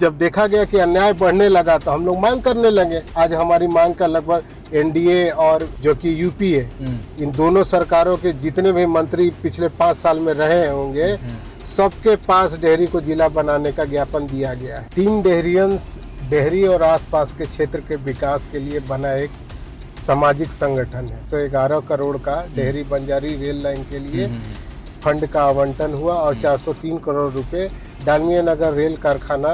जब देखा गया कि अन्याय बढ़ने लगा तो हम लोग मांग करने लगे। आज हमारी मांग का लगभग एनडीए और जो कि यूपी है, इन दोनों सरकारों के जितने भी मंत्री पिछले 5 साल में रहे होंगे, सबके पास डेहरी को जिला बनाने का ज्ञापन दिया गया है। टीम डेहरियंस डेहरी और आसपास के क्षेत्र के विकास के लिए बना एक सामाजिक संगठन है। 111 करोड़ का डेहरी बंजारी रेल लाइन के लिए फंड का आवंटन हुआ और 403 करोड़ रुपए डालमिया नगर रेल कारखाना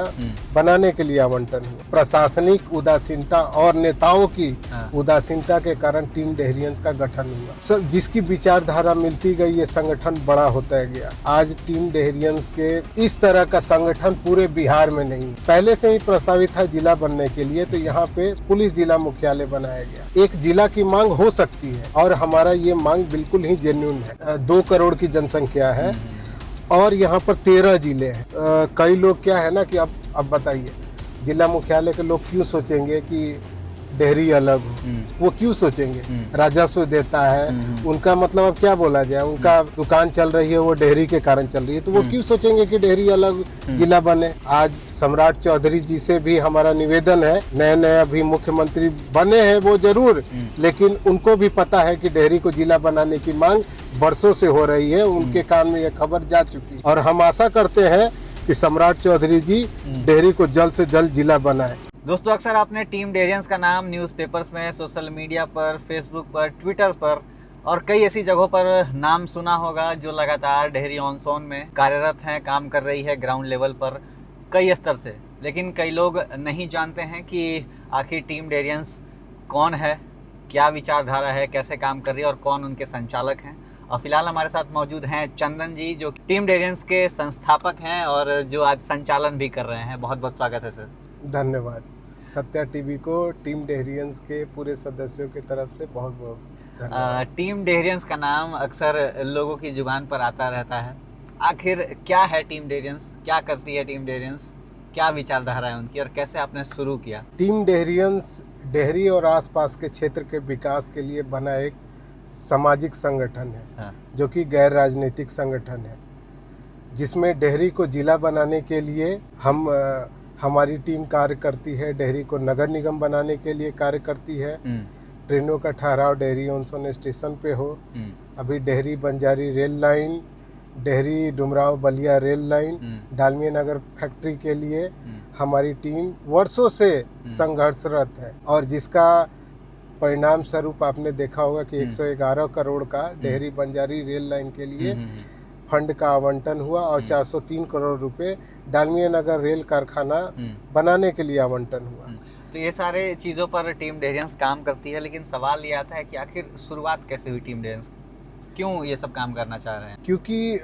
बनाने के लिए आवंटन हुआ। प्रशासनिक उदासीनता और नेताओं की उदासीनता के कारण टीम डेहरियंस का गठन हुआ। जिसकी विचारधारा मिलती गई, ये संगठन बड़ा होता गया। आज टीम डेहरियंस के इस तरह का संगठन पूरे बिहार में नहीं। पहले से ही प्रस्तावित था जिला बनने के लिए, तो यहाँ पे पुलिस जिला मुख्यालय बनाया गया। एक जिला की मांग हो सकती है और हमारा ये मांग बिल्कुल ही जेन्युइन है। 2 करोड़ की जनसंख्या है और यहाँ पर 13 जिले हैं। कई लोग क्या है ना कि अब बताइए, जिला मुख्यालय के लोग क्यों सोचेंगे कि डेहरी अलग हो? वो क्यों सोचेंगे? राजस्व देता है उनका, मतलब अब क्या बोला जाए, उनका दुकान चल रही है वो डेहरी के कारण चल रही है, तो वो क्यों सोचेंगे कि डेहरी अलग जिला बने? आज सम्राट चौधरी जी से भी हमारा निवेदन है, नए नए अभी मुख्यमंत्री बने हैं वो जरूर, लेकिन उनको भी पता है कि डेहरी को जिला बनाने की मांग बरसों से हो रही है। उनके कान में ये खबर जा चुकी है और हम आशा करते हैं कि सम्राट चौधरी जी डेहरी को जल्द से जल्द जिला बनाए। दोस्तों, अक्सर आपने टीम डेहरियंस का नाम न्यूज़पेपर्स में, सोशल मीडिया पर, फेसबुक पर, ट्विटर पर और कई ऐसी जगहों पर नाम सुना होगा जो लगातार डेहरी ऑन सोन में कार्यरत हैं, काम कर रही है ग्राउंड लेवल पर कई स्तर से। लेकिन कई लोग नहीं जानते हैं कि आखिर टीम डेहरियंस कौन है, क्या विचारधारा है, कैसे काम कर रही है और कौन उनके संचालक हैं। और फिलहाल हमारे साथ मौजूद हैं चंदन जी, जो टीम डेहरियंस के संस्थापक हैं और जो आज संचालन भी कर रहे हैं। बहुत बहुत स्वागत है सर। धन्यवाद। सत्या टीवी को टीम डेहरियंस के पूरे सदस्यों की तरफ से बहुत बहुत धन्यवाद। टीम डेहरियंस का नाम अक्सर लोगों की जुबान पर आता रहता है। आखिर क्या है टीम डेहरियंस, क्या करती है टीम डेहरियंस, क्या विचारधारा है उनकी और कैसे आपने शुरू किया? टीम डेहरियंस डेहरी और आसपास के क्षेत्र के विकास के लिए बना एक सामाजिक संगठन है, जो कि गैर राजनीतिक संगठन है, जिसमें डेहरी को जिला बनाने के लिए हमारी टीम कार्य करती है। डेहरी को नगर निगम बनाने के लिए कार्य करती है। ट्रेनों का ठहराव डेहरी ऑन सोन स्टेशन पे हो। अभी Dehri Banjari rail line, Dehri Dumraon Ballia rail line, Dalmia Nagar factory के लिए हमारी टीम वर्षों से संघर्षरत है और जिसका परिणाम स्वरूप आपने देखा होगा कि 111 करोड़ का डेहरी बंजारी रेल लाइन के लिए फंड का आवंटन हुआ और 403 करोड़ रुपए डालमिया नगर रेल कारखाना बनाने के लिए आवंटन हुआ। तो ये सारे चीज़ों पर टीम डेहरियंस काम करती है, लेकिन सवाल ये आता है कि आखिर शुरुआत कैसे हुई टीम डेहरियंस, क्यों ये सब काम करना चाह रहे हैं? क्योंकि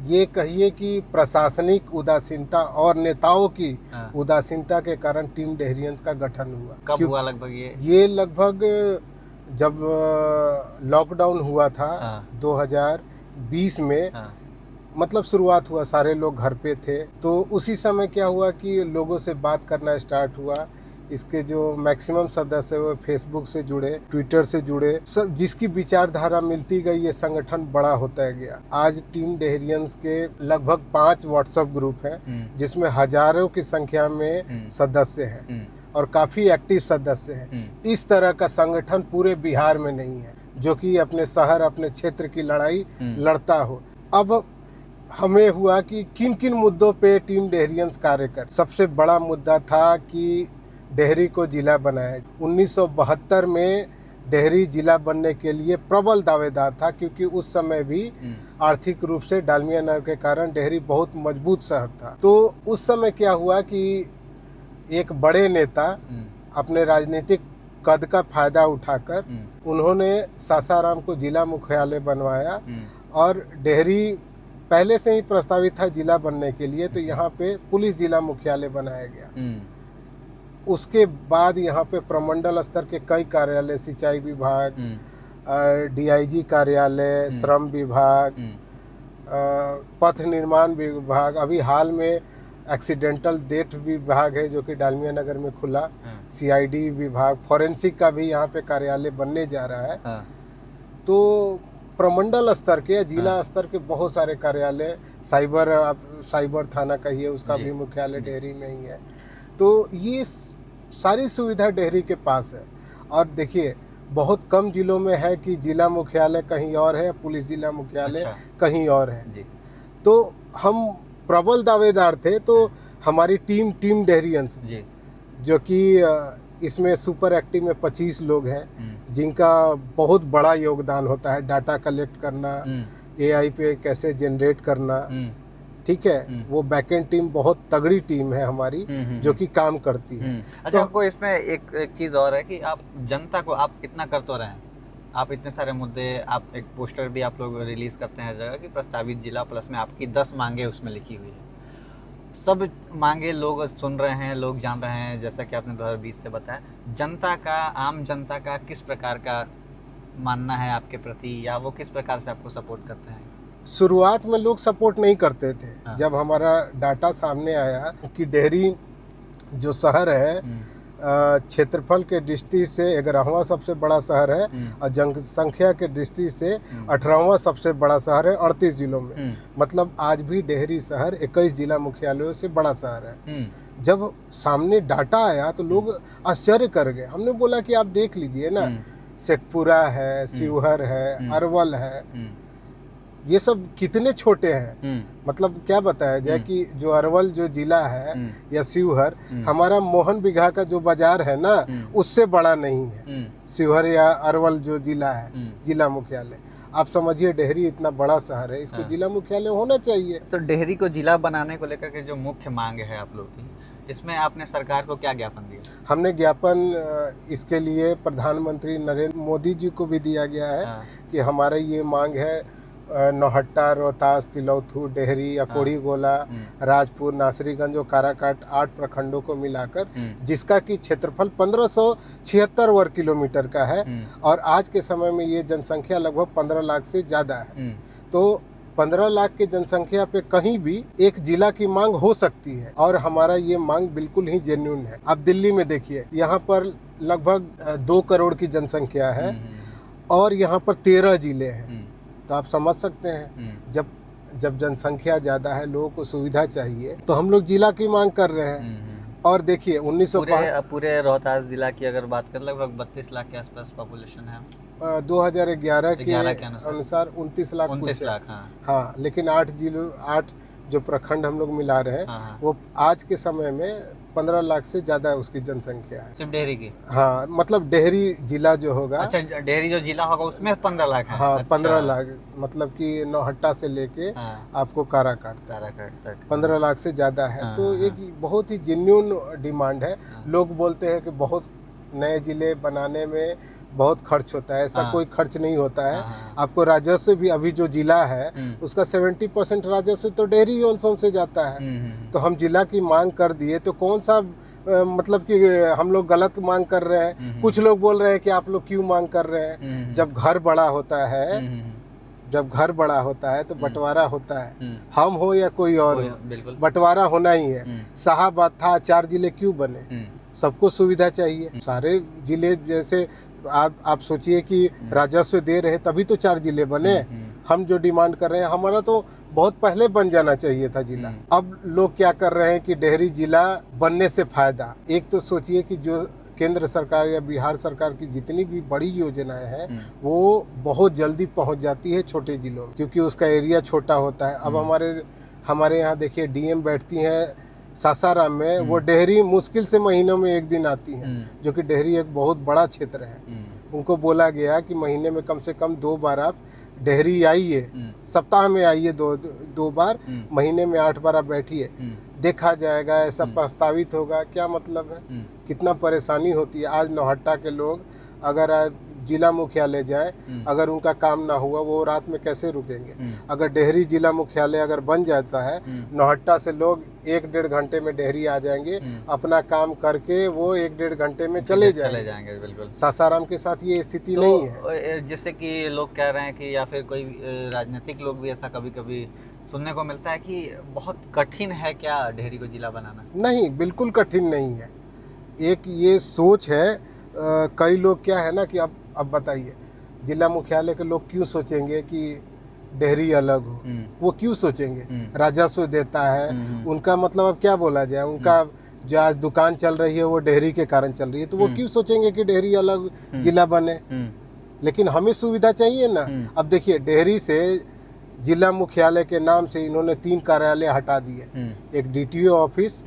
ये कहिए कि प्रशासनिक उदासीनता और नेताओं की उदासीनता के कारण टीम डेहरियंस का गठन हुआ। कब हुआ लगभग ये लगभग जब लॉकडाउन हुआ था 2020 में, मतलब शुरुआत हुआ, सारे लोग घर पे थे, तो उसी समय क्या हुआ कि लोगों से बात करना स्टार्ट हुआ। इसके जो मैक्सिमम सदस्य वो फेसबुक से जुड़े, ट्विटर से जुड़े, जिसकी विचारधारा मिलती गई, ये संगठन बड़ा होता गया। आज टीम डेहरियंस के लगभग 5 व्हाट्सएप ग्रुप हैं, जिसमें हजारों की संख्या में सदस्य हैं और काफी एक्टिव सदस्य हैं। इस तरह का संगठन पूरे बिहार में नहीं है जो कि अपने शहर, अपने क्षेत्र की लड़ाई लड़ता हो। अब हमें हुआ कि किन किन मुद्दों पे टीम डेहरियंस कार्य कर। सबसे बड़ा मुद्दा था कि डेहरी को जिला बनाया। 1972 में डेहरी जिला बनने के लिए प्रबल दावेदार था, क्योंकि उस समय भी आर्थिक रूप से डालमिया नगर के कारण डेहरी बहुत मजबूत शहर था। तो उस समय क्या हुआ कि एक बड़े नेता अपने राजनीतिक कद का फायदा उठाकर उन्होंने सासाराम को जिला मुख्यालय बनवाया और डेहरी पहले से ही प्रस्तावित था जिला बनने के लिए, तो यहाँ पे पुलिस जिला मुख्यालय बनाया गया। उसके बाद यहाँ पे प्रमंडल स्तर के कई कार्यालय, सिंचाई विभाग, डीआईजी कार्यालय, श्रम विभाग, पथ निर्माण विभाग, अभी हाल में एक्सीडेंटल डेथ विभाग है जो कि डालमिया नगर में खुला, सीआईडी विभाग, फॉरेंसिक का भी यहाँ पे कार्यालय बनने जा रहा है। तो प्रमंडल स्तर के या जिला स्तर के बहुत सारे कार्यालय, साइबर थाना कहिए, उसका भी मुख्यालय डेहरी में ही है। तो ये सारी सुविधा डेहरी के पास है। और देखिए, बहुत कम जिलों में है कि जिला मुख्यालय कहीं और है, पुलिस जिला मुख्यालय कहीं और है जी। तो हम प्रबल दावेदार थे। तो हमारी टीम डेहरियंस जी, जो कि इसमें सुपर एक्टिव में 25 लोग हैं, जिनका बहुत बड़ा योगदान होता है। डाटा कलेक्ट करना, AI पे कैसे जनरेट करना, ठीक है, वो बैकएंड टीम बहुत तगड़ी टीम है हमारी, जो कि काम करती है। अच्छा, तो हमको इसमें एक चीज़ और है कि आप जनता को आप इतना कर तो रहे हैं, आप इतने सारे मुद्दे, आप एक पोस्टर भी आप लोग रिलीज करते हैं हर जगह कि प्रस्तावित जिला प्लस में आपकी 10 मांगे उसमें लिखी हुई है। सब मांगे लोग सुन रहे हैं, लोग जान रहे हैं, जैसा कि आपने 2020 से बताया। जनता का, आम जनता का किस प्रकार का मानना है आपके प्रति, या वो किस प्रकार से आपको सपोर्ट करते हैं? शुरुआत में लोग सपोर्ट नहीं करते थे। जब हमारा डाटा सामने आया कि डेहरी जो शहर है क्षेत्रफल के दृष्टि से 11वां सबसे बड़ा शहर है और जनसंख्या के दृष्टि से 18वां सबसे बड़ा शहर है 38 जिलों में। मतलब आज भी डेहरी शहर 21 जिला मुख्यालयों से बड़ा शहर है। जब सामने डाटा आया तो लोग आश्चर्य कर गए। हमने बोला कि आप देख लीजिए ना, शेखपुरा है, शिवहर है, अरवल है, ये सब कितने छोटे हैं। मतलब क्या बताया जाए कि जो अरवल जो जिला है या शिवहर, हमारा मोहन बिघा का जो बाजार है ना, उससे बड़ा नहीं है शिवहर या अरवल जो जिला है, जिला मुख्यालय। आप समझिए डेहरी इतना बड़ा शहर है, इसको जिला मुख्यालय होना चाहिए। तो डेहरी को जिला बनाने को लेकर के जो मुख्य मांग है आप लोग की, इसमें आपने सरकार को क्या ज्ञापन दिया? हमने ज्ञापन इसके लिए प्रधानमंत्री नरेंद्र मोदी जी को भी दिया गया है कि हमारा ये मांग है नौहट्टा, रोहतास, तिलौथू, डेहरी, अकोड़ी गोला, राजपुर, नासरीगंज और काराकाट 8 प्रखंडों को मिलाकर, जिसका कि क्षेत्रफल 1576 वर्ग किलोमीटर का है। और आज के समय में ये जनसंख्या लगभग 15 लाख से ज़्यादा है। तो 15 लाख की जनसंख्या पे कहीं भी एक जिला की मांग हो सकती है, और हमारा ये मांग बिल्कुल ही जेन्युइन है। अब दिल्ली में देखिए, यहाँ पर लगभग 2 करोड़ की जनसंख्या है और यहाँ पर 13 जिले हैं। तो आप समझ सकते हैं, जब जनसंख्या ज़्यादा है, लोगों को सुविधा चाहिए, तो हम लोग जिला की मांग कर रहे हैं। और देखिए 1905 पूरे रोहतास जिला की अगर बात करें, लगभग 32 लाख के आसपास पॉपुलेशन है। 2011 के अनुसार 29 लाख। हाँ, लेकिन 8 जो प्रखंड हम लोग मिला रहे हैं, वो आज के समय में 15 लाख से ज्यादा उसकी जनसंख्या है, सिर्फ डेहरी की। हाँ, मतलब डेहरी जिला जो होगा, अच्छा, डेहरी जो जिला होगा उसमें 15 लाख है। हाँ, अच्छा। 15 लाख, मतलब कि नौहट्टा से लेके आपको काराकाट तक 15 लाख से ज्यादा है। तो एक बहुत ही जेन्युइन डिमांड है। लोग बोलते हैं कि बहुत नए जिले बनाने में बहुत खर्च होता है, ऐसा कोई खर्च नहीं होता है। आपको राजस्व भी, अभी जो जिला है उसका 70% राजस्व तो डेहरी ऑनसोन से जाता है। तो हम जिला की मांग कर दिए, तो कौन सा मतलब कि हम लोग गलत मांग कर रहे हैं? कुछ लोग बोल रहे हैं कि आप लोग क्यों मांग कर रहे हैं? जब घर बड़ा होता है तो बंटवारा होता है, हम हो या कोई और हो, बंटवारा होना ही है। शाहाबाद था, 4 जिले क्यों बने? सबको सुविधा चाहिए। सारे जिले, जैसे आप सोचिए कि राजस्व दे रहे तभी तो 4 जिले बने। हम जो डिमांड कर रहे हैं, हमारा तो बहुत पहले बन जाना चाहिए था जिला। अब लोग क्या कर रहे हैं कि डेहरी जिला बनने से फायदा, एक तो सोचिए कि जो केंद्र सरकार या बिहार सरकार की जितनी भी बड़ी योजनाएं हैं, वो बहुत जल्दी पहुंच जाती है छोटे जिलों में, क्योंकि उसका एरिया छोटा होता है। अब हमारे यहाँ देखिए डीएम बैठती हैं सासाराम में, वो डेहरी मुश्किल से महीनों में 1 दिन आती हैं, जो कि डेहरी एक बहुत बड़ा क्षेत्र है। उनको बोला गया कि महीने में कम से कम 2 बार आप डेहरी आइए, सप्ताह में आइए 2 बार, महीने में 8 बार आप बैठिए, देखा जाएगा। ऐसा प्रस्तावित होगा, क्या मतलब है? कितना परेशानी होती है। आज नौहट्टा के लोग अगर जिला मुख्यालय जाए, अगर उनका काम ना हुआ, वो रात में कैसे रुकेंगे? अगर डेहरी जिला मुख्यालय अगर बन जाता है, नौहट्टा से लोग 1-1.5 घंटे में डेहरी आ जाएंगे, अपना काम करके वो 1-1.5 घंटे में चले जाएंगे। बिल्कुल। सासाराम के साथ ये स्थिति नहीं है। जैसे कि लोग कह रहे हैं कि, या फिर कोई राजनीतिक लोग भी ऐसा कभी कभी सुनने को मिलता है कि बहुत कठिन है क्या डेहरी को जिला बनाना? नहीं, बिल्कुल कठिन नहीं है। एक ये सोच है, कई लोग क्या है ना कि अब बताइए, जिला मुख्यालय के लोग क्यों सोचेंगे कि डेहरी अलग हो? वो क्यों सोचेंगे? राजस्व देता है उनका, मतलब अब क्या बोला जाए, उनका जो आज दुकान चल रही है वो डेहरी के कारण चल रही है, तो वो क्यों सोचेंगे कि डेहरी अलग जिला बने? लेकिन हमें सुविधा चाहिए ना। अब देखिए, डेहरी से जिला मुख्यालय के नाम से इन्होंने 3 कार्यालय हटा दिए, एक डीटीओ ऑफिस,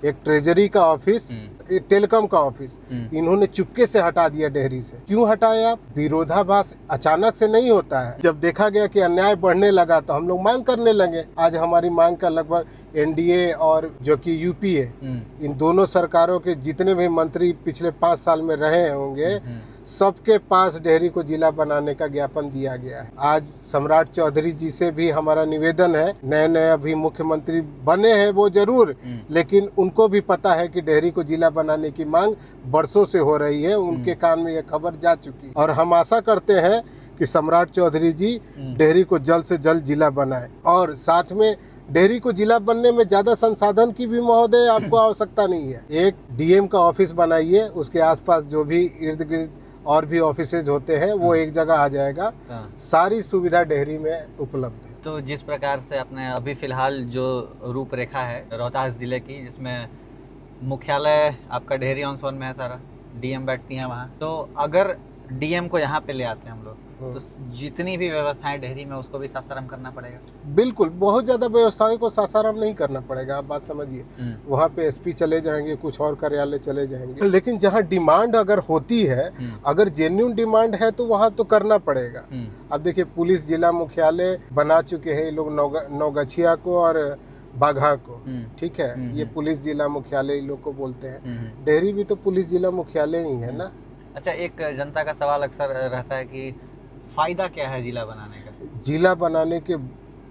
एक ट्रेजरी का ऑफिस, एक टेलीकॉम का ऑफिस, इन्होंने चुपके से हटा दिया डेहरी से। क्यों हटाया? विरोधाभास अचानक से नहीं होता है। जब देखा गया कि अन्याय बढ़ने लगा तो हम लोग मांग करने लगे। आज हमारी मांग का लगभग एनडीए और जो कि यूपी है, इन दोनों सरकारों के जितने भी मंत्री पिछले 5 साल में रहे होंगे, सबके पास डेहरी को जिला बनाने का ज्ञापन दिया गया है। आज सम्राट चौधरी जी से भी हमारा निवेदन है, नए नए अभी मुख्यमंत्री बने हैं वो जरूर, लेकिन उनको भी पता है कि डेहरी को जिला बनाने की मांग बरसों से हो रही है, उनके कान में ये खबर जा चुकी है। और हम आशा करते हैं कि सम्राट चौधरी जी डेहरी को जल्द से जल्द जिला बनाए। और साथ में डेहरी को जिला बनने में ज्यादा संसाधन की भी महोदय आपको आवश्यकता नहीं है। एक डीएम का ऑफिस बनाइए, उसके आसपास जो भी इर्द गिर्द और भी ऑफिसेज होते हैं वो एक जगह आ जाएगा। सारी सुविधा डेहरी में उपलब्ध है। तो जिस प्रकार से आपने अभी फिलहाल जो रूपरेखा है रोहतास जिले की, जिसमें मुख्यालय आपका डेहरी ऑन सोन में है, सारा डीएम बैठती हैं वहाँ, तो अगर डीएम को यहाँ पे ले आते हैं हम लोग, तो जितनी भी व्यवस्थाएं डेहरी में उसको भी सासाराम करना पड़ेगा? बिल्कुल, बहुत ज्यादा व्यवस्थाओं को सासाराम नहीं करना पड़ेगा, आप बात समझिए। वहाँ पे एसपी चले जाएंगे, कुछ और कार्यालय चले जाएंगे, लेकिन जहाँ डिमांड अगर होती है, अगर जेन्युइन डिमांड है तो वहाँ तो करना पड़ेगा। अब देखिए, पुलिस जिला मुख्यालय बना चुके हैं ये लोग, नौगछिया को और बाघा को, ठीक है, ये पुलिस जिला मुख्यालय लोग को बोलते हैं। डेहरी भी तो पुलिस जिला मुख्यालय ही है ना। अच्छा, एक जनता का सवाल अक्सर रहता है कि फायदा क्या है जिला बनाने का? जिला बनाने के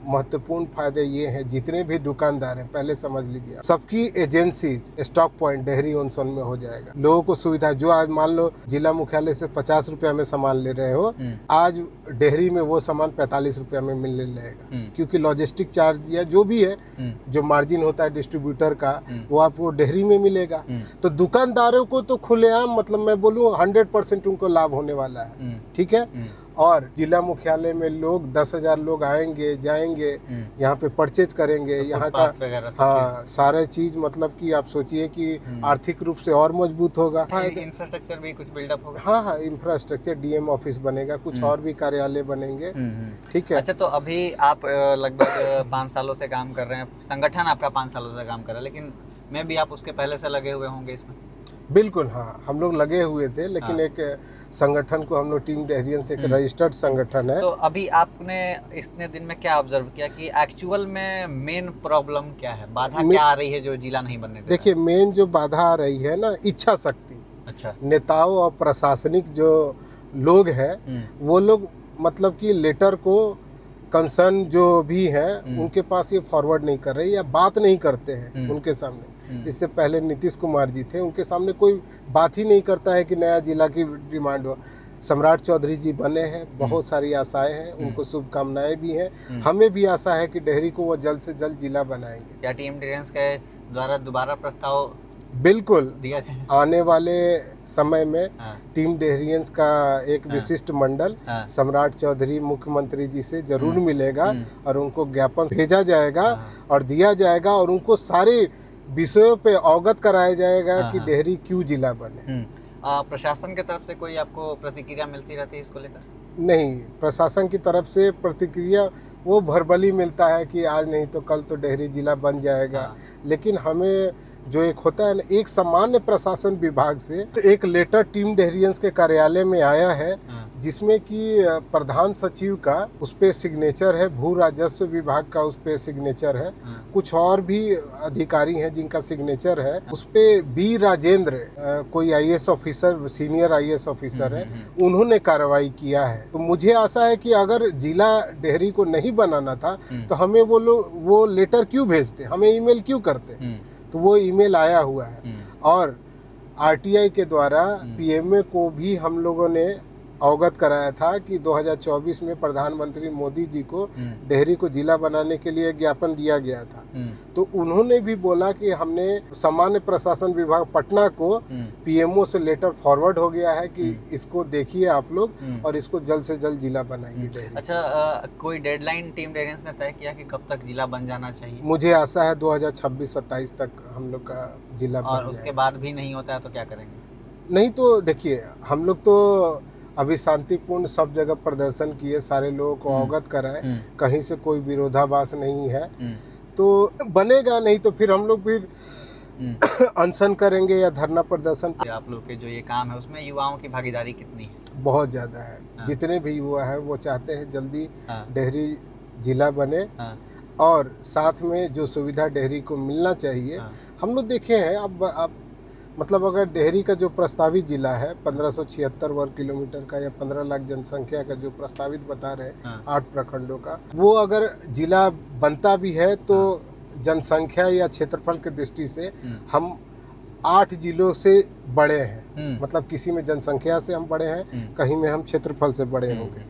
महत्वपूर्ण फायदे ये हैं, जितने भी दुकानदार हैं, पहले समझ लीजिए, सबकी agency stock point Dehri on Sone में हो जाएगा। लोगों को सुविधा, जो आज मान लो जिला मुख्यालय से 50 रुपया में सामान ले रहे हो, आज डेहरी में वो सामान 45 रुपया में मिलने लगेगा, क्योंकि लॉजिस्टिक चार्ज या जो भी है, जो मार्जिन होता है डिस्ट्रीब्यूटर का, वो आपको डेहरी में मिलेगा। तो दुकानदारों को तो खुलेआम, मतलब मैं बोलूँ 100% उनको लाभ होने वाला है, ठीक है। और जिला मुख्यालय में लोग 10,000 लोग आएंगे जाएंगे, यहाँ पे परचेज करेंगे, तो यहाँ का सारे चीज, मतलब कि आप सोचिए कि आर्थिक रूप से और मजबूत होगा। इंफ्रास्ट्रक्चर भी कुछ बिल्डअप होगा। हाँ, इंफ्रास्ट्रक्चर, डीएम ऑफिस बनेगा, कुछ और भी कार्यालय बनेंगे, ठीक है। अच्छा, तो अभी आप लगभग 5 सालों से काम कर रहे हैं, संगठन आपका 5 सालों से काम कर रहा है, लेकिन मैं भी आप उसके पहले से लगे हुए होंगे इसमें? बिल्कुल, हाँ, हम लोग लगे हुए थे, लेकिन एक संगठन को हम लोग टीम डेहरियंस एक रजिस्टर्ड संगठन है। तो अभी आपने इतने दिन में क्या ऑब्जर्व किया कि एक्चुअल में मेन प्रॉब्लम क्या है, बाधा क्या आ रही है जो जिला नहीं बनने दे रहा है? देखिए, मेन जो बाधा आ रही है ना, इच्छा शक्ति। अच्छा। नेताओं और प्रशासनिक जो लोग हैं, वो लोग मतलब कि लेटर को कंसर्न जो भी है उनके पास ये फॉरवर्ड नहीं कर रहे या बात नहीं करते हैं उनके सामने। इससे पहले नीतीश कुमार जी थे, उनके सामने कोई बात ही नहीं करता है कि नया जिला की डिमांड हो। सम्राट चौधरी जी बने हैं, बहुत सारी आशाएं हैं, उनको शुभकामनाएं भी हैं। हमें भी आशा है कि डेहरी को वो जल्द से जल्द जिला बनाएंगे। क्या टीम डेहरियंस के द्वारा दोबारा प्रस्ताव बिल्कुल दिया जाए? आने वाले समय में टीम डेहरियंस का एक विशिष्ट मंडल सम्राट चौधरी मुख्यमंत्री जी से जरूर मिलेगा और उनको ज्ञापन भेजा जाएगा और दिया जाएगा और उनको सारे विषयों पे अवगत कराया जाएगा कि डेहरी क्यों जिला बने। प्रशासन की तरफ से कोई आपको प्रतिक्रिया मिलती रहती है इसको लेकर? नहीं, प्रशासन की तरफ से प्रतिक्रिया वो भरबली मिलता है कि आज नहीं तो कल तो डेहरी जिला बन जाएगा। लेकिन हमें जो एक होता है ना, एक सामान्य प्रशासन विभाग से एक लेटर टीम डेहरियंस के कार्यालय में आया है, जिसमें कि प्रधान सचिव का उस पे सिग्नेचर है, भू राजस्व विभाग का उस पे सिग्नेचर है, कुछ और भी अधिकारी हैं जिनका सिग्नेचर है। उस पे बी राजेंद्र कोई IAS officer, senior IAS officer है, उन्होंने कार्रवाई किया है। तो मुझे आशा है कि अगर जिला डेहरी को नहीं बनाना था तो हमें वो लेटर क्यों भेजते, हमें ईमेल क्यों करते। तो वो ईमेल आया हुआ है और आरटीआई के द्वारा पीएमए को भी हम लोगों ने अवगत कराया था कि 2024 में प्रधानमंत्री मोदी जी को डेहरी को जिला बनाने के लिए ज्ञापन दिया गया था। तो उन्होंने भी बोला कि हमने सामान्य प्रशासन विभाग पटना को पीएमओ से लेटर फॉरवर्ड हो गया है कि इसको देखिए आप लोग और इसको जल्द से जल्द जिला बनाइए डेहरी। अच्छा, कोई डेडलाइन टीम डेरियंस ने तय किया कि कब तक जिला बन जाना चाहिए? मुझे आशा है 2026-27 तक हम लोग का जिला बन और उसके बाद भी नहीं होता है तो क्या करेंगे? नहीं तो देखिए, हम लोग तो अभी शांतिपूर्ण सब जगह प्रदर्शन किए, सारे लोगों को अवगत कराए, कहीं से कोई विरोधाभास नहीं है, तो बनेगा। नहीं तो फिर हम लोग फिर अनशन करेंगे या धरना प्रदर्शन। आप लोग के जो ये काम है उसमें युवाओं की भागीदारी कितनी है? बहुत ज़्यादा है। जितने भी युवा है वो चाहते हैं जल्दी डेहरी जिला बने और साथ में जो सुविधा डेहरी को मिलना चाहिए। हम लोग देखे हैं अब मतलब अगर डेहरी का जो प्रस्तावित जिला है 1576 वर्ग किलोमीटर का या 15 लाख जनसंख्या का जो प्रस्तावित बता रहे हैं 8 प्रखंडों का, वो अगर जिला बनता भी है तो जनसंख्या या क्षेत्रफल की दृष्टि से हम 8 जिलों से बड़े हैं। मतलब किसी में जनसंख्या से हम बड़े हैं, कहीं में हम क्षेत्रफल से बड़े होंगे,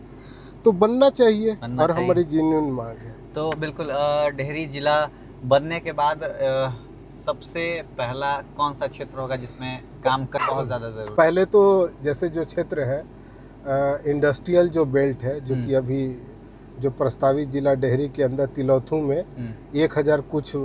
तो बनना चाहिए और हमारी जेन्युइन मांग है। तो बिल्कुल डेहरी जिला बनने के बाद सबसे पहला कौन सा क्षेत्र होगा जिसमें काम कर बहुत ज़्यादा जरूरी? पहले तो जैसे जो क्षेत्र है इंडस्ट्रियल जो बेल्ट है, जो कि अभी जो प्रस्तावित जिला डेहरी के अंदर तिलौथू में 1000 कुछ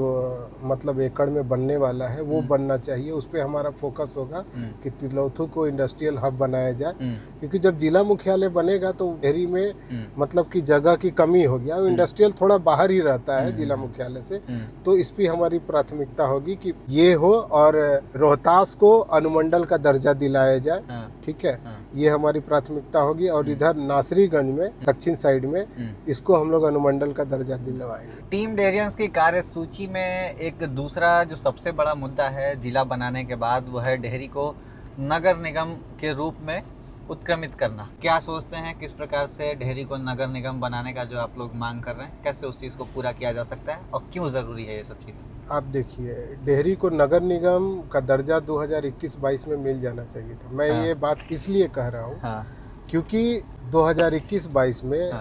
मतलब एकड़ में बनने वाला है, वो बनना चाहिए। उस पर हमारा फोकस होगा कि तिलौथू को इंडस्ट्रियल हब बनाया जाए, क्योंकि जब जिला मुख्यालय बनेगा तो डेहरी में मतलब कि जगह की कमी होगी और इंडस्ट्रियल थोड़ा बाहर ही रहता है जिला मुख्यालय से, तो इस पर हमारी प्राथमिकता होगी कि ये हो और रोहतास को अनुमंडल का दर्जा दिलाया जाए। ठीक है, ये हमारी प्राथमिकता होगी। और इधर नासरीगंज में दक्षिण साइड में इसको हम लोग अनुमंडल का दर्जा दिलवाएंगे। टीम डेरियंस की कार्य सूची में एक दूसरा जो सबसे बड़ा मुद्दा है जिला बनाने के बाद, वो है डेहरी को नगर निगम के रूप में उत्क्रमित करना। क्या सोचते हैं किस प्रकार से डेहरी को नगर निगम बनाने का जो आप लोग मांग कर रहे हैं, कैसे उस चीज़ को पूरा किया जा सकता है और क्यों ज़रूरी है ये सब चीज़ें? आप देखिए, डेहरी को नगर निगम का दर्जा 2021-22 में मिल जाना चाहिए था। मैं ये बात इसलिए कह रहा हूँ क्योंकि 2021-22 में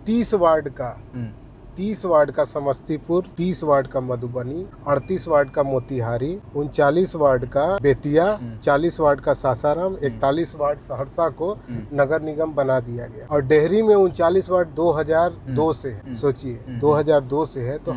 30 वार्ड का समस्तीपुर, 30 वार्ड का मधुबनी, 38 वार्ड का मोतिहारी, 39 वार्ड का बेतिया, 40 वार्ड का सासाराम, 41 वार्ड सहरसा को नगर निगम बना दिया गया। और डेहरी में 39 वार्ड 2002 से है। सोचिए 2002 से है, तो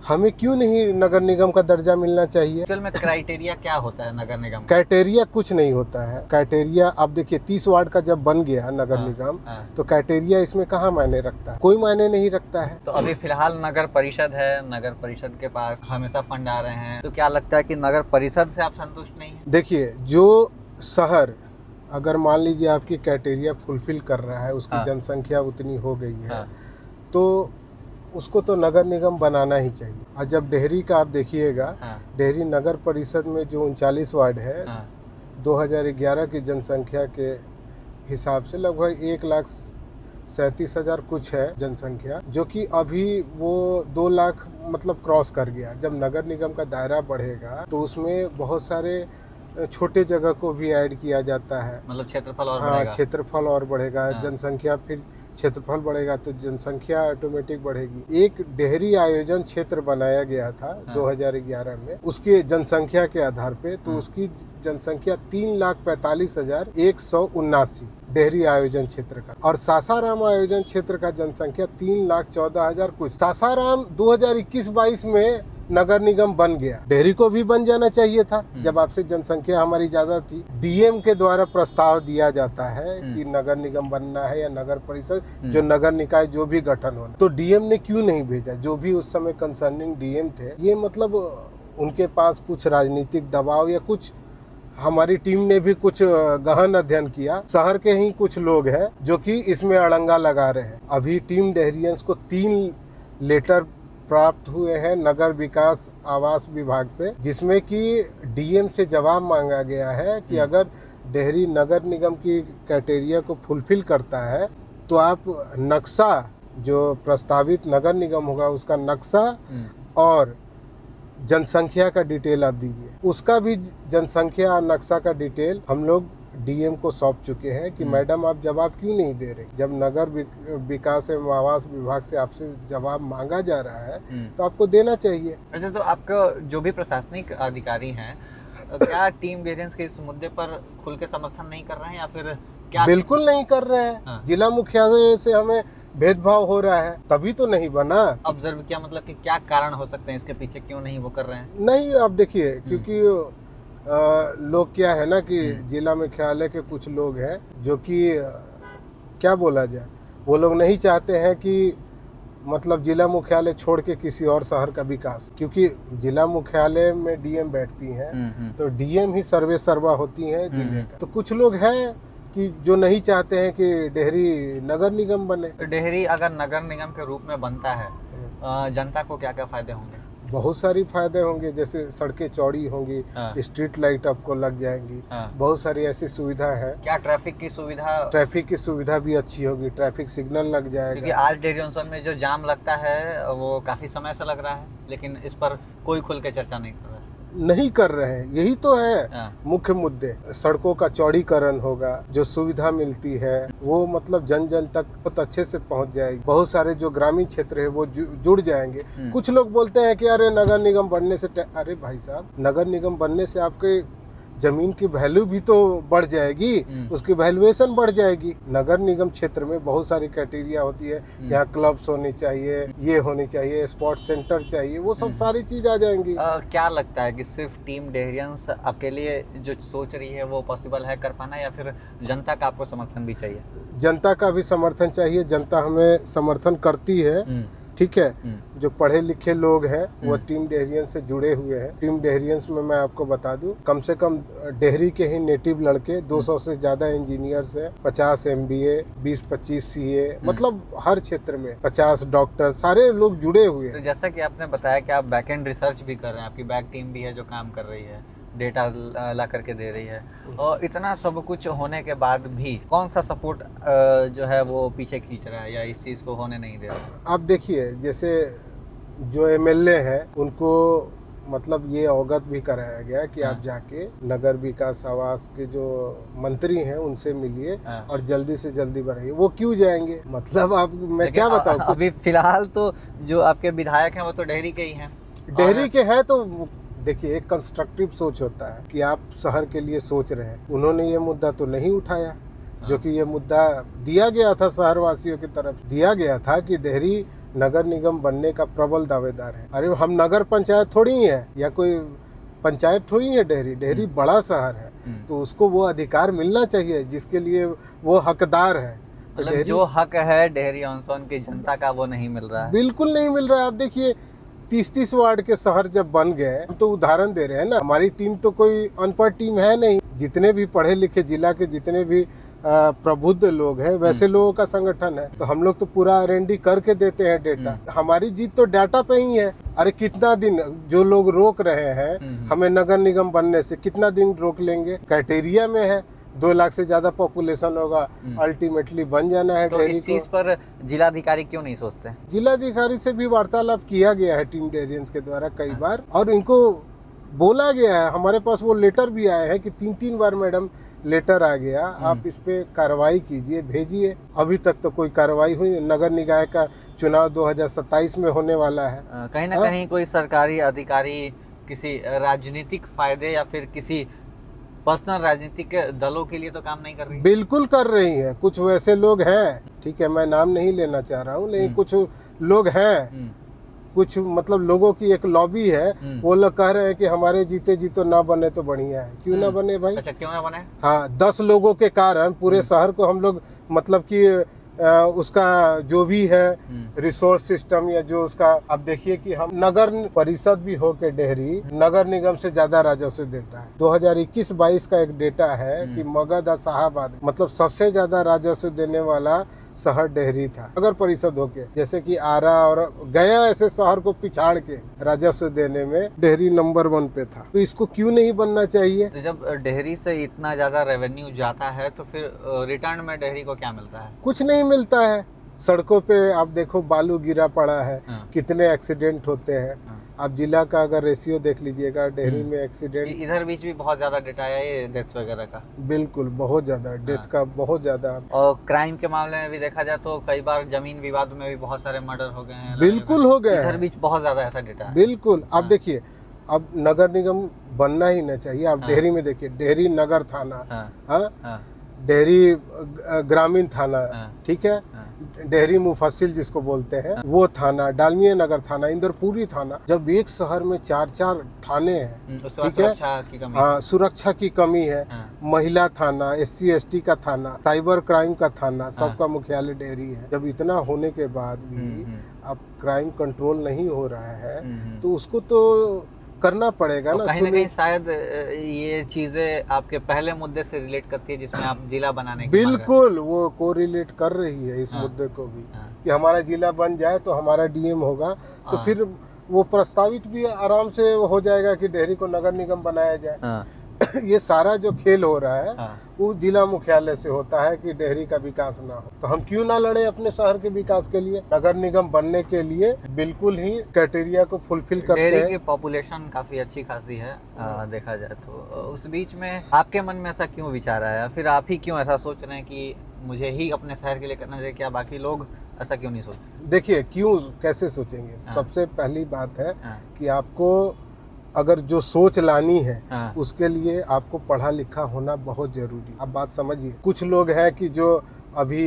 हमें क्यों नहीं नगर निगम का दर्जा मिलना चाहिए? असल में क्राइटेरिया क्या होता है नगर निगम? क्राइटेरिया कुछ नहीं होता है। क्राइटेरिया आप देखिए 30 वार्ड का जब बन गया नगर निगम, तो क्राइटेरिया इसमें कहाँ मायने रखता है? कोई मायने नहीं रखता है। तो अभी फिलहाल नगर परिषद है, नगर परिषद के पास हमेशा फंड आ रहे हैं, तो क्या लगता है कि नगर परिषद से आप संतुष्ट नहीं है? देखिए, जो शहर अगर मान लीजिए आपकी क्राइटेरिया फुलफिल कर रहा है, उसकी जनसंख्या उतनी हो गई है, तो उसको तो नगर निगम बनाना ही चाहिए। और जब डेहरी का आप देखिएगा, डेहरी नगर परिषद में जो 39 वार्ड है, 2011 की जनसंख्या के हिसाब से लगभग 1,37,000 कुछ है जनसंख्या, जो कि अभी वो 2 लाख मतलब क्रॉस कर गया। जब नगर निगम का दायरा बढ़ेगा तो उसमें बहुत सारे छोटे जगह को भी ऐड किया जाता है, मतलब क्षेत्रफल और बढ़ेगा। क्षेत्रफल और बढ़ेगा, जनसंख्या, फिर क्षेत्रफल बढ़ेगा तो जनसंख्या ऑटोमेटिक बढ़ेगी। एक डेहरी आयोजन क्षेत्र बनाया गया था 2011 में, उसकी जनसंख्या के आधार पे, तो उसकी जनसंख्या 3,45,179 डेहरी आयोजन क्षेत्र का। और सासाराम आयोजन क्षेत्र का जनसंख्या 3,14,000 कुछ। सासाराम 2021-22 में नगर निगम बन गया, डेहरी को भी बन जाना चाहिए था जब आपसे जनसंख्या हमारी ज्यादा थी। डीएम के द्वारा प्रस्ताव दिया जाता है कि नगर निगम बनना है या नगर परिषद, जो नगर निकाय जो भी गठन होना, तो डीएम ने क्यों नहीं भेजा? जो भी उस समय कंसर्निंग डीएम थे, ये मतलब उनके पास कुछ राजनीतिक दबाव या कुछ, हमारी टीम ने भी कुछ गहन अध्ययन किया, शहर के ही कुछ लोग हैं जो कि इसमें अड़ंगा लगा रहे हैं। अभी टीम डेहरियंस को 3 लेटर प्राप्त हुए हैं नगर विकास आवास विभाग से, जिसमें कि डीएम से जवाब मांगा गया है कि अगर डेहरी नगर निगम की क्राइटेरिया को फुलफिल करता है तो आप नक्शा, जो प्रस्तावित नगर निगम होगा उसका नक्शा और जनसंख्या का डिटेल आप दीजिए। उसका भी जनसंख्या और नक्शा का डिटेल हम लोग डीएम को सौंप चुके हैं कि मैडम आप जवाब क्यों नहीं दे रहे। जब नगर विकास एवं आवास विभाग से आपसे जवाब मांगा जा रहा है तो आपको देना चाहिए। अच्छा, तो आपको जो भी प्रशासनिक अधिकारी हैं, क्या टीम डेरियंस के इस मुद्दे पर खुल के समर्थन नहीं कर रहे हैं या फिर क्या? बिल्कुल नहीं कर रहे हैं। हाँ। जिला मुख्यालय से हमें भेदभाव हो रहा है, तभी तो नहीं बना। ऑब्जर्व किया, मतलब कि क्या कारण हो सकते हैं इसके पीछे, क्यों नहीं वो कर रहे हैं? नहीं, अब देखिए, क्योंकि लोग क्या है ना कि जिला मुख्यालय के कुछ लोग हैं जो कि क्या बोला जाए, वो लोग नहीं चाहते हैं कि मतलब जिला मुख्यालय छोड़ के किसी और शहर का विकास, क्योंकि जिला मुख्यालय में डीएम बैठती हैं तो डीएम ही सर्वे सर्वा होती हैं जिले का। तो कुछ लोग हैं कि जो नहीं चाहते हैं कि डेहरी नगर निगम बने। तो डेहरी अगर नगर निगम के रूप में बनता है, जनता को क्या क्या फायदे होंगे? बहुत सारी फायदे होंगे, जैसे सड़कें चौड़ी होंगी, हाँ। स्ट्रीट लाइट आपको लग जाएंगी, हाँ। बहुत सारी ऐसी सुविधा है। क्या ट्रैफिक की सुविधा? ट्रैफिक की सुविधा भी अच्छी होगी, ट्रैफिक सिग्नल लग क्योंकि जाएगा। आज डेहरी ऑन में जो जाम लगता है वो काफी समय से लग रहा है, लेकिन इस पर कोई खुल के चर्चा नहीं कर रहा है। नहीं कर रहे हैं, यही तो है हाँ। मुख्य मुद्दे। सड़कों का चौड़ीकरण होगा, जो सुविधा मिलती है वो मतलब जन जन तक बहुत अच्छे से पहुंच जाएगी। बहुत सारे जो ग्रामीण क्षेत्र है वो जुड़ जाएंगे। कुछ लोग बोलते हैं कि अरे नगर निगम बनने से अरे भाई साहब, नगर निगम बनने से आपके जमीन की वैल्यू भी तो बढ़ जाएगी, उसकी वैल्यूएशन बढ़ जाएगी। नगर निगम क्षेत्र में बहुत सारी क्राइटेरिया होती है, यहाँ क्लब्स होनी चाहिए, ये होनी चाहिए, स्पोर्ट्स सेंटर चाहिए, वो सब सारी चीज आ जाएंगी। क्या लगता है कि सिर्फ टीम डेहरियंस अकेले जो सोच रही है वो पॉसिबल है कर पाना, या फिर जनता का आपको समर्थन भी चाहिए? जनता का भी समर्थन चाहिए, जनता हमें समर्थन करती है, ठीक है। जो पढ़े लिखे लोग हैं वो टीम डेहरियंस से जुड़े हुए हैं। टीम डेहरियंस में मैं आपको बता दूं, कम से कम डेहरी के ही नेटिव लड़के 200 से ज्यादा इंजीनियर्स हैं, 50 MBA, 20-25 CA, मतलब हर क्षेत्र में 50 डॉक्टर, सारे लोग जुड़े हुए हैं। तो जैसा कि आपने बताया कि आप बैक एंड रिसर्च भी कर रहे हैं, आपकी बैक टीम भी है जो काम कर रही है, डेटा ला करके दे रही है, और इतना सब कुछ होने के बाद भी कौन सा सपोर्ट जो है वो पीछे खींच रहा है या इस चीज़ को होने नहीं दे रहा है? आप देखिए, जैसे जो MLA है उनको मतलब ये अवगत भी कराया गया कि आप जाके नगर विकास आवास के जो मंत्री हैं उनसे मिलिए और जल्दी से जल्दी बढ़ाइए। वो क्यों जाएंगे, मतलब आप मैं क्या बताऊं। अभी फिलहाल तो जो आपके विधायक हैं वो तो डेहरी के ही हैं। डेहरी के हैं, तो देखिए एक कंस्ट्रक्टिव सोच होता है कि आप शहर के लिए सोच रहे हैं। उन्होंने ये मुद्दा तो नहीं उठाया, जो कि ये मुद्दा दिया गया था, शहरवासियों की तरफ दिया गया था कि डेहरी नगर निगम बनने का प्रबल दावेदार है। अरे हम नगर पंचायत थोड़ी ही है या कोई पंचायत थोड़ी है। डेहरी बड़ा शहर है, तो उसको वो अधिकार मिलना चाहिए जिसके लिए वो हकदार है। तो जो हक है डेहरी ऑन की जनता का वो नहीं मिल रहा है। बिल्कुल नहीं मिल रहा है। आप देखिए 30-30 वार्ड के शहर जब बन गए, हम तो उदाहरण दे रहे हैं ना, हमारी टीम तो कोई अनपढ़ टीम है नहीं। जितने भी पढ़े लिखे जिला के जितने भी प्रबुद्ध लोग हैं वैसे लोगों का संगठन है, तो हम लोग तो पूरा R&D करके देते हैं डेटा। हमारी जीत तो डाटा पे ही है। अरे कितना दिन जो लोग रोक रहे हैं हमें नगर निगम बनने से, कितना दिन रोक लेंगे? क्राइटेरिया में है 2 लाख से ज्यादा पॉपुलेशन होगा, अल्टीमेटली बन जाना है। तो इस चीज पर जिलाधिकारी क्यों नहीं सोचते? जिलाधिकारी से भी वार्तालाप किया गया है टीम डेहरियंस के द्वारा कई बार, और इनको बोला गया है। हमारे पास वो लेटर भी आया है कि 3-3 बार मैडम लेटर आ गया, आप इस पे कार्रवाई कीजिए, भेजिए। अभी तक तो कोई कार्रवाई हुई। नगर निकाय का चुनाव 2027 में होने वाला है। कहीं ना कहीं कोई सरकारी अधिकारी किसी राजनीतिक फायदे या फिर किसी पर्सनल राजनीतिक दलों के लिए तो काम नहीं कर रही? बिल्कुल कर रही है। कुछ वैसे लोग हैं, ठीक है, मैं नाम नहीं लेना चाह रहा हूँ, लेकिन कुछ लोग हैं, कुछ मतलब लोगों की एक लॉबी है। वो लोग कह रहे हैं कि हमारे जीते जी तो ना बने तो बढ़िया है। क्यों ना बने भाई? अच्छा, क्यों ना बने? हाँ, 10 लोगों के कारण पूरे शहर को हम लोग मतलब कि उसका जो भी है रिसोर्स सिस्टम या जो उसका, अब देखिए कि हम नगर परिषद भी हो के डेहरी नगर निगम से ज्यादा राजस्व देता है। 2021-22 का एक डेटा है कि मगध साहबाद मतलब सबसे ज्यादा राजस्व देने वाला शहर डेहरी था नगर परिषद होके। जैसे कि आरा और गया ऐसे शहर को पिछाड़ के राजस्व देने में डेहरी नंबर 1 पे था। तो इसको क्यों नहीं बनना चाहिए? तो जब डेहरी से इतना ज्यादा रेवेन्यू जाता है तो फिर रिटर्न में डेहरी को क्या मिलता है? कुछ नहीं मिलता है। सड़कों पे आप देखो बालू गिरा पड़ा है, हाँ। कितने एक्सीडेंट होते हैं। हाँ। आप जिला का अगर रेशियो देख लीजिएगा, डेहरी में एक्सीडेंट इधर बीच भी बहुत ज्यादा डेटा है ये डेथ्स वगैरह का। बिल्कुल बहुत ज्यादा डेथ का, बहुत ज्यादा। और क्राइम के मामले में भी देखा जाए तो कई बार जमीन विवाद में भी बहुत सारे मर्डर हो गए हैं। बिल्कुल हो गए इधर हैं। बीच बहुत ज्यादा ऐसा डेटा है। बिल्कुल। आप हाँ। देखिए, अब नगर निगम बनना ही नहीं चाहिए। आप हाँ। डेहरी में देखिए, डेहरी नगर थाना, हाँ। हाँ, हाँ। डेहरी ग्रामीण थाना, हाँ। ठीक है, हाँ। डेहरी मुफस्सिल जिसको बोलते हैं वो थाना, डालमिया नगर थाना, इंदरपुरी थाना। जब एक शहर में 4-4 थाने हैं, उसके बाद ठीक है, सुरक्षा की कमी। हाँ, सुरक्षा की कमी है। हाँ। महिला थाना, SC ST का थाना, साइबर क्राइम का थाना, सबका मुख्यालय डेहरी है। जब इतना होने के बाद भी अब क्राइम कंट्रोल नहीं हो रहा है, तो उसको तो करना पड़ेगा ना। कहीं ना कहीं शायद ये चीजें आपके पहले मुद्दे से रिलेट करती है जिसमें आप जिला बनाने की मांग रहे हैं। बिल्कुल, वो कोरिलेट कर रही है इस हाँ। मुद्दे को भी, हाँ। कि हमारा जिला बन जाए तो हमारा DM होगा, तो हाँ। फिर वो प्रस्तावित भी आराम से हो जाएगा कि डेहरी को नगर निगम बनाया जाए। हाँ। ये सारा जो खेल हो रहा है हाँ। वो जिला मुख्यालय से होता है कि डेहरी का विकास ना हो। तो हम क्यों ना लड़े अपने शहर के विकास के लिए? नगर निगम बनने के लिए बिल्कुल ही क्राइटेरिया को फुलफिल करते डेहरी हैं। की पॉपुलेशन काफी अच्छी खासी है देखा जाए तो। उस बीच में आपके मन में ऐसा क्यों विचार आया, फिर आप ही क्यों ऐसा सोच रहे हैं कि मुझे ही अपने शहर के लिए करना चाहिए, क्या बाकी लोग ऐसा क्यों नहीं सोचते? देखिए, क्यों कैसे सोचेंगे? हाँ। सबसे पहली बात है हाँ। कि आपको अगर जो सोच लानी है, हाँ। उसके लिए आपको पढ़ा लिखा होना बहुत जरूरी। अब बात समझिए, कुछ लोग हैं कि जो अभी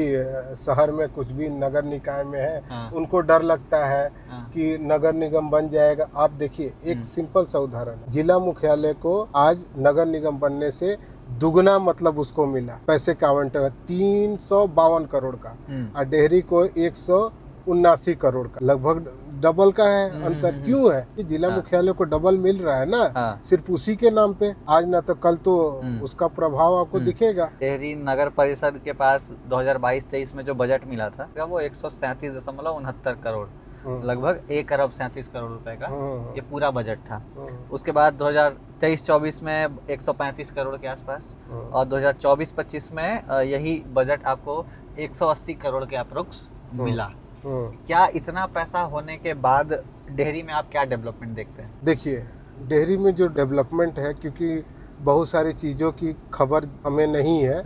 शहर में कुछ भी नगर निकाय में है, हाँ। उनको डर लगता है हाँ। कि नगर निगम बन जाएगा। आप देखिए, एक सिंपल सा उदाहरण है, जिला मुख्यालय को आज नगर निगम बनने से दुगना मतलब उसको मिला, पैसे का आवंटन 352 करोड़ का, और डेहरी को 179 करोड़ का, लगभग डबल का है अंतर। क्यों है कि जिला मुख्यालय को डबल मिल रहा है ना, हाँ। सिर्फ उसी के नाम पे। आज ना तो कल तो उसका प्रभाव आपको दिखेगा। डेहरी नगर परिषद के पास 2022-23 में जो बजट मिला था वो 137.69 करोड़, लगभग 1 अरब 37 करोड़ रुपए का ये पूरा बजट था। उसके बाद 2023-24 में 135 करोड़ के आसपास, और 2024-25 में यही बजट आपको 180 करोड़ के अप्रोक्स मिला। क्या इतना पैसा होने के बाद डेहरी में आप क्या डेवलपमेंट देखते हैं? देखिए, डेहरी में जो डेवलपमेंट है, क्योंकि बहुत सारी चीज़ों की खबर हमें नहीं है,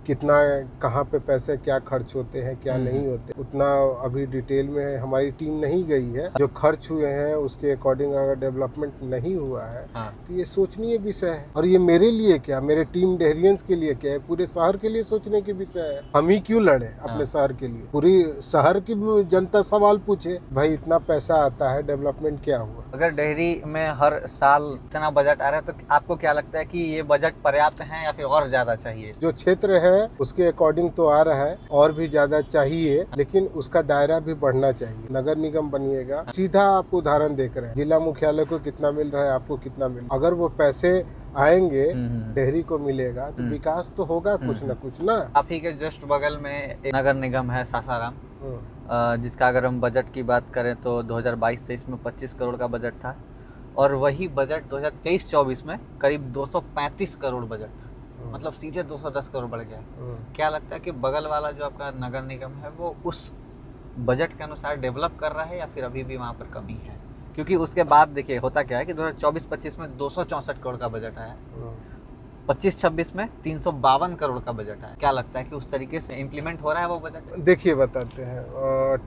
कितना कहाँ पे पैसे क्या खर्च होते हैं, क्या नहीं होते, उतना अभी डिटेल में हमारी टीम नहीं गई है। जो खर्च हुए हैं उसके अकॉर्डिंग अगर डेवलपमेंट नहीं हुआ है, तो ये सोचनीय विषय है। और ये मेरे लिए क्या, मेरे टीम डेहरियंस के लिए क्या है, पूरे शहर के लिए सोचने की विषय है। हम ही क्यों लड़े अपने शहर के लिए? पूरी शहर की जनता सवाल पूछे, भाई इतना पैसा आता है, डेवलपमेंट क्या हुआ? अगर डेहरी में हर साल इतना बजट आ रहा है तो आपको क्या लगता है कि ये बजट पर्याप्त है या फिर और ज्यादा चाहिए? जो क्षेत्र है उसके अकॉर्डिंग तो आ रहा है, और भी ज्यादा चाहिए, लेकिन उसका दायरा भी बढ़ना चाहिए। नगर निगम बनिएगा, सीधा आप उदाहरण देख रहे हैं, जिला मुख्यालय को कितना मिल रहा है, आपको कितना मिल रहा है। अगर वो पैसे आएंगे, डेहरी को मिलेगा, तो विकास तो होगा कुछ न कुछ ना। आप ही के जस्ट बगल में एक नगर निगम है सासाराम, जिसका अगर हम बजट की बात करें तो 2022-23 में 25 करोड़ का बजट था, और वही बजट 2023-24 में करीब 235 करोड़ बजट था, मतलब सीधे 210 करोड़ बढ़ गया। क्या लगता है कि बगल वाला जो आपका नगर निगम है वो उस बजट के अनुसार डेवलप कर रहा है या फिर अभी भी वहाँ पर कमी है? क्योंकि उसके बाद देखिए होता क्या है कि 2024-25 में 264 करोड़ का बजट आया, 25-26 में 352 करोड़ का बजट आया। क्या लगता है कि उस तरीके से इम्प्लीमेंट हो रहा है वो बजट? देखिए, बताते हैं,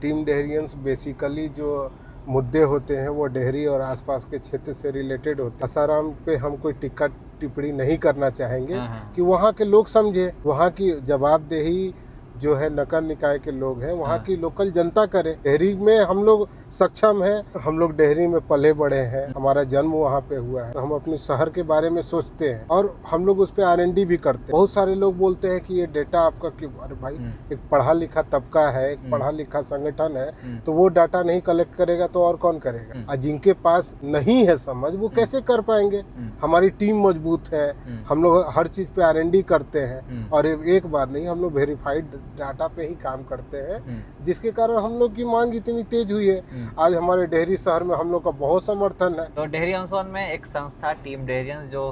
टीम डेहरियंस बेसिकली जो मुद्दे होते हैं वो डेहरी और आसपास के क्षेत्र से रिलेटेड होते हैं। सासाराम पे हम कोई टिक्का टिप्पणी नहीं करना चाहेंगे कि वहाँ के लोग समझे, वहाँ की जवाबदेही जो है नगर निकाय के लोग हैं, वहाँ की लोकल जनता करे। डेहरी में हम लोग सक्षम हैं, हम लोग डेहरी में पले बड़े हैं, हमारा जन्म वहाँ पे हुआ है, तो हम अपने शहर के बारे में सोचते हैं और हम लोग उस पे R&D भी करते हैं। बहुत सारे लोग बोलते हैं कि ये डेटा आपका क्यों? अरे भाई, एक पढ़ा लिखा तबका है, एक पढ़ा लिखा संगठन है, तो वो डाटा नहीं कलेक्ट करेगा तो और कौन करेगा? और जिनके पास नहीं है समझ, वो कैसे कर पाएंगे? हमारी टीम मजबूत है, हम लोग हर चीज पे R&D करते हैं, और एक बार नहीं, हम लोग वेरीफाइड डाटा पे ही काम करते हैं, जिसके कारण हम लोग की मांग इतनी तेज हुई है। आज हमारे डेहरी शहर में हम लोग का बहुत समर्थन है। तो डेहरी ऑन सोन में एक संस्था टीम डेहरियंस जो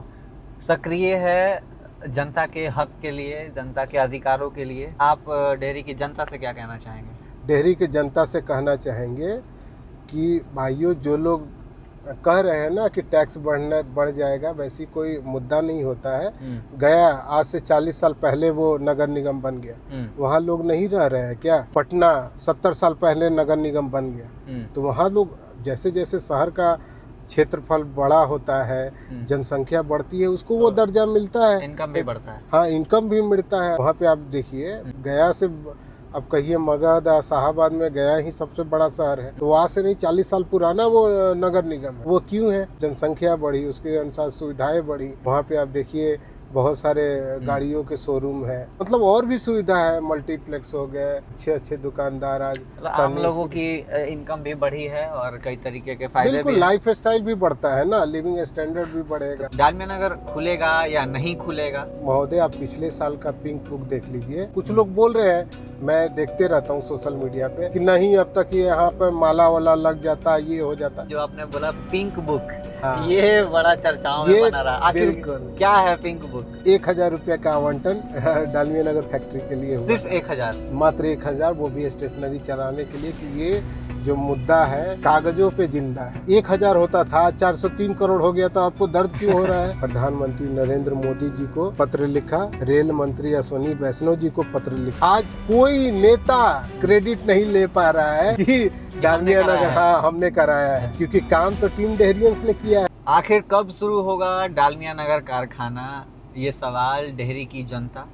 सक्रिय है जनता के हक के लिए, जनता के अधिकारों के लिए, आप डेहरी की जनता से क्या कहना चाहेंगे? डेहरी के जनता से कहना चाहेंगे कि भाइयों, जो लोग कह रहे हैं ना कि टैक्स बढ़ जाएगा, वैसी कोई मुद्दा नहीं होता है। गया आज से 40 साल पहले वो नगर निगम बन गया, वहाँ लोग नहीं रह रहे हैं क्या? पटना 70 साल पहले नगर निगम बन गया, तो वहाँ लोग जैसे जैसे शहर का क्षेत्रफल बड़ा होता है, जनसंख्या बढ़ती है, उसको वो दर्जा मिलता है, इनकम भी बढ़ता है। हाँ, इनकम भी मिलता है। वहाँ पे आप देखिए, गया से अब कहिए मगध शाहाबाद में गया ही सबसे बड़ा शहर है, तो वहाँ से नहीं 40 साल पुराना वो नगर निगम है। वो क्यों है? जनसंख्या बढ़ी, उसके अनुसार सुविधाएं बढ़ी। वहाँ पे आप देखिए बहुत सारे गाड़ियों के शोरूम है, मतलब और भी सुविधा है, मल्टीप्लेक्स हो गए, अच्छे अच्छे दुकानदार। आज आम लोगों की इनकम भी बढ़ी है और कई तरीके के फायदे बिल्कुल, भी लाइफ स्टाइल भी बढ़ता है ना, लिविंग स्टैंडर्ड भी बढ़ेगा। डालमिया नगर खुलेगा या नहीं खुलेगा? महोदय, आप पिछले साल का पिंक बुक देख लीजिए। कुछ लोग बोल रहे हैं, मैं देखते रहता हूँ सोशल मीडिया पे, कि नहीं अब तक ये यहाँ पर माला वाला लग जाता, ये हो जाता। जो आपने बोला पिंक बुक, हाँ, ये बड़ा चर्चाओं में बना रहा। आखिर क्या है पिंक बुक? 1000 रुपया का आवंटन डालमिया नगर फैक्ट्री के लिए हुआ। सिर्फ 1000? मात्र 1000, वो भी स्टेशनरी चलाने के लिए, कि ये जो मुद्दा है कागजों पे जिंदा है। 1000 होता था, 403 करोड़ हो गया, तो आपको दर्द क्यों हो रहा है? प्रधानमंत्री नरेंद्र मोदी जी को पत्र लिखा, रेल मंत्री अश्विनी वैष्णव जी को पत्र लिखा। आज कोई नेता क्रेडिट नहीं ले पा रहा है कि डालमिया नगर, हाँ, हमने कराया है, क्योंकि काम तो टीम डेहरियंस ने किया है। आखिर कब शुरू होगा डालमिया नगर कारखाना? ये सवाल डेहरी की जनता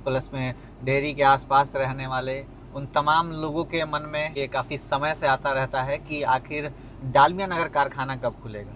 प्लस में डेहरी के आसपास रहने वाले उन तमाम लोगों के मन में ये काफ़ी समय से आता रहता है कि आखिर डालमिया नगर कारखाना कब खुलेगा।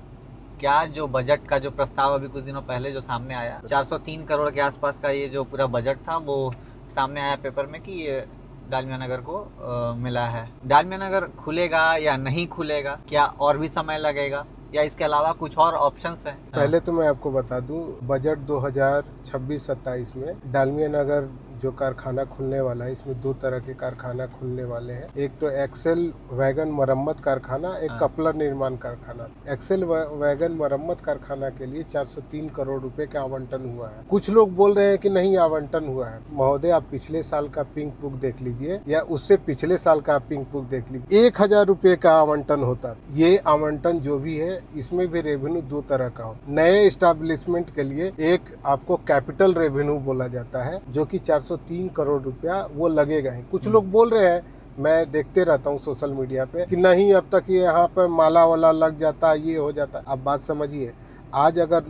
क्या जो बजट का जो प्रस्ताव अभी कुछ दिनों पहले जो सामने आया, 403 करोड़ के आसपास का ये जो पूरा बजट था, वो सामने आया पेपर में कि ये डालमिया नगर को मिला है। डालमिया नगर खुलेगा या नहीं खुलेगा? क्या और भी समय लगेगा या इसके अलावा कुछ और ऑप्शंस हैं? पहले तो मैं आपको बता दूं, बजट 2026-27 में डालमिया नगर जो कारखाना खुलने वाला है, इसमें 2 तरह के कारखाना खुलने वाले हैं। एक तो एक्सेल वैगन मरम्मत कारखाना, एक कपलर निर्माण कारखाना। एक्सेल वैगन मरम्मत कारखाना के लिए 403 करोड़ रुपए का आवंटन हुआ है। कुछ लोग बोल रहे हैं कि नहीं आवंटन हुआ है। महोदय, आप पिछले साल का पिंक बुक देख लीजिए या उससे पिछले साल का पिंक बुक देख लीजिए, 1000 रुपए का आवंटन होता। ये आवंटन जो भी है, इसमें भी रेवेन्यू 2 तरह का होता है। नए एस्टेब्लिशमेंट के लिए एक आपको कैपिटल रेवेन्यू बोला जाता है, जो कि 403 करोड़ रुपया वो लगेगा ही। कुछ लोग बोल रहे हैं, मैं देखते रहता हूँ सोशल मीडिया पे, कि नहीं अब तक ये यहाँ पर माला वाला लग जाता, ये हो जाता। अब बात समझिए, आज अगर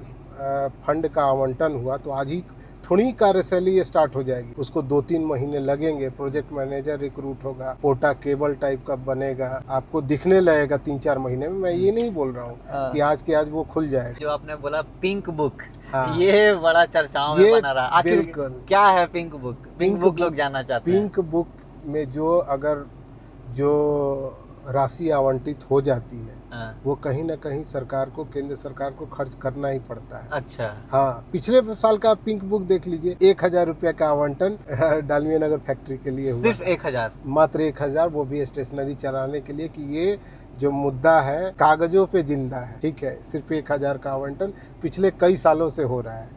फंड का आवंटन हुआ तो आज ही थोड़ी कार्यशैली स्टार्ट हो जाएगी। उसको 2-3 महीने लगेंगे, प्रोजेक्ट मैनेजर रिक्रूट होगा, पोटा केबल टाइप का बनेगा, आपको दिखने लगेगा 3-4 महीने में। मैं ये नहीं बोल रहा हूँ कि आज के आज वो खुल जाएगा। जो आपने बोला पिंक बुक, हाँ, ये बड़ा चर्चाओं में बना रहा। आखिर क्या है पिंक बुक? पिंक बुक लोग जानना चाहते हैं। पिंक बुक में जो राशि आवंटित हो जाती है, वो कहीं ना कहीं सरकार को, केंद्र सरकार को खर्च करना ही पड़ता है। अच्छा, हाँ, पिछले साल का पिंक बुक देख लीजिए, 1000 रुपया का आवंटन डालमिया नगर फैक्ट्री के लिए हुआ। सिर्फ 1000? मात्र 1000, वो भी स्टेशनरी चलाने के लिए, कि ये जो मुद्दा है कागजों पे जिंदा है। ठीक है, सिर्फ 1000 का आवंटन पिछले कई सालों से हो रहा है।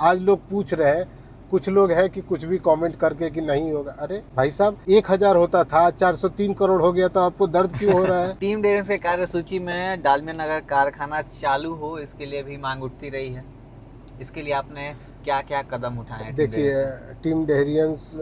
आज लोग पूछ रहे हैं, कुछ लोग हैं कि कुछ भी कमेंट करके कि नहीं होगा। अरे भाई साहब, 1000 होता था, 403 करोड़ हो गया, तो आपको दर्द क्यों हो रहा है? टीम डेरियंस के कार्यसूची में डालमिया नगर कारखाना चालू हो, इसके लिए भी मांग उठती रही है। इसके लिए आपने क्या क्या कदम उठाए हैं? देखिए, टीम डेहरियंस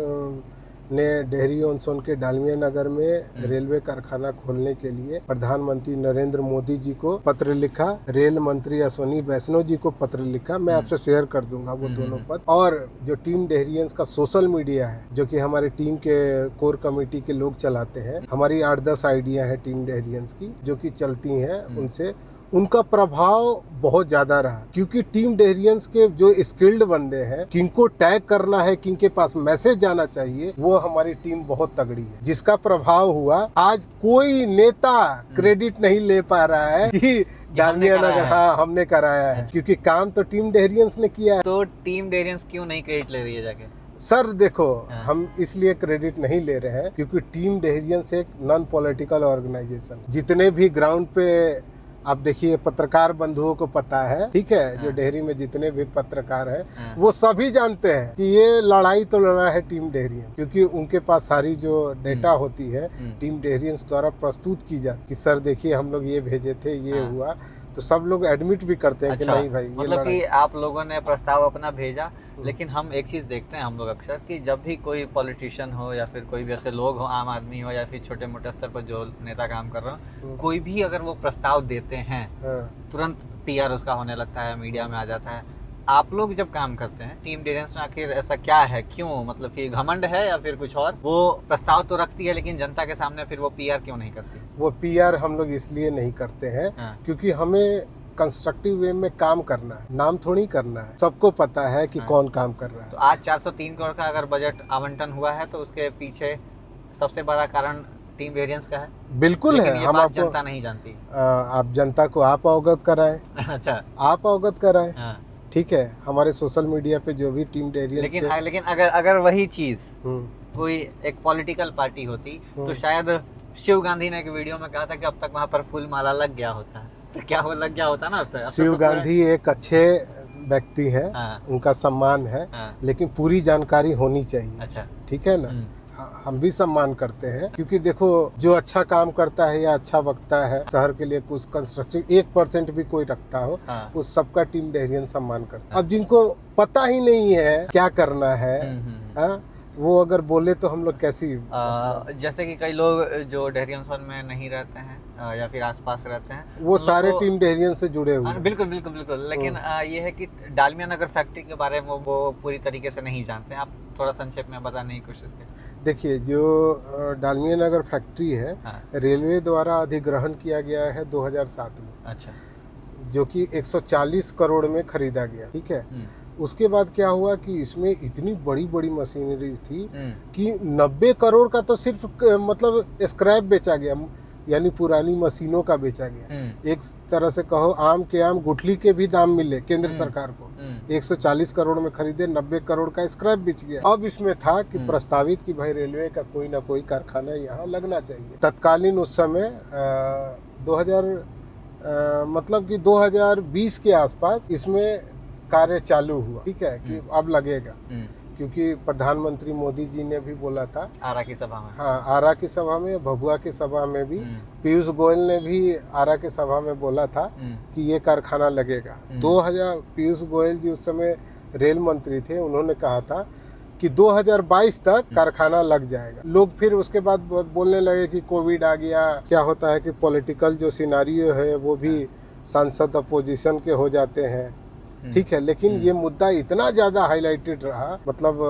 ने डेहरी ऑन सोन के डालमिया नगर में रेलवे कारखाना खोलने के लिए प्रधानमंत्री नरेंद्र मोदी जी को पत्र लिखा, रेल मंत्री अश्विनी वैष्णव जी को पत्र लिखा। मैं आपसे शेयर कर दूंगा वो दोनों पत्र। और जो टीम डेहरियंस का सोशल मीडिया है, जो कि हमारे टीम के कोर कमेटी के लोग चलाते हैं, हमारी 8-10 आइडिया है टीम डेहरियंस की जो कि चलती हैं, उनसे उनका प्रभाव बहुत ज्यादा रहा। क्योंकि टीम डेहरियंस के जो स्किल्ड बंदे हैं, किनको टैग करना है, किनके पास मैसेज जाना चाहिए, वो हमारी टीम बहुत तगड़ी है, जिसका प्रभाव हुआ आज कोई नेता क्रेडिट नहीं ले पा रहा है कि डालमिया नगर, हाँ, हमने कराया है, क्योंकि काम तो टीम डेहरियंस ने किया है। तो टीम डेरियंस क्यों नहीं क्रेडिट ले रही है जाके? सर देखो, हम इसलिए क्रेडिट नहीं ले रहे हैं क्योंकि टीम डेहरियंस एक नॉन पॉलिटिकल ऑर्गेनाइजेशन, जितने भी ग्राउंड पे आप देखिए पत्रकार बंधुओं को पता है, ठीक है, जो डेहरी में जितने भी पत्रकार हैं वो सभी जानते हैं कि ये लड़ाई तो लड़ा है टीम डेहरियन, क्योंकि उनके पास सारी जो डेटा होती है टीम डेहरियंस द्वारा प्रस्तुत की जाती कि सर देखिए हम लोग ये भेजे थे, ये हुआ, तो सब लोग एडमिट भी करते हैं। अच्छा, कि नहीं भाई, मतलब कि आप लोगों ने प्रस्ताव अपना भेजा, लेकिन हम एक चीज देखते हैं हम लोग अक्सर कि जब भी कोई पॉलिटिशियन हो या फिर कोई भी ऐसे लोग हो, आम आदमी हो या फिर छोटे मोटे स्तर पर जो नेता काम कर रहा हो, कोई भी अगर वो प्रस्ताव देते हैं तुरंत पीआर उसका होने लगता है, मीडिया में आ जाता है। आप लोग जब काम करते हैं टीम डेहरियंस में, आखिर ऐसा क्या है, क्यों, मतलब कि घमंड है या फिर कुछ और? वो प्रस्ताव तो रखती है लेकिन जनता के सामने फिर वो पीआर क्यों नहीं करती? वो पीआर हम लोग इसलिए नहीं करते हैं क्योंकि हमें कंस्ट्रक्टिव वे में काम करना है, नाम थोड़ी करना है। सबको पता है कि कौन काम कर रहा है। तो आज 403 करोड़ का अगर बजट आवंटन हुआ है तो उसके पीछे सबसे बड़ा कारण टीम डेहरियंस का है। बिल्कुल है, हम आपको जनता नहीं जानती। आप जनता को आप अवगत कराएं। अच्छा, आप अवगत कराएं, ठीक है। हमारे सोशल मीडिया पे जो भी टीम डेहरियंस लेकिन अगर वही चीज कोई एक पॉलिटिकल पार्टी होती तो शायद शिव गांधी ने एक वीडियो में कहा था कि अब तक वहाँ पर फूल माला लग गया होता है, तो क्या वो लग गया होता ना? अब तक शिव गांधी एक अच्छे व्यक्ति है, उनका सम्मान है, लेकिन पूरी जानकारी होनी चाहिए। अच्छा, ठीक है ना। हम भी सम्मान करते हैं क्योंकि देखो जो अच्छा काम करता है या अच्छा वक्ता है शहर के लिए, कुछ कंस्ट्रक्टिव 1% भी कोई रखता हो, उस सबका टीम डेहरियन सम्मान करता है। अब जिनको पता ही नहीं है क्या करना है, वो अगर बोले तो हम लोग कैसी जैसे कि कई लोग जो डेहरियन में नहीं रहते हैं या फिर आसपास रहते हैं, वो सारे टीम डेहरियन से जुड़े हुए हैं। बिल्कुल बिल्कुल बिल्कुल। लेकिन ये है कि डालमिया नगर फैक्ट्री के बारे में वो पूरी तरीके से नहीं जानते हैं। आप थोड़ा संक्षेप में बताने की कोशिश करें। देखिए, जो डालमिया नगर फैक्ट्री है, रेलवे द्वारा अधिग्रहण किया गया है 2007 में। अच्छा, जो कि 140 करोड़ में खरीदा गया, ठीक है। उसके बाद क्या हुआ कि इसमें इतनी बड़ी बड़ी मशीनरी थी कि 90 करोड़ का तो सिर्फ मतलब स्क्रैप बेचा गया, यानी पुरानी मशीनों का बेचा गया। एक तरह से कहो आम के आम गुठली के भी दाम मिले केंद्र सरकार को। 140 करोड़ में खरीदे, 90 करोड़ का स्क्रैप बिच गया। अब इसमें था कि प्रस्तावित कि भाई रेलवे का कोई ना कोई कारखाना यहाँ लगना चाहिए। तत्कालीन उस समय 2020 के आसपास इसमें कार्य चालू हुआ, ठीक है, कि अब लगेगा, क्योंकि प्रधानमंत्री मोदी जी ने भी बोला था आरा की सभा में। हाँ, आरा की सभा में, भभुआ की सभा में भी, पीयूष गोयल ने भी आरा की सभा में बोला था कि ये कारखाना लगेगा। 2000 पीयूष गोयल जी उस समय रेल मंत्री थे, उन्होंने कहा था कि 2022 तक कारखाना लग जाएगा। लोग फिर उसके बाद बोलने लगे कि कोविड आ गया। क्या होता है कि पॉलिटिकल जो सिनारियो है वो भी सांसद अपोजिशन के हो जाते हैं, ठीक है। लेकिन ये मुद्दा इतना ज़्यादा हाईलाइटेड रहा, मतलब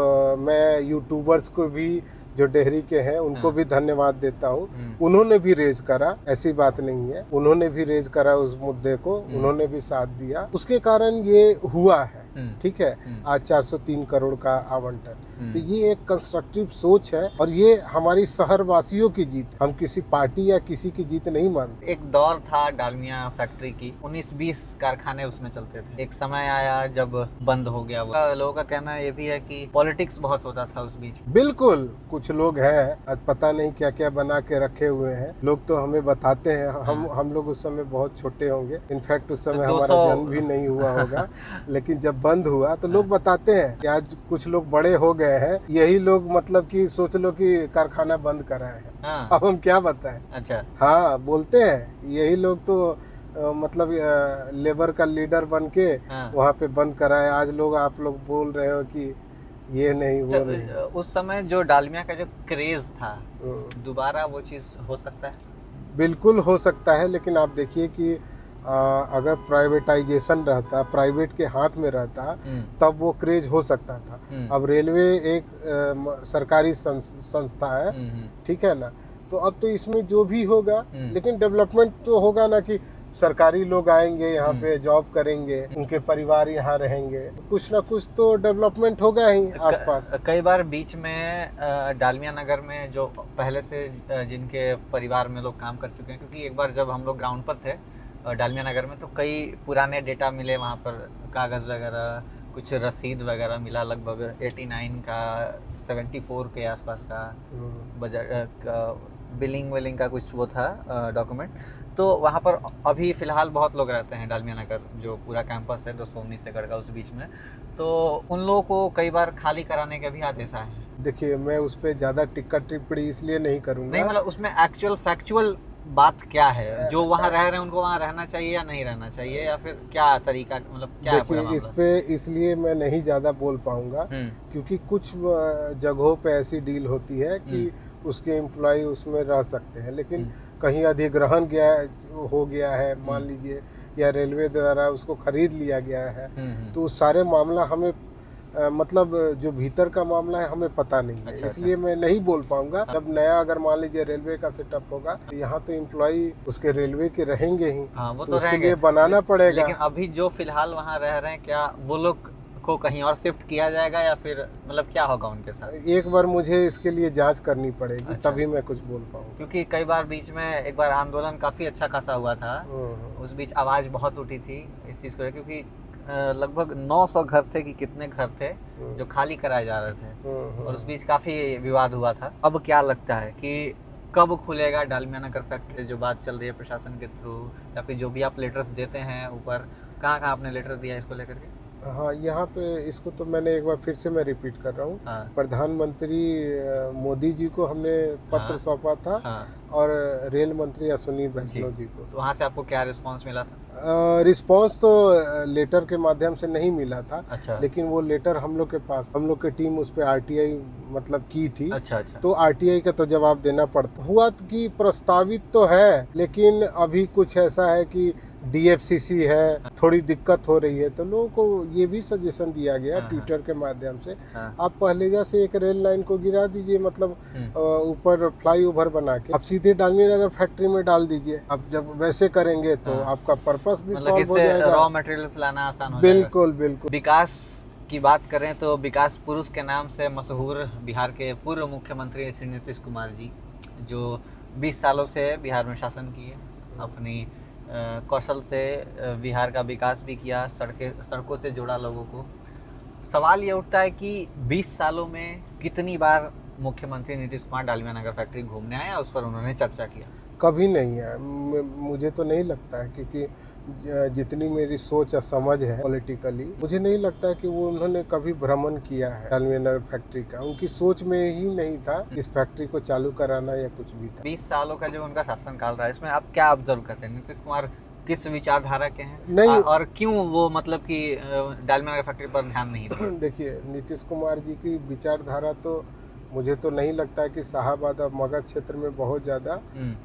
मैं यूट्यूबर्स को भी जो डेहरी के हैं उनको भी धन्यवाद देता हूँ। उन्होंने भी रेज करा, ऐसी बात नहीं है, उन्होंने भी रेज करा उस मुद्दे को, उन्होंने भी साथ दिया, उसके कारण ये हुआ है, ठीक है। आज 403 करोड़ का आवंटन, तो ये एक कंस्ट्रक्टिव सोच है और ये हमारी शहर वासियों की जीत, हम किसी पार्टी या किसी की जीत नहीं मानते। एक दौर था डालमिया फैक्ट्री की, 19-20 कारखाने उसमें चलते थे। एक समय आया जब बंद हो गया। लोगों का कहना ये भी है कि पॉलिटिक्स बहुत होता था उस बीच। बिल्कुल, कुछ लोग हैं आज पता नहीं क्या क्या बना के रखे हुए हैं। लोग तो हमें बताते हैं, हम लोग उस समय बहुत छोटे होंगे, इनफैक्ट उस समय हमारा जन्म भी नहीं हुआ होगा। लेकिन जब बंद हुआ तो लोग बताते हैं कि आज कुछ लोग बड़े हो गए हैं, यही लोग मतलब कि सोच लो कि कारखाना बंद कराए हैं। अब हम क्या बताएं। अच्छा, हाँ, बोलते हैं यही लोग तो मतलब लेबर का लीडर बन के वहाँ पे बंद कराए। आज लोग, आप लोग बोल रहे हो कि ये नहीं, वो नहीं। उस समय जो डालमिया का जो क्रेज था, दोबारा वो चीज हो सकता है? बिल्कुल हो सकता है, लेकिन आप देखिए कि अगर प्राइवेटाइजेशन रहता, प्राइवेट के हाथ में रहता, तब वो क्रेज हो सकता था। अब रेलवे एक सरकारी संस्था है, ठीक है ना, तो अब तो इसमें जो भी होगा, लेकिन डेवलपमेंट तो होगा ना, कि सरकारी लोग आएंगे यहाँ पे, जॉब करेंगे, उनके परिवार यहाँ रहेंगे, कुछ ना कुछ तो डेवलपमेंट होगा ही आसपास। कई बार बीच में डालमिया नगर में जो पहले से जिनके परिवार में लोग काम कर चुके हैं, क्योंकि एक बार जब हम लोग ग्राउंड पर थे डालमिया नगर में, तो कई पुराने डेटा मिले वहाँ पर, कागज़ वगैरह, कुछ रसीद वगैरह मिला, लगभग 89 का, 74 के आसपास का बजट बिलिंग विलिंग का कुछ वो था डॉक्यूमेंट। तो वहाँ पर अभी फ़िलहाल बहुत लोग रहते हैं डालमिया नगर, जो पूरा कैंपस है 219 से गढ़ का उस बीच में, तो उन लोगों को कई बार खाली कराने के भी आदेश आए हैं। देखिए, मैं उस पर ज़्यादा टिक्का टिप्पणी इसलिए नहीं करूँगा। नहीं मतलब उसमें एक्चुअल फैक्चुअल बात क्या है, जो वहाँ रह रहे हैं उनको वहाँ रहना चाहिए या नहीं रहना चाहिए, या फिर क्या तरीका, मतलब क्या है पूरा देखिए, इस मामला? पे इसलिए मैं नहीं ज़्यादा बोल पाऊँगा क्योंकि कुछ जगहों पे ऐसी डील होती है कि उसके एम्प्लॉय उसमें रह सकते हैं, लेकिन कहीं अधिग्रहण हो गया है मान लीजिए, या रेलवे द्वारा उसको खरीद लिया गया है, तो उस सारे मामला हमें मतलब जो भीतर का मामला है हमें पता नहीं है। अच्छा, इसलिए मैं नहीं बोल पाऊंगा। जब नया अगर मान लीजिए रेलवे का सेटअप होगा तो यहाँ तो एम्प्लॉय उसके रेलवे के रहेंगे ही। हाँ, वो तो तो उसके रहेंगे, लिए बनाना पड़ेगा। लेकिन अभी जो फिलहाल वहाँ रह रहे हैं, क्या वो लोग को कहीं और शिफ्ट किया जाएगा या फिर मतलब क्या होगा उनके साथ? एक बार मुझे इसके लिए जांच करनी पड़ेगी, अच्छा। तभी मैं कुछ बोल पाऊंगा। क्योंकि कई बार बीच में एक बार आंदोलन काफ़ी अच्छा खासा हुआ था, उस बीच आवाज़ बहुत उठी थी इस चीज़ को, क्योंकि लगभग 900 घर थे कि कितने घर थे जो खाली कराए जा रहे थे, और उस बीच काफ़ी विवाद हुआ था। अब क्या लगता है कि कब खुलेगा डालमिया नगर फैक्ट्री, जो बात चल रही है प्रशासन के थ्रू, या फिर जो भी आप लेटर्स देते हैं ऊपर, कहाँ कहाँ आपने लेटर दिया इसको लेकर के? हाँ, यहाँ पे इसको तो मैंने एक बार फिर से मैं रिपीट कर रहा हूँ। हाँ। प्रधानमंत्री मोदी जी को हमने पत्र हाँ। सौंपा था, हाँ। और रेल मंत्री अश्विनी वैष्णव जी को। तो वहाँ से आपको क्या रिस्पांस मिला था? रिस्पांस तो लेटर के माध्यम से नहीं मिला था। अच्छा। लेकिन वो लेटर हम लोग के पास, हम लोग की टीम उस पर आरटीआई मतलब की थी। अच्छा अच्छा। तो आरटीआई का तो जवाब देना पड़ता हुआ कि प्रस्तावित तो है, लेकिन अभी कुछ ऐसा है कि डीएफसीसी है, थोड़ी दिक्कत हो रही है। तो लोगों को ये भी सजेशन दिया गया ट्विटर के माध्यम से, आप पहले से एक रेल लाइन को गिरा दीजिए, मतलब ऊपर फ्लाईओवर बना के आप सीधे डालमिया नगर फैक्ट्री में डाल दीजिए। आप जब वैसे करेंगे तो आपका पर्पस भी सॉल्व हो जाएगा, रॉ मटेरियल्स लाना आसान हो जाएगा। बिल्कुल बिल्कुल। विकास की बात करें तो विकास पुरुष के नाम से मशहूर बिहार के पूर्व मुख्यमंत्री श्री नीतीश कुमार जी, जो 20 सालों से बिहार में शासन किए, अपनी कौशल से बिहार का विकास भी किया, सड़कों से जोड़ा लोगों को। सवाल ये उठता है कि 20 सालों में कितनी बार मुख्यमंत्री नीतीश कुमार डालमिया नगर फैक्ट्री घूमने आए, उस पर उन्होंने चर्चा किया? कभी नहीं है, मुझे तो नहीं लगता है, क्योंकि जितनी मेरी सोच और समझ है पॉलिटिकली, मुझे नहीं लगता है कि वो उन्होंने कभी भ्रमण किया है डालमिया नगर फैक्ट्री का। उनकी सोच में ही नहीं था इस फैक्ट्री को चालू कराना या कुछ भी था। 20 सालों का जो उनका शासनकाल रहा है, इसमें आप क्या ऑब्जर्व करते हैं? नीतीश कुमार किस विचारधारा के हैं? नहीं, और क्यों वो मतलब कि डालमिया नगर फैक्ट्री पर ध्यान नहीं दिया? देखिए, नीतीश कुमार जी की विचारधारा तो मुझे तो नहीं लगता है कि शाहबाद और मगध क्षेत्र में बहुत ज़्यादा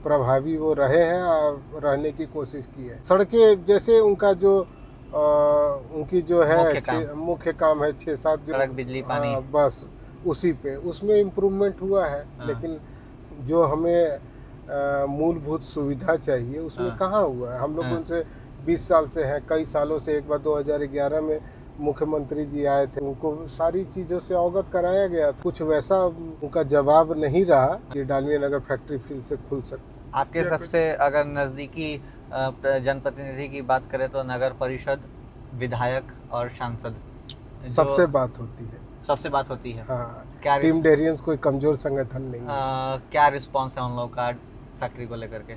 प्रभावी वो रहे हैं और रहने की कोशिश की है। सड़कें जैसे उनका जो उनकी जो है मुख्य काम है 6-7 जो सड़क, बिजली, पानी, बस उसी पे, उसमें इम्प्रूवमेंट हुआ है। लेकिन जो हमें मूलभूत सुविधा चाहिए उसमें कहाँ हुआ है। हम लोग उनसे 20 साल से हैं, कई सालों से। एक बार 2011 में मुख्यमंत्री जी आए थे, उनको सारी चीज़ों से अवगत कराया गया था। कुछ वैसा उनका जवाब नहीं रहा कि डालमिया नगर फैक्ट्री फिर से खुल सकती। आपके सबसे अगर नज़दीकी जनप्रतिनिधि की बात करें तो नगर परिषद, विधायक और सांसद सबसे बात होती है, सबसे बात होती है। हाँ, क्या टीम डेरियंस कोई कमजोर संगठन नहीं है। क्या रिस्पॉन्स है उन लोगों का फैक्ट्री को लेकर के?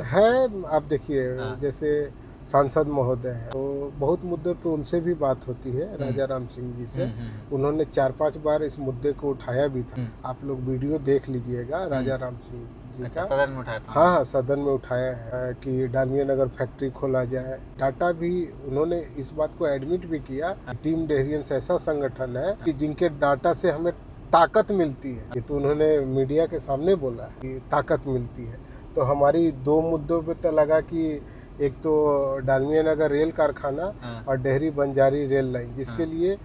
है, आप देखिए, जैसे सांसद महोदय हैं, तो बहुत मुद्दे पे उनसे भी बात होती है, राजा राम सिंह जी से। उन्होंने 4-5 बार इस मुद्दे को उठाया भी था। आप लोग वीडियो देख लीजिएगा राजा राम सिंह जी का। सदन में उठाया था? हाँ, सदन में उठाया है कि डालमिया नगर फैक्ट्री खोला जाए। डाटा भी उन्होंने इस बात को एडमिट भी किया। टीम डेरियंस ऐसा संगठन है कि जिनके डाटा से हमें ताकत मिलती है। ये तो उन्होंने मीडिया के सामने बोला है कि ताकत मिलती है। तो हमारी 2 मुद्दों पे तो लगा कि एक तो डालमिया नगर रेल कारखाना और डेहरी बंजारी रेल लाइन, जिसके लिए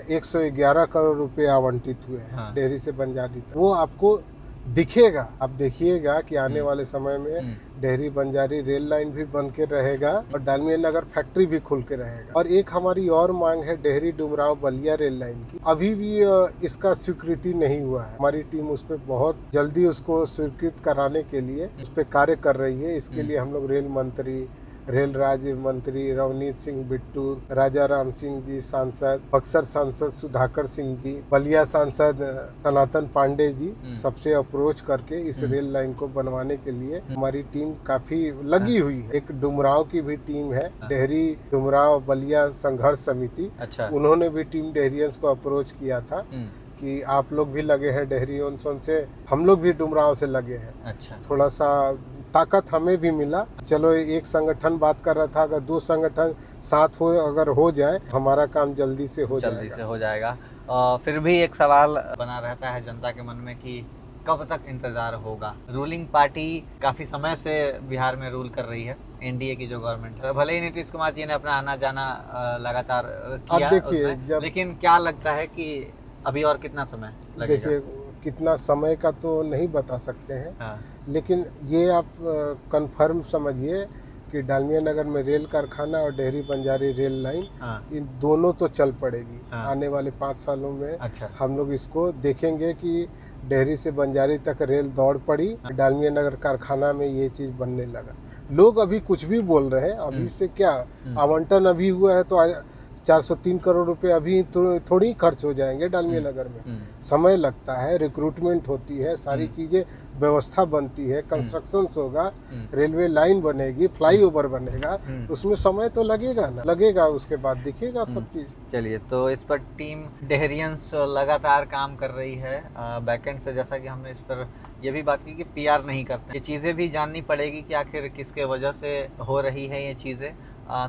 111 करोड़ रुपए आवंटित हुए हैं डेहरी से बंजारी तक। वो आपको दिखेगा, आप देखिएगा कि आने वाले समय में डेहरी बंजारी रेल लाइन भी बन के रहेगा और डालमिया नगर फैक्ट्री भी खुल के रहेगा। और एक हमारी और मांग है डेहरी डुमराव बलिया रेल लाइन की। अभी भी इसका स्वीकृति नहीं हुआ है। हमारी टीम उस पर बहुत जल्दी उसको स्वीकृत कराने के लिए उस पर कार्य कर रही है। इसके लिए हम लोग रेल मंत्री, रेल राज्य मंत्री रवनीत सिंह बिट्टू, राजा राम सिंह जी सांसद, बक्सर सांसद सुधाकर सिंह जी, बलिया सांसद सनातन पांडे जी, सबसे अप्रोच करके इस रेल लाइन को बनवाने के लिए हमारी टीम काफी लगी हुई है। एक डुमराव की भी टीम है, डेहरी डुमराव बलिया संघर्ष समिति। अच्छा। उन्होंने भी टीम डेहरियंस को अप्रोच किया था कि आप लोग भी लगे हैं डेहरी ऑनसोन से, हम लोग भी डुमराव से लगे हैं। अच्छा। थोड़ा सा ताकत हमें भी मिला। चलो एक संगठन बात कर रहा था, अगर 2 संगठन साथ हो अगर हो जाए हमारा काम जल्दी से हो जाएगा। फिर भी एक सवाल बना रहता है जनता के मन में कि कब तक इंतजार होगा। रूलिंग पार्टी काफी समय से बिहार में रूल कर रही है, एनडीए की जो गवर्नमेंट है। भले ही नीतीश कुमार जी ने अपना आना जाना लगातार किया उसमें, लेकिन क्या लगता है कि अभी और कितना समय लगेगा? देखिए, कितना समय का तो नहीं बता सकते हैं। हाँ। लेकिन ये आप कंफर्म समझिए कि डालमिया नगर में रेल कारखाना और डेहरी बंजारी रेल लाइन, इन दोनों तो चल पड़ेगी। आने वाले 5 सालों में हम लोग इसको देखेंगे कि डेहरी से बंजारी तक रेल दौड़ पड़ी, डालमिया नगर कारखाना में ये चीज बनने लगा। लोग अभी कुछ भी बोल रहे हैं, अभी से क्या आवंटन अभी हुआ है तो 403 करोड़ रुपए अभी थोड़ी खर्च हो जाएंगे डालमिया नगर में। समय लगता है, रिक्रूटमेंट होती है, सारी चीजें व्यवस्था बनती है, कंस्ट्रक्शन होगा, रेलवे लाइन बनेगी, फ्लाईओवर बनेगा, उसमें समय तो लगेगा ना, लगेगा, उसके बाद दिखेगा सब चीज। चलिए, तो इस पर टीम डेहरियंस लगातार काम कर रही है बैकएंड से। जैसा कि हमने इस पर ये भी बात की कि पीआर नहीं करते, ये चीज़ें भी जाननी पड़ेगी कि आखिर किसके वजह से हो रही है ये चीज़ें,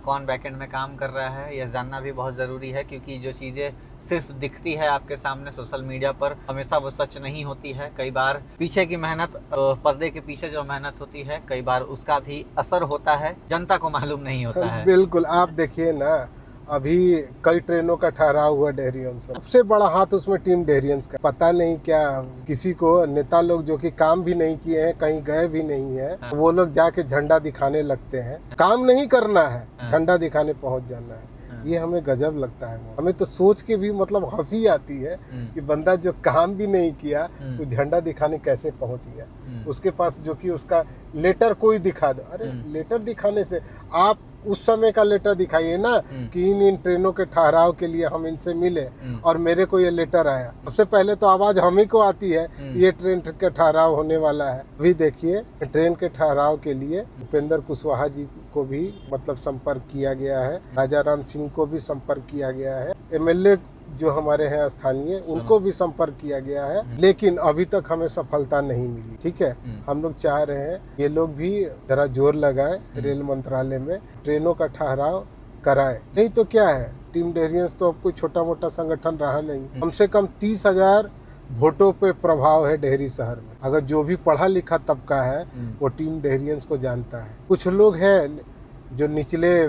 कौन बैकएंड में काम कर रहा है, यह जानना भी बहुत ज़रूरी है। क्योंकि जो चीज़ें सिर्फ दिखती है आपके सामने सोशल मीडिया पर, हमेशा वो सच नहीं होती है। कई बार पीछे की मेहनत, पर्दे के पीछे जो मेहनत होती है, कई बार उसका भी असर होता है, जनता को मालूम नहीं होता है। बिल्कुल, आप देखिए ना, अभी कई ट्रेनों का ठहराव हुआ डेहरी ऑनसोन, सबसे बड़ा हाथ उसमें टीम डेहरियंस का। पता नहीं क्या किसी को, नेता लोग जो कि काम भी नहीं किए हैं, कहीं गए भी नहीं है, वो लोग जाके झंडा दिखाने लगते हैं। काम नहीं करना है, झंडा दिखाने पहुंच जाना है। ये हमें गजब लगता है। हमें तो सोच के भी मतलब हंसी आती है कि बंदा जो काम भी नहीं किया वो झंडा दिखाने कैसे पहुंच गया। उसके पास जो कि उसका लेटर कोई दिखा दो, अरे लेटर दिखाने से आप उस समय का लेटर दिखाइए ना कि इन ट्रेनों के ठहराव के लिए हम इनसे मिले और मेरे को ये लेटर आया। सबसे पहले तो आवाज हम ही को आती है ये ट्रेन के ठहराव होने वाला है। अभी देखिए, ट्रेन के ठहराव के लिए उपेंद्र कुशवाहा जी को भी मतलब संपर्क किया गया है, राजा राम सिंह को भी संपर्क किया गया है, एमएलए जो हमारे हैं स्थानीय उनको भी संपर्क किया गया है, लेकिन अभी तक हमें सफलता नहीं मिली। ठीक है, हम लोग चाह रहे हैं ये लोग भी जरा जोर लगाए, रेल मंत्रालय में ट्रेनों का ठहराव कराए। नहीं तो क्या है, टीम डेहरियंस तो अब कोई छोटा मोटा संगठन रहा नहीं। कम से कम 30,000 वोटों पे प्रभाव है डेहरी शहर में। अगर जो भी पढ़ा लिखा तबका है वो टीम डेहरियंस को जानता है। कुछ लोग हैं जो निचले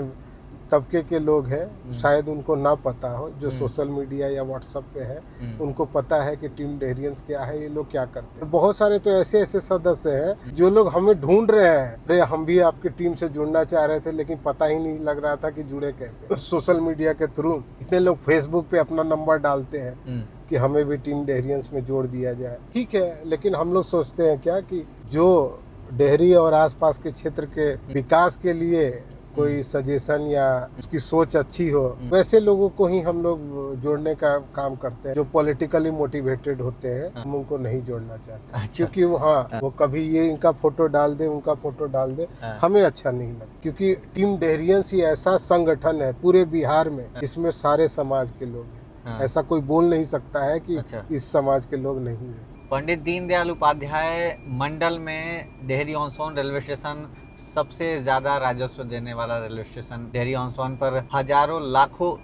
तबके के लोग हैं, शायद उनको ना पता हो, जो सोशल मीडिया या व्हाट्सएप पे है, उनको पता है कि टीम डेहरियंस क्या है, ये लोग क्या करते हैं। बहुत सारे तो ऐसे ऐसे सदस्य हैं जो लोग हमें ढूंढ रहे हैं, अरे हम भी आपकी टीम से जुड़ना चाह रहे थे लेकिन पता ही नहीं लग रहा था कि जुड़े कैसे। सोशल मीडिया के थ्रू इतने लोग फेसबुक पे अपना नंबर डालते हैं कि हमें भी टीम डेहरियंस में जोड़ दिया जाए। ठीक है, लेकिन हम लोग सोचते हैं क्या कि जो डेहरी और आसपास के क्षेत्र के विकास के लिए कोई सजेशन या उसकी सोच अच्छी हो, वैसे लोगों को ही हम लोग जोड़ने का काम करते हैं। जो पॉलिटिकली मोटिवेटेड होते हैं हम उनको नहीं जोड़ना चाहते। अच्छा। क्योंकि वो कभी ये इनका फोटो डाल दे, उनका फोटो डाल दे, हमें अच्छा नहीं लगता। क्योंकि टीम डेहरियंस ही ऐसा संगठन है पूरे बिहार में जिसमें सारे समाज के लोग हैं। ऐसा कोई बोल नहीं सकता है कि इस समाज के लोग नहीं है। पंडित दीनदयाल उपाध्याय मंडल में डेहरी ऑनसोन रेलवे स्टेशन सबसे ज्यादा राजस्व देने वाला रेलवे स्टेशन। डेहरी ऑनसोन पर हजारों लाखों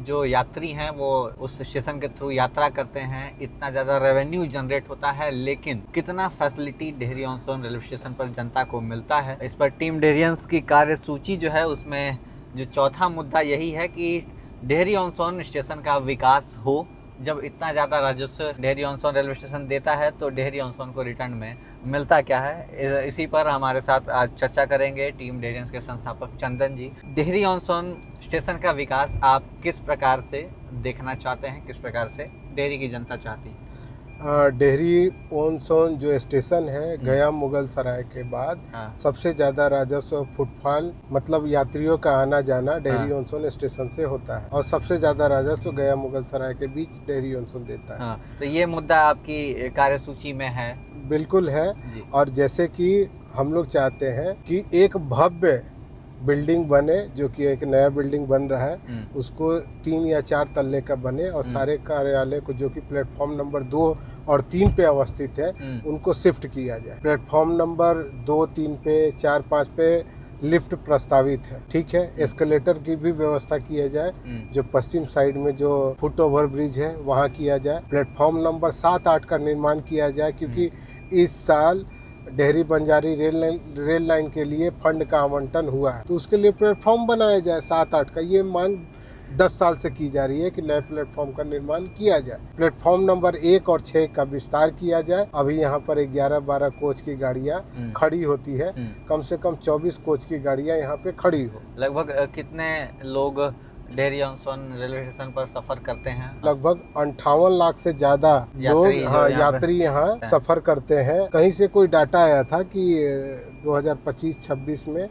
जो यात्री हैं वो उस स्टेशन के थ्रू यात्रा करते हैं, इतना ज्यादा रेवेन्यू जनरेट होता है, लेकिन कितना फैसिलिटी डेहरी ऑनसोन रेलवे स्टेशन पर जनता को मिलता है। इस पर टीम डेहरियंस की कार्यसूची जो है उसमें जो चौथा मुद्दा यही है कि डेहरी ऑनसोन स्टेशन का विकास हो। जब इतना ज़्यादा राजस्व डेहरी ऑनसोन रेलवे स्टेशन देता है तो डेहरी ऑनसोन को रिटर्न में मिलता क्या है, इसी पर हमारे साथ आज चर्चा करेंगे टीम डेहरियंस के संस्थापक चंदन जी। डेहरी ऑनसोन स्टेशन का विकास आप किस प्रकार से देखना चाहते हैं, किस प्रकार से डेहरी की जनता चाहती है? डेहरी ऑन सोन जो स्टेशन है गया मुगल सराय के बाद सबसे ज्यादा राजस्व फुटफॉल मतलब यात्रियों का आना जाना डेहरी ऑन सोन स्टेशन से होता है और सबसे ज्यादा राजस्व गया मुगल सराय के बीच डेहरी ऑन सोन देता है। तो ये मुद्दा आपकी कार्यसूची में है? बिल्कुल है। और जैसे कि हम लोग चाहते हैं कि एक भव्य बिल्डिंग बने, जो कि एक नया बिल्डिंग बन रहा है, उसको 3 या 4 तल्ले का बने और सारे कार्यालय को जो कि प्लेटफॉर्म नंबर 2 और 3 पे अवस्थित है उनको शिफ्ट किया जाए। प्लेटफॉर्म नंबर 2, 3 पे 4, 5 पे लिफ्ट प्रस्तावित है, ठीक है। एस्केलेटर की भी व्यवस्था किया जाए, जो पश्चिम साइड में जो फुट ओवर ब्रिज है वहाँ किया जाए। प्लेटफॉर्म नंबर 7, 8 का निर्माण किया जाए, क्योंकि इस साल डेहरी बंजारी रेल लाइन के लिए फंड का आवंटन हुआ है, तो उसके लिए प्लेटफॉर्म बनाया जाए 7, 8 का। ये मांग 10 साल से की जा रही है कि नए प्लेटफॉर्म का निर्माण किया जाए। प्लेटफॉर्म नंबर 1 और 6 का विस्तार किया जाए। अभी यहाँ पर 11-12 कोच की गाड़ियाँ खड़ी होती है, कम से कम 24 कोच की गाड़ियाँ यहाँ पे खड़ी हो। लगभग कितने लोग Dehri on Sone railway station पर सफर करते हैं? लगभग 58 लाख से ज्यादा लोग यात्री यहाँ सफर करते हैं। कहीं से कोई डाटा आया था कि 2025-26 में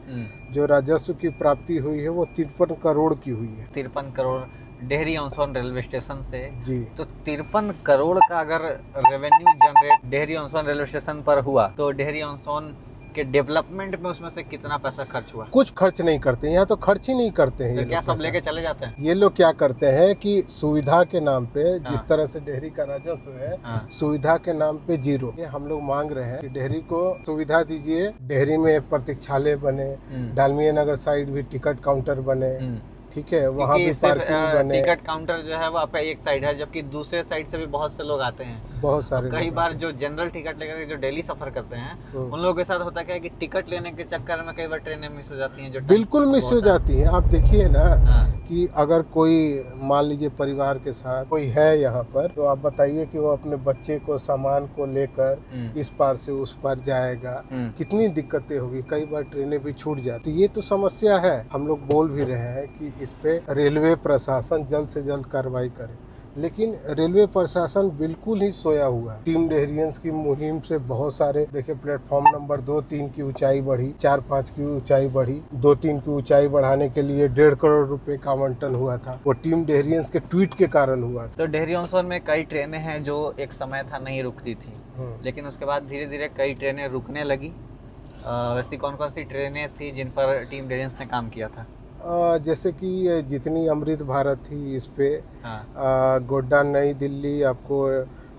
जो राजस्व की प्राप्ति हुई है वो 53 करोड़ की हुई है। 53 crore Dehri on Sone railway station से जी। तो 53 करोड़ का अगर revenue generate Dehri on Sone railway station पर हुआ तो डेहरी ऑन सोन के डेवलपमेंट में उसमें से कितना पैसा खर्च हुआ? कुछ खर्च नहीं करते यहाँ, तो खर्च ही नहीं करते हैं। तो क्या सब लेके चले जाते हैं? ये लोग क्या करते हैं कि सुविधा के नाम पे, जिस तरह से डेहरी का राजस्व है, सुविधा के नाम पे 0। ये हम लोग मांग रहे हैं कि डेहरी को सुविधा दीजिए, डेहरी में प्रतीक्षालय बने, डालमिया नगर साइड भी टिकट काउंटर बने, ठीक है, वहाँ भी पार्किंग बने। टिकट काउंटर जो है वो आपका एक साइड है, जबकि दूसरे साइड से भी बहुत से लोग आते हैं, बहुत सारे। कई बार जो जनरल टिकट लेकर जो डेली सफर करते हैं उन लोगों के साथ होता क्या है कि टिकट लेने के चक्कर में कई बार ट्रेनें मिस हो जाती हैं। जो बिल्कुल मिस हो जाती हैं। आप देखिए ना कि अगर कोई मान लीजिए परिवार के साथ कोई है यहाँ पर, तो आप बताइए कि वो अपने बच्चे को सामान को लेकर इस पार से उस पार जाएगा, कितनी दिक्कतें होगी। कई बार ट्रेनें भी छूट जाती। ये तो समस्या है। हम लोग बोल भी रहे हैं कि इस पे रेलवे प्रशासन जल्द से जल्द कार्रवाई करे, लेकिन रेलवे प्रशासन बिल्कुल ही सोया हुआ है। टीम डेहरियंस की मुहिम से बहुत सारे देखिए प्लेटफॉर्म नंबर 2-3 की ऊंचाई बढ़ी, 4-5 की ऊंचाई बढ़ी। 2-3 की ऊंचाई बढ़ाने के लिए 1.5 करोड़ रुपए का आवंटन हुआ था, वो टीम डेहरियंस के ट्वीट के कारण हुआ था। तो डेहरी ऑन सोन में कई ट्रेनें हैं जो एक समय था नहीं रुकती थी, लेकिन उसके बाद धीरे धीरे कई ट्रेनें रुकने लगी। वैसी कौन कौन सी ट्रेनें थी जिन पर टीम डेहरियंस ने काम किया था? जैसे कि जितनी अमृत भारत थी, इस पे गोड्डा नई दिल्ली आपको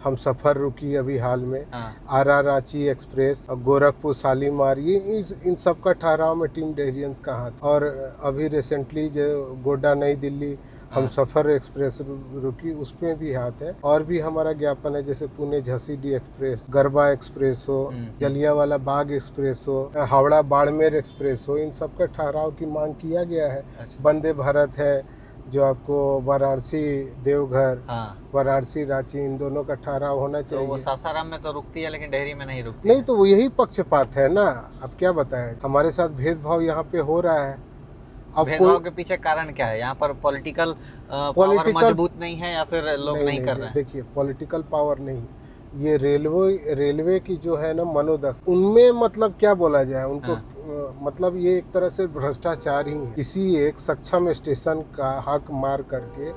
हम सफ़र रुकी अभी हाल में, आरा रांची एक्सप्रेस, गोरखपुर शालीमार, ये इन सब का ठहराव में टीम डेहरियंस का हाथ। और अभी रिसेंटली जो गोड्डा नई दिल्ली हम सफ़र एक्सप्रेस रुकी, उसमें भी हाथ है। और भी हमारा ज्ञापन है, जैसे पुणे झसीडी एक्सप्रेस, गरबा एक्सप्रेस हो, जलियांवाला बाग एक्सप्रेस हो, हावड़ा बाड़मेर एक्सप्रेस हो, इन सब का ठहराव की मांग किया गया है। वंदे भारत है जो आपको वाराणसी देवघर, वाराणसी रांची, इन दोनों का ठहराव होना चाहिए। तो वो सासाराम में तो रुकती है लेकिन डेहरी में नहीं रुकती। नहीं, तो वो यही पक्षपात है ना। अब क्या बताएं, हमारे साथ भेदभाव यहाँ पे हो रहा है। अब भेदभाव के पीछे कारण क्या है? यहाँ पर पॉलिटिकल पावर मजबूत नहीं है या फिर लोग नहीं कर रहे हैं? देखिए, पॉलिटिकल पावर नहीं, ये रेलवे की जो है ना मनोदशा, उनमें मतलब क्या बोला जाए उनको, मतलब ये एक तरह से भ्रष्टाचार ही है। किसी एक सक्षम स्टेशन का हक मार करके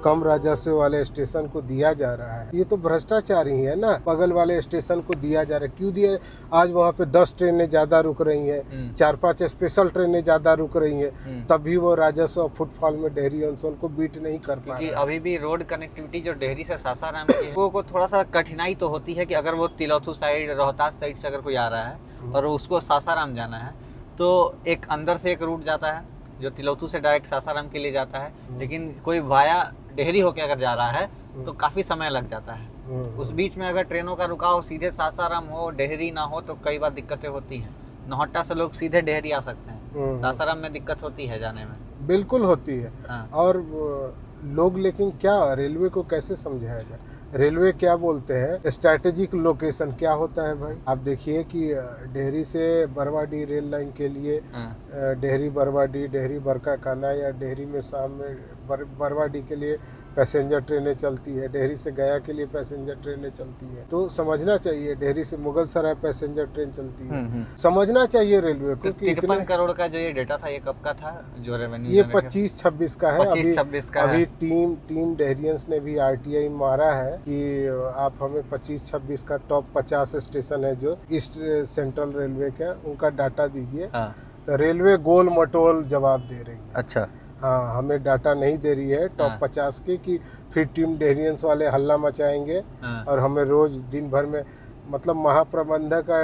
कम राजस्व वाले स्टेशन को दिया जा रहा है, ये तो भ्रष्टाचार ही है ना। बगल वाले स्टेशन को दिया जा रहा है, क्यों दिया? आज वहाँ पे 10 ट्रेनें ज्यादा रुक रही हैं, 4-5 स्पेशल ट्रेनें ज्यादा रुक रही हैं, तब भी वो राजस्व फुटफॉल में डेहरी ऑन सोन को बीट नहीं कर पा रहा। अभी भी रोड कनेक्टिविटी जो डेहरी से सासाराम की वो को थोड़ा सा कठिनाई तो होती है कि अगर वो तिलौथू साइड, रोहतास साइड से अगर कोई आ रहा है और उसको सासाराम जाना है, तो एक अंदर से एक रूट जाता है जो तिलौथू से डायरेक्ट सासाराम के लिए जाता है, लेकिन कोई वाया डेहरी होके अगर जा रहा है तो काफी समय लग जाता है। उस बीच में अगर ट्रेनों का रुकाव सीधे सासाराम हो, डेहरी ना हो, तो कई बार दिक्कतें होती हैं। नौहट्टा से लोग सीधे डेहरी आ सकते हैं, सासाराम में दिक्कत होती है जाने में। बिल्कुल होती है। और लोग, लेकिन क्या रेलवे को कैसे समझाया जाए? रेलवे क्या बोलते हैं स्ट्रैटेजिक लोकेशन, क्या होता है भाई? आप देखिए कि डेहरी से बरवाडी रेल लाइन के लिए डेहरी बरवाडी, डेहरी बरकाकाना या डेहरी में शाम में बरवाडी के लिए पैसेंजर ट्रेनें चलती है, डेहरी से गया के लिए पैसेंजर ट्रेनें चलती है। तो समझना चाहिए, डेहरी से मुगल सराय पैसेंजर ट्रेन चलती है। समझना चाहिए रेलवे को कि 53 करोड़ का जो ये डेटा था ये कब का था जो रेवेन्यू? ये 25-26 का है। 25-26 का अभी है। टीम डेहरियंस ने भी RTI मारा है कि आप हमें 25-26 का टॉप 50 स्टेशन है जो ईस्ट सेंट्रल रेलवे का, उनका डाटा दीजिए। हाँ। तो रेलवे गोल मटोल जवाब दे रही है। अच्छा। हाँ, हमें डाटा नहीं दे रही है टॉप हाँ। 50 के, कि फिर टीम डेहरियंस वाले हल्ला मचाएंगे। हाँ। और हमें रोज दिन भर में, मतलब महाप्रबंधक का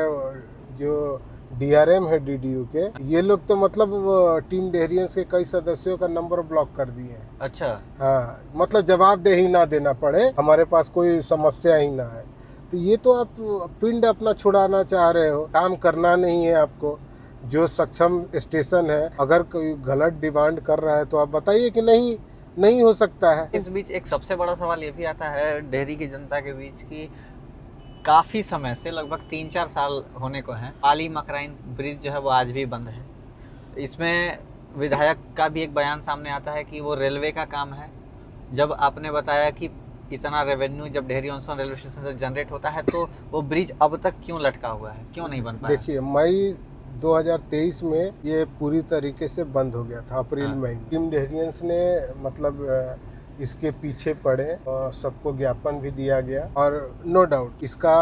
जो DRM है DDU के, ये लोग तो मतलब टीम डेहरियंस के कई सदस्यों का नंबर ब्लॉक कर दिए हैं। अच्छा। हाँ, मतलब जवाबदेही ना देना पड़े, हमारे पास कोई समस्या ही ना है। तो ये तो आप पिंड अपना छुड़ाना चाह रहे हो, काम करना नहीं है आपको। जो सक्षम स्टेशन है, अगर कोई गलत डिमांड कर रहा है तो आप बताइए कि नहीं हो सकता है। इस बीच एक सबसे बड़ा सवाल ये भी आता है डेहरी की जनता के बीच की काफ़ी समय से, लगभग 3-4 साल होने को हैं, पाली मकराइन ब्रिज जो है वो आज भी बंद है। इसमें विधायक का भी एक बयान सामने आता है कि वो रेलवे का काम है। जब आपने बताया कि इतना रेवेन्यू जब डेहरी ऑन रेलवे स्टेशन से जनरेट होता है तो वो ब्रिज अब तक क्यों लटका हुआ है, क्यों नहीं बन पाया? देखिए, मई 2023 में ये पूरी तरीके से बंद हो गया था, अप्रैल हाँ। मई। टीम डेहरियंस ने मतलब इसके पीछे पड़े और सबको ज्ञापन भी दिया गया। और नो डाउट इसका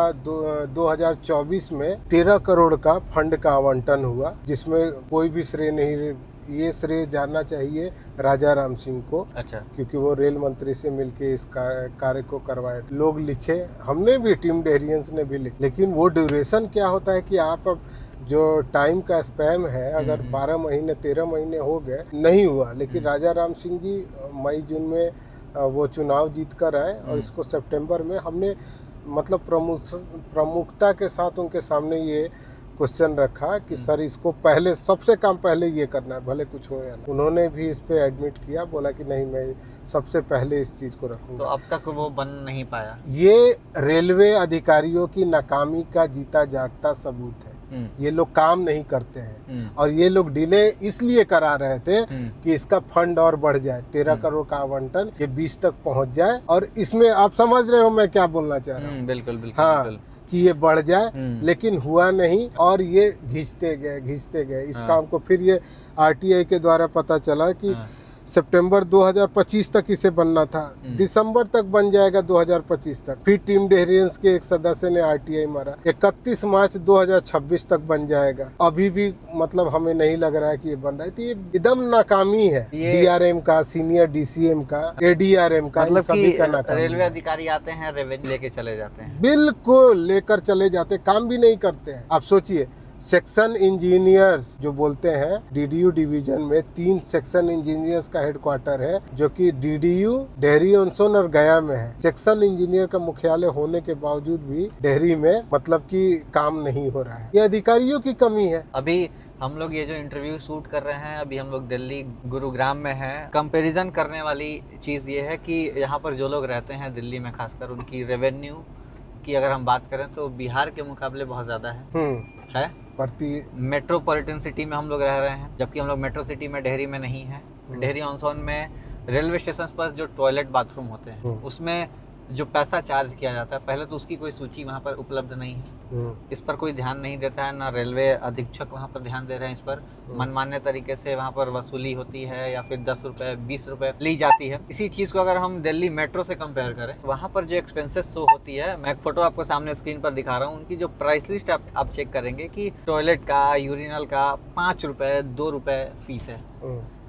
2024 में 13 करोड़ का फंड का आवंटन हुआ, जिसमें कोई भी श्रेय नहीं। ये श्रेय जाना चाहिए राजा राम सिंह को। अच्छा। क्योंकि वो रेल मंत्री से मिलके इस कार्य को करवाए थे। लोग लिखे, हमने भी, टीम डेहरियंस ने भी लिखे, लेकिन वो ड्यूरेशन क्या होता है कि आप अब जो टाइम का स्पैम है, अगर 12 महीने 13 महीने हो गए, नहीं हुआ। लेकिन राजा राम सिंह जी मई जून में वो चुनाव जीत कर आए और इसको सितंबर में हमने मतलब प्रमुखता के साथ उनके सामने ये क्वेश्चन रखा कि सर इसको पहले, सबसे काम पहले ये करना है, भले कुछ हो या ना। उन्होंने भी इस पे एडमिट किया, बोला कि नहीं, मैं सबसे पहले इस चीज को रखूंगा। तो अब तक वो बन नहीं पाया। ये रेलवे अधिकारियों की नाकामी का जीता जागता सबूत है। ये लोग काम नहीं करते हैं और ये लोग डिले इसलिए करा रहे थे कि इसका फंड और बढ़ जाए, 13 करोड़ का आवंटन ये 20 तक पहुंच जाए। और इसमें आप समझ रहे हो मैं क्या बोलना चाह रहा हूँ? बिल्कुल बिल्कुल। हाँ, बिल्कुल। कि ये बढ़ जाए, लेकिन हुआ नहीं और ये घिंचते गए इस काम को। फिर ये RTI के द्वारा पता चला कि सितंबर 2025 तक इसे बनना था, दिसंबर तक बन जाएगा 2025 तक। फिर टीम डेहरियंस के एक सदस्य ने RTI मारा, 31 मार्च 2026 तक बन जाएगा। अभी भी मतलब हमें नहीं लग रहा है कि ये बन रहा है। तो ये एकदम नाकामी है, DRM का, सीनियर DCM का, ADRM का, मतलब सभी का नाकामी। रेलवे अधिकारी आते हैं, रेवेन्यू लेके चले जाते हैं, बिल्कुल लेकर चले जाते, काम भी नहीं करते हैं। आप सोचिए, सेक्शन इंजीनियर्स जो बोलते हैं, DDU डिवीजन में 3 सेक्शन इंजीनियर्स का हेडक्वार्टर है, जो कि DDU, डेहरी ऑन सोन और गया में है। सेक्शन इंजीनियर का मुख्यालय होने के बावजूद भी डेहरी में मतलब कि काम नहीं हो रहा है। ये अधिकारियों की कमी है। अभी हम लोग ये जो इंटरव्यू शूट कर रहे हैं, अभी हम लोग दिल्ली गुरुग्राम में हैं। कंपैरिजन करने वाली चीज़ ये है कि यहाँ पर जो लोग रहते हैं दिल्ली में, खासकर उनकी रेवेन्यू की अगर हम बात करें तो बिहार के मुकाबले बहुत ज़्यादा है। प्रति मेट्रोपॉलिटन सिटी में हम लोग रह रहे हैं, जबकि हम लोग मेट्रो सिटी में, डेहरी में नहीं है। डेहरी ऑन सोन में रेलवे स्टेशन पर जो टॉयलेट बाथरूम होते हैं उसमें जो पैसा चार्ज किया जाता है, पहले तो उसकी कोई सूची वहाँ पर उपलब्ध नहीं है। इस पर कोई ध्यान नहीं देता है, ना रेलवे अधीक्षक वहाँ पर ध्यान दे रहे हैं इस पर। मनमाने तरीके से वहाँ पर वसूली होती है या फिर 10 रुपए 20 रुपए ली जाती है। इसी चीज़ को अगर हम दिल्ली मेट्रो से कंपेयर करें, वहाँ पर जो एक्सपेंसेस शो होती है, मैं एक फोटो आपको सामने स्क्रीन पर दिखा रहा हूँ, उनकी जो प्राइस लिस्ट आप चेक करेंगे कि टॉयलेट का, यूरिनल का 5 रुपए 2 रुपए फीस है।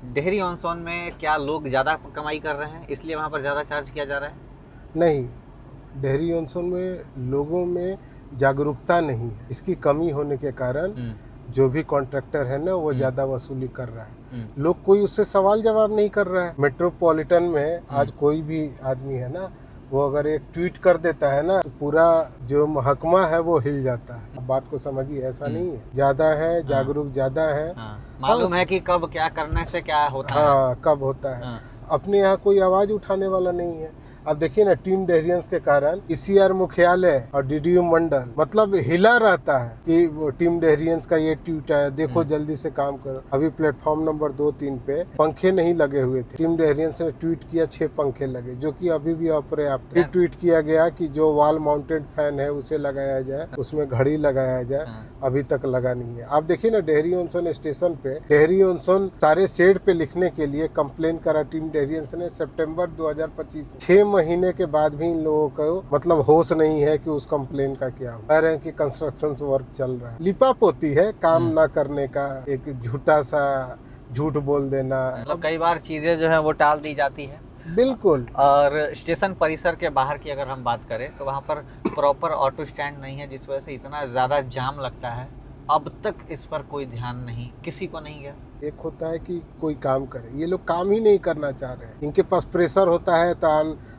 डेहरी ऑन सोन में क्या लोग ज़्यादा कमाई कर रहे हैं इसलिए वहाँ पर ज़्यादा चार्ज किया जा रहा है? नहीं, डेहरी ऑन सोन में लोगों में जागरूकता नहीं है। इसकी कमी होने के कारण जो भी कॉन्ट्रैक्टर है ना, वो ज़्यादा वसूली कर रहा है। लोग कोई उससे सवाल जवाब नहीं कर रहा है। मेट्रोपॉलिटन में आज कोई भी आदमी है ना, वो अगर एक ट्वीट कर देता है ना, तो पूरा जो महकमा है वो हिल जाता है। बात को समझिए, ऐसा नहीं है। ज़्यादा है, जागरूक ज़्यादा है, मालूम है कि कब क्या करने से क्या होता है। हाँ, कब होता है। अपने यहाँ कोई आवाज़ उठाने वाला नहीं है। अब देखिए ना, टीम डेहरियंस के कारण ईसीआर मुख्यालय और डीडीयू मंडल मतलब हिला रहता है कि वो टीम डेहरियंस का ये ट्वीट आया, देखो जल्दी से काम करो। अभी प्लेटफॉर्म नंबर 2-3 पे पंखे नहीं लगे हुए थे, टीम डेहरियंस ने ट्वीट किया 6 पंखे लगे, जो कि अभी भी अपर्याप्त है। ट्वीट किया गया कि जो वॉल माउंटेड फैन है उसे लगाया जाए, उसमें घड़ी लगाया जाए, अभी तक लगा नहीं है। आप देखिए ना, डेहरी ऑन सोन स्टेशन पे डेहरी ऑन सोन सारे शेड पे लिखने के लिए कंप्लेन करा टीम डेहरियंस ने सितंबर 2025 में। 6 महीने के बाद भी इन लोगों को मतलब होश नहीं है कि उस कंप्लेन का क्या हो। कह रहे हैं कि कंस्ट्रक्शन वर्क चल रहा है। लिपापोती है, काम ना करने का एक झूठा सा झूठ बोल देना। मतलब कई बार चीजें जो है वो टाल दी जाती है। बिल्कुल। और स्टेशन परिसर के बाहर की अगर हम बात करें तो वहाँ पर प्रॉपर ऑटो स्टैंड नहीं है, जिस वजह से इतना ज़्यादा जाम लगता है। अब तक इस पर कोई ध्यान नहीं, किसी को नहीं गया। एक होता है कि कोई काम करे, ये लोग काम ही नहीं करना चाह रहे हैं। इनके पास प्रेशर होता है तो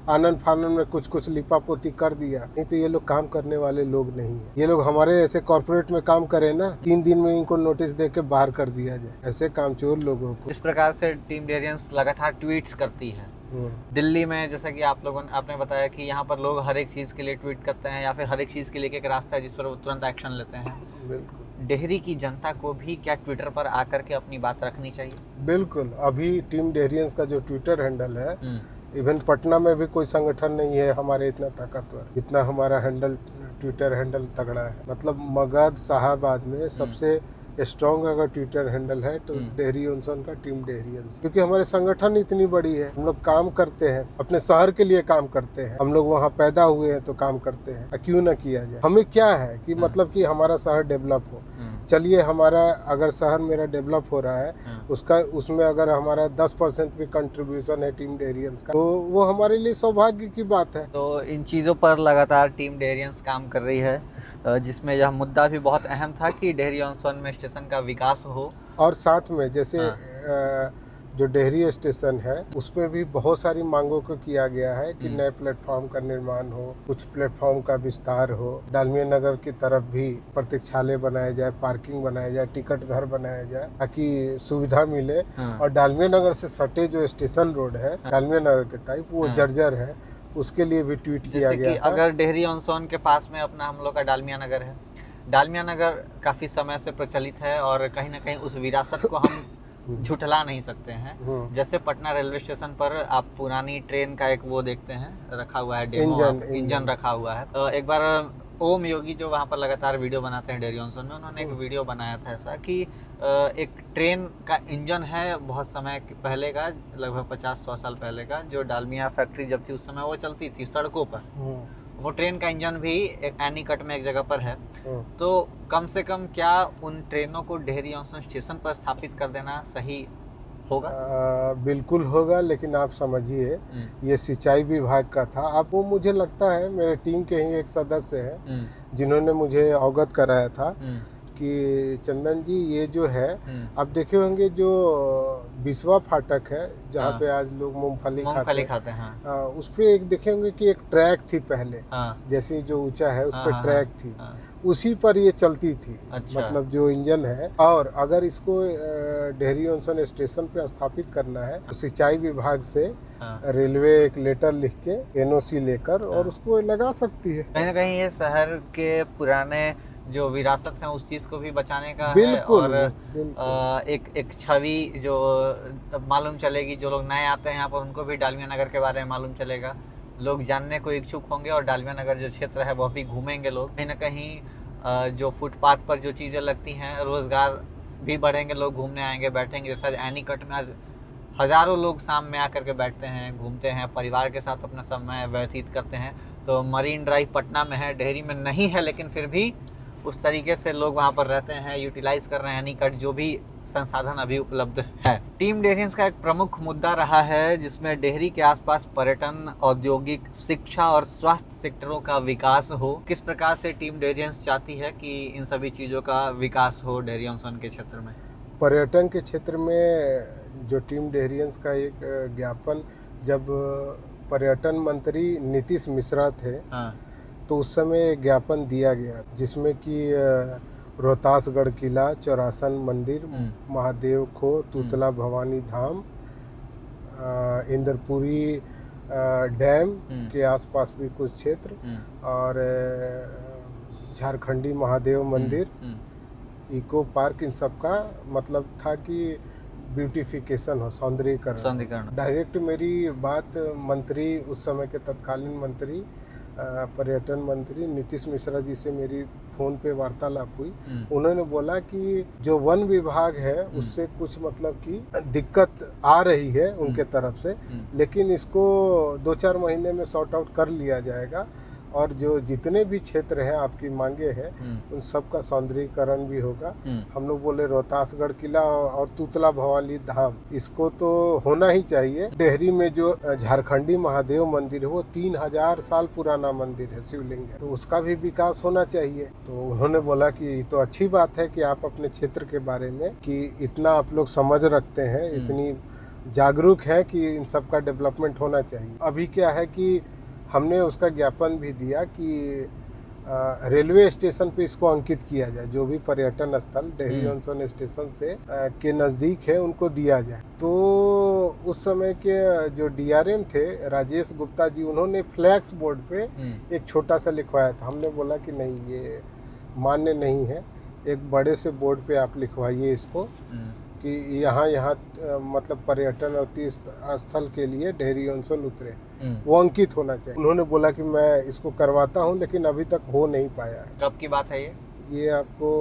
आनंद फानन में कुछ लिपापोती कर दिया, नहीं तो ये लोग काम करने वाले लोग नहीं है। ये लोग हमारे ऐसे कॉर्पोरेट में काम करे ना, 3 दिन में इनको नोटिस दे के बाहर कर दिया जाए, ऐसे कामचोर लोगों को। इस प्रकार से टीम डेहरियंस लगातार ट्वीट्स करती है। दिल्ली में जैसा कि आपने बताया कि यहाँ पर लोग हर एक चीज के लिए ट्वीट करते हैं, या फिर हर एक चीज के लिए एक रास्ता है जिस पर वो तुरंत एक्शन लेते हैं। बिल्कुल। डेहरी की जनता को भी क्या ट्विटर पर आकर के अपनी बात रखनी चाहिए? बिल्कुल। अभी टीम डेहरियंस का जो ट्विटर हैंडल है, इवन पटना में भी कोई संगठन नहीं है हमारे इतना ताकतवर जितना हमारा हैंडल ट्विटर हैंडल तगड़ा है। मतलब मगध साहबाद में सबसे स्ट्रॉन्ग अगर ट्विटर हैंडल है तो डेहरी ऑन सोन का टीम डेहरियंस, क्योंकि हमारे संगठन इतनी बड़ी है। हम लोग काम करते हैं, अपने शहर के लिए काम करते हैं, हम लोग वहाँ पैदा हुए हैं तो काम करते हैं। क्यों ना किया जाए? हमें क्या है कि मतलब कि हमारा शहर डेवलप हो। चलिए, हमारा अगर शहर मेरा डेवलप हो रहा है, उसमें अगर हमारा 10% भी कंट्रीब्यूशन है टीम डेहरियंस का, तो वो हमारे लिए सौभाग्य की बात है। तो इन चीज़ों पर लगातार टीम डेहरियंस काम कर रही है, जिसमें यह मुद्दा भी बहुत अहम था कि डेहरी ऑन सोन में स्टेशन का विकास हो। और साथ में जैसे जो डेहरी स्टेशन है उसमें भी बहुत सारी मांगों को किया गया है कि नए प्लेटफॉर्म का निर्माण हो, कुछ प्लेटफॉर्म का विस्तार हो, डालमिया नगर की तरफ भी प्रतीक्षालय बनाया जाए, पार्किंग बनाया जाए, टिकट घर बनाया जाए ताकि सुविधा मिले। और डालमिया नगर से सटे जो स्टेशन रोड है डालमिया नगर के टाइप, वो जर्जर है, उसके लिए भी ट्वीट किया गया था। अगर डेहरी ऑन सोन के पास में अपना हम लोग का डालमिया नगर है, डालमिया नगर काफी समय से प्रचलित है और कहीं ना कहीं उस विरासत को हम झुठला नहीं सकते हैं। जैसे पटना रेलवे स्टेशन पर आप पुरानी ट्रेन का एक वो देखते हैं रखा हुआ है, डेमो इंजन रखा हुआ है। तो एक बार ओम योगी जो वहाँ पर लगातार वीडियो बनाते हैं डेहरी ऑन सोन में, उन्होंने एक वीडियो बनाया था ऐसा कि एक ट्रेन का इंजन है बहुत समय पहले का, लगभग 50-100 साल पहले का, जो डालमिया फैक्ट्री जब थी उस समय वो चलती थी सड़कों पर। वो ट्रेन का इंजन भी एक एनीकट में एक जगह पर है। तो कम से कम क्या उन ट्रेनों को डेहरी ऑन सोन स्टेशन पर स्थापित कर देना सही होगा? बिल्कुल होगा, लेकिन आप समझिए ये सिंचाई विभाग का था। अब वो मुझे लगता है मेरे टीम के ही एक सदस्य है जिन्होंने मुझे अवगत कराया था कि चंदन जी ये जो है, आप देखे होंगे जो बिस्वा फाटक है जहाँ पे आज लोग मूंगफली खाते हैं, उस पे एक देखे होंगे कि एक ट्रैक थी पहले, जैसे जो ऊंचा है उस पे ट्रैक थी, उसी पर ये चलती थी। अच्छा। मतलब जो इंजन है, और अगर इसको डेहरी ऑन सोन स्टेशन पे स्थापित करना है तो सिंचाई विभाग से रेलवे एक लेटर लिख के एनओसी लेकर और उसको लगा सकती है। कहीं ना कहीं ये शहर के पुराने जो विरासत है उस चीज को भी बचाने का बिल्कुल, है। और एक छवि जो मालूम चलेगी, जो लोग नए आते हैं यहाँ पर उनको भी डालमिया नगर के बारे में मालूम चलेगा, लोग जानने को इच्छुक होंगे और डालमिया नगर जो क्षेत्र है वह भी घूमेंगे लोग। कहीं ना कहीं जो फुटपाथ पर जो चीजें लगती हैं, रोजगार भी बढ़ेंगे, लोग घूमने आएंगे, बैठेंगे। जैसा एनीकट में आज हजारों लोग शाम में आकर के बैठते हैं, घूमते हैं, परिवार के साथ अपना समय व्यतीत करते हैं। तो मरीन ड्राइव पटना में है, डेहरी में नहीं है, लेकिन फिर भी उस तरीके से लोग वहाँ पर रहते हैं, यूटिलाइज कर रहे हैं एनीकट जो भी संसाधन अभी उपलब्ध है। टीम डेहरियंस का एक प्रमुख मुद्दा रहा है जिसमें डेहरी के आसपास पर्यटन, औद्योगिक, शिक्षा और स्वास्थ्य सेक्टरों का विकास हो। किस प्रकार से टीम डेहरियंस चाहती है कि इन सभी चीज़ों का विकास हो डेहरी ऑन सोन के क्षेत्र में? पर्यटन के क्षेत्र में जो टीम डेहरियंस का एक ज्ञापन जब पर्यटन मंत्री नीतीश मिश्रा थे, तो उस समय ज्ञापन दिया गया जिसमें कि रोहतासगढ़ किला, चौरासन मंदिर, महादेव खो, तूतला भवानी धाम, इंद्रपुरी डैम के आसपास भी कुछ क्षेत्र और झारखंडी महादेव मंदिर, इको पार्क, इन सब का मतलब था कि ब्यूटिफिकेशन हो, सौंदर्यीकरण। डायरेक्ट मेरी बात मंत्री, उस समय के तत्कालीन मंत्री पर्यटन मंत्री नीतीश मिश्रा जी से मेरी फ़ोन पे वार्तालाप हुई। उन्होंने बोला कि जो वन विभाग है उससे कुछ मतलब कि दिक्कत आ रही है उनके तरफ से, लेकिन इसको 2-4 महीने में सॉर्ट आउट कर लिया जाएगा और जो जितने भी क्षेत्र हैं आपकी मांगे हैं उन सब का सौंदर्यीकरण भी होगा। हम लोग बोले रोहतासगढ़ किला और तुतला भवानी धाम, इसको तो होना ही चाहिए। डेहरी में जो झारखंडी महादेव मंदिर है वो 3000 साल पुराना मंदिर है, शिवलिंग है, तो उसका भी विकास होना चाहिए। तो उन्होंने बोला कि तो अच्छी बात है कि आप अपने क्षेत्र के बारे में कि इतना आप लोग समझ रखते हैं, इतनी जागरूक है कि इन सब का डेवलपमेंट होना चाहिए। अभी क्या है कि हमने उसका ज्ञापन भी दिया कि रेलवे स्टेशन पे इसको अंकित किया जाए, जो भी पर्यटन स्थल डेहरी ऑन स्टेशन से के नज़दीक है उनको दिया जाए। तो उस समय के जो डीआरएम थे राजेश गुप्ता जी, उन्होंने फ्लैक्स बोर्ड पे एक छोटा सा लिखवाया था। हमने बोला कि नहीं, ये मान्य नहीं है, एक बड़े से बोर्ड पे आप लिखवाइए इसको कि यहाँ मतलब पर्यटन और तीर्थ स्थल के लिए डेहरी ऑन उतरे, वो अंकित होना चाहिए। उन्होंने बोला कि मैं इसको करवाता हूँ, लेकिन अभी तक हो नहीं पाया है। कब की बात है ये आपको,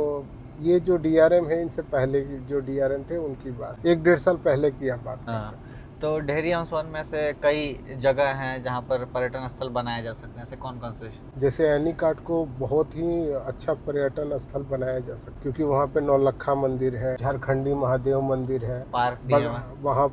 ये जो डीआरएम है इनसे पहले की जो डीआरएम थे उनकी बात, 1-1.5 साल पहले की आप बात कर सकते हैं। तो डेहरी ऑन सोन में से कई जगह हैं जहाँ पर पर्यटन स्थल बनाए जा सकते हैं, ऐसे कौन कौन से? जैसे एनीकाट को बहुत ही अच्छा पर्यटन स्थल बनाया जा सकता है, क्योंकि वहाँ पे नौलखा मंदिर है, झारखंडी महादेव मंदिर है, पार्क भी है वहाँ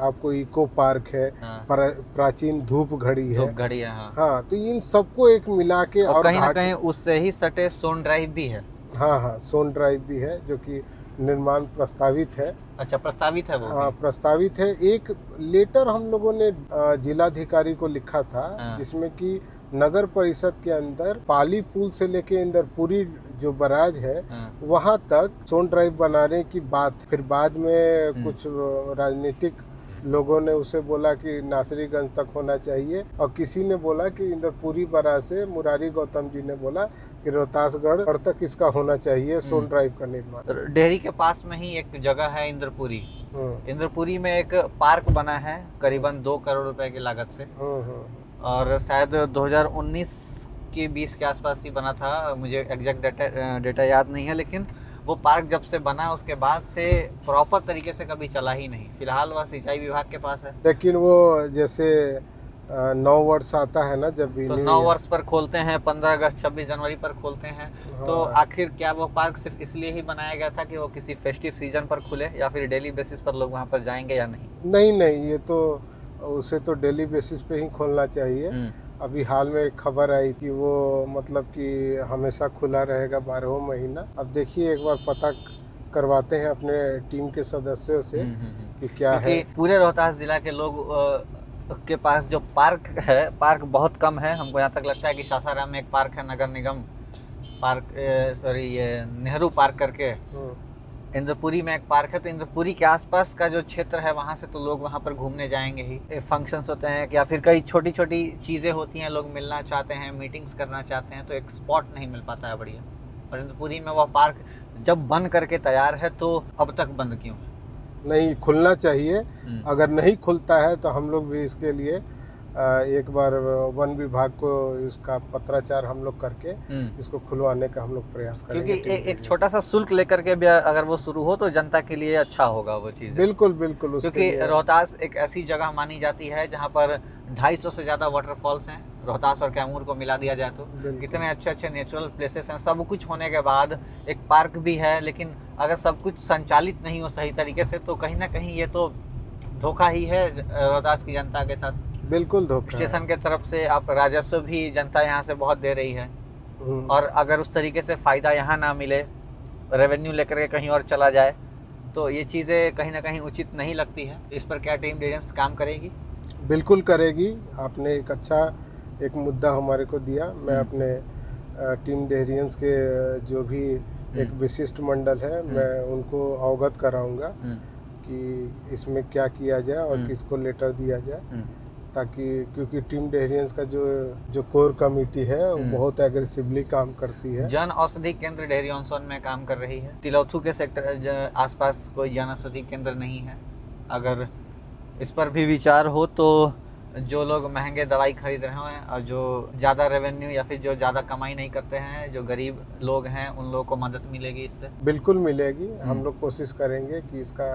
आपको इको पार्क है, प्राचीन धूप घड़ी है। हाँ, तो इन सबको एक मिला के और कहीं ना कहीं उससे ही सटे सोन ड्राइव भी है। हाँ, सोन ड्राइव भी है जो कि निर्माण प्रस्तावित है। अच्छा, प्रस्तावित है वो? हाँ, प्रस्तावित है। एक लेटर हम लोगों ने जिलाधिकारी को लिखा था जिसमें कि नगर परिषद के अंदर पाली पुल से लेके इंदरपुरी जो बराज है वहां तक सोन ड्राइव बनाने की बात। फिर बाद में कुछ राजनीतिक लोगों ने उसे बोला कि नासरीगंज तक होना चाहिए, और किसी ने बोला कि इंदरपुरी बराज से, मुरारी गौतम जी ने बोला कि रोहतासगढ़ तक इसका होना चाहिए सोन ड्राइव का निर्माण। डेहरी के पास में ही एक जगह है इंदरपुरी। इंदरपुरी में एक पार्क बना है करीबन 2 करोड़ रुपए की लागत से, और शायद 2019 के 20 के आसपास ही बना था, मुझे एग्जैक्ट डेटा याद नहीं है। लेकिन वो पार्क जब से बना उसके बाद से प्रॉपर तरीके से कभी चला ही नहीं। फिलहाल वह सिंचाई विभाग के पास है, लेकिन वो जैसे 9 वर्ष आता है ना, जब भी तो 9 वर्ष पर खोलते हैं, 15 अगस्त 26 जनवरी पर खोलते हैं। तो आखिर क्या वो पार्क सिर्फ इसलिए ही बनाया गया था कि वो किसी फेस्टिव सीजन पर खुले, या फिर डेली बेसिस पर लोग वहाँ पर जाएंगे या नहीं? नहीं, ये तो उसे तो डेली बेसिस पे ही खोलना चाहिए। अभी हाल में एक खबर आई कि वो मतलब कि हमेशा खुला रहेगा 12 महीना। अब देखिए, एक बार पता करवाते हैं अपने टीम के सदस्यों से कि क्या है। पूरे रोहतास जिला के लोग के पास जो पार्क है, पार्क बहुत कम है। हमको यहाँ तक लगता है कि सासाराम में एक पार्क है, नगर निगम पार्क, ये नेहरू पार्क करके। इंद्रपुरी में एक पार्क है। तो इंद्रपुरी के आसपास का जो क्षेत्र है वहाँ से तो लोग वहाँ पर घूमने जाएंगे ही। फंक्शंस होते हैं या फिर कई छोटी छोटी चीज़ें होती हैं, लोग मिलना चाहते हैं, मीटिंग्स करना चाहते हैं, तो एक स्पॉट नहीं मिल पाता है बढ़िया। और इंद्रपुरी में वह पार्क जब बन करके तैयार है तो अब तक बंद क्यों है? नहीं, खुलना चाहिए। अगर नहीं खुलता है तो हम लोग भी इसके लिए एक बार वन विभाग को इसका पत्राचार हम लोग करके इसको खुलवाने का हम लोग प्रयास करेंगे। क्योंकि एक छोटा सा शुल्क लेकर के भी अगर वो शुरू हो तो जनता के लिए अच्छा होगा वो चीज़। बिल्कुल। क्योंकि रोहतास एक ऐसी जगह मानी जाती है जहाँ पर 250 से ज़्यादा वाटरफॉल्स हैं। रोहतास और कैमूर को मिला दिया जाए तो कितने अच्छे नेचुरल प्लेसेस हैं। सब कुछ होने के बाद एक पार्क भी है, लेकिन अगर सब कुछ संचालित नहीं हो सही तरीके से तो कहीं ना कहीं ये तो धोखा ही है रोहतास की जनता के साथ। बिल्कुल धोखा। स्टेशन के तरफ से आप राजस्व भी जनता यहाँ से बहुत दे रही है, और अगर उस तरीके से फ़ायदा यहाँ ना मिले, रेवेन्यू लेकर के कहीं और चला जाए, तो ये चीज़ें कहीं ना कहीं उचित नहीं लगती है। इस पर क्या टीम डेरियंस काम करेगी? बिल्कुल करेगी। आपने एक अच्छा एक मुद्दा हमारे को दिया। मैं अपने टीम डेरियंस के जो भी एक विशिष्ट मंडल है, मैं उनको अवगत कराऊंगा कि इसमें क्या किया जाए और किसको लेटर दिया जाए, ताकि क्योंकि टीम डेहरियंस का जो कोर कमेटी है वो बहुत एग्रेसिवली काम करती है। जन औषधि केंद्र डेहरी ऑन सोन में काम कर रही है। तिलौथू के सेक्टर आसपास कोई जन औषधि केंद्र नहीं है। अगर इस पर भी विचार हो तो जो लोग महंगे दवाई खरीद रहे हैं और जो ज़्यादा रेवेन्यू या फिर जो ज़्यादा कमाई नहीं करते हैं, जो गरीब लोग हैं, उन लोगों को मदद मिलेगी इससे। बिल्कुल मिलेगी। हम लोग कोशिश करेंगे कि इसका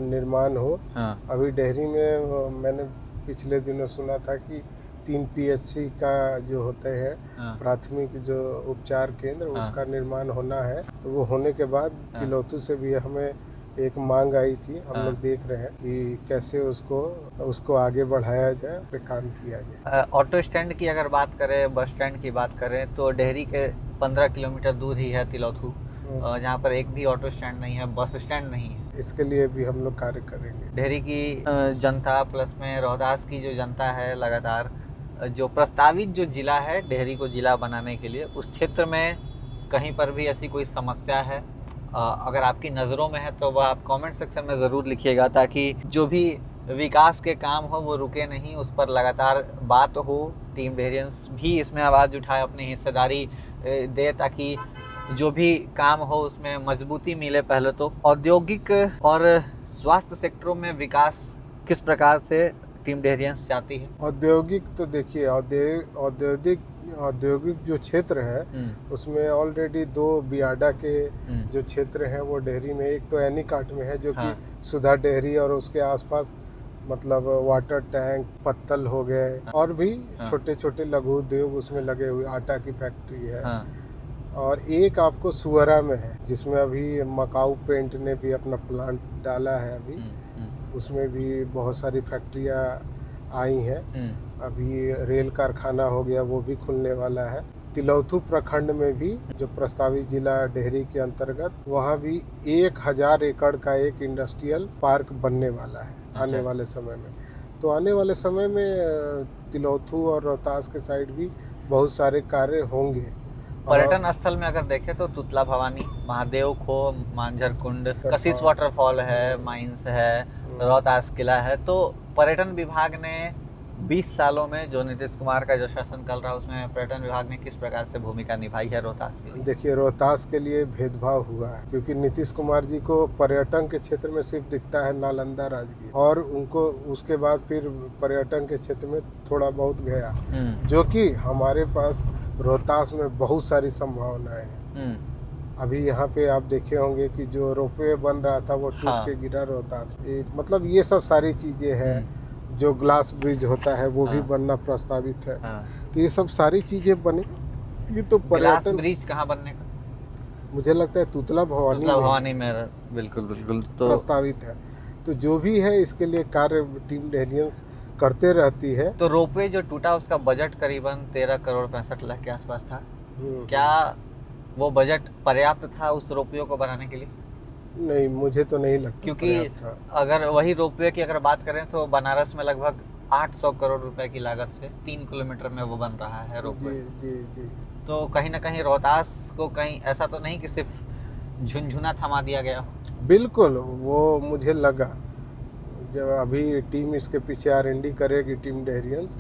निर्माण हो। हाँ। अभी डेहरी में मैंने पिछले दिनों सुना था कि 3 PHC का जो होते हैं प्राथमिक जो उपचार केंद्र उसका निर्माण होना है। तो वो होने के बाद तिलौथू से भी हमें एक मांग आई थी। हम लोग देख रहे हैं कि कैसे उसको आगे बढ़ाया जाए, पे काम किया जाए। ऑटो स्टैंड की अगर बात करें, बस स्टैंड की बात करें तो डेहरी के 15 किलोमीटर दूर ही है तिलौथू, जहाँ पर एक भी ऑटो स्टैंड नहीं है, बस स्टैंड नहीं है। इसके लिए भी हम लोग कार्य करेंगे। डेहरी की जनता प्लस में रोहतास की जो जनता है, लगातार जो प्रस्तावित जो जिला है डेहरी को जिला बनाने के लिए, उस क्षेत्र में कहीं पर भी ऐसी कोई समस्या है अगर आपकी नज़रों में है तो वह आप कमेंट सेक्शन में ज़रूर लिखिएगा, ताकि जो भी विकास के काम हो वो रुके नहीं, उस पर लगातार बात हो। टीम डेहरियंस भी इसमें आवाज़ उठाए, अपनी हिस्सेदारी दे, ताकि जो भी काम हो उसमें मजबूती मिले। पहले तो औद्योगिक और स्वास्थ्य सेक्टरों में विकास किस प्रकार से टीम डेहरियंस चाहती है? औद्योगिक तो देखिए, औद्योगिक जो क्षेत्र है उसमें ऑलरेडी 2 बियाडा के जो क्षेत्र हैं वो डेहरी में, एक तो एनीकाट में है जो कि सुधा डेहरी और उसके आसपास मतलब वाटर टैंक, पत्तल हो गए और भी छोटे छोटे लघु उद्योग उसमें लगे हुए, आटा की फैक्ट्री है। और एक आपको सुअरा में है जिसमें अभी मकाऊ पेंट ने भी अपना प्लांट डाला है। अभी उसमें भी बहुत सारी फैक्ट्रियाँ आई हैं। अभी रेल कारखाना हो गया, वो भी खुलने वाला है। तिलौथू प्रखंड में भी जो प्रस्तावित जिला डेहरी के अंतर्गत, वहाँ भी 1000 एकड़ का एक इंडस्ट्रियल पार्क बनने वाला है आने वाले समय में। तो आने वाले समय में तिलौथू और रोहतास के साइड भी बहुत सारे कार्य होंगे। पर्यटन स्थल में अगर देखें तो तुतला भवानी, महादेव खो, मांझर कुंड, कशिश वाटरफॉल है, माइंस है, रोहतास किला है। तो पर्यटन विभाग ने 20 सालों में जो नीतीश कुमार का जो शासन चल रहा है उसमें पर्यटन विभाग ने किस प्रकार से भूमिका निभाई है रोहतास की? देखिए, रोहतास के लिए भेदभाव हुआ है क्योंकि नीतीश कुमार जी को पर्यटन के क्षेत्र में सिर्फ दिखता है नालंदा राजगीर, और उनको उसके बाद फिर पर्यटन के क्षेत्र में थोड़ा बहुत गया, जो कि हमारे पास रोहतास में बहुत सारी संभावनाएं हैं। अभी यहाँ पे आप देखे होंगे कि जो रोपवे बन रहा था वो टूट के गिरा रोहतास। मतलब ये सब सारी चीजें हैं। जो ग्लास ब्रिज होता है वो भी बनना प्रस्तावित है। तो ये सब सारी चीजें बने, ये तो ग्लास ब्रिज कहाँ बनने का? मुझे लगता है तुतला भवानी में बिल्कुल तो प्रस्तावित है। तो जो भी है इसके लिए कार्य टीम डेहरियंस करते रहती है। तो रोपवे जो टूटा उसका बजट करीबन 13 करोड़ 65 लाख के आसपास था। क्या वो बजट पर्याप्त था उस रोपवे को बनाने के लिए? नहीं, मुझे तो नहीं लगता, क्योंकि अगर वही रोपवे की अगर बात करें तो बनारस में लगभग 800 करोड़ रुपए की लागत से 3 किलोमीटर में वो बन रहा है रोपवे। जी। तो कहीं ना कहीं रोहतास को कहीं ऐसा तो नहीं कि सिर्फ झुनझुना थमा दिया गया? बिल्कुल, वो मुझे लगा जब अभी टीम इसके पीछे R&D करेगी टीम डेहरियंस,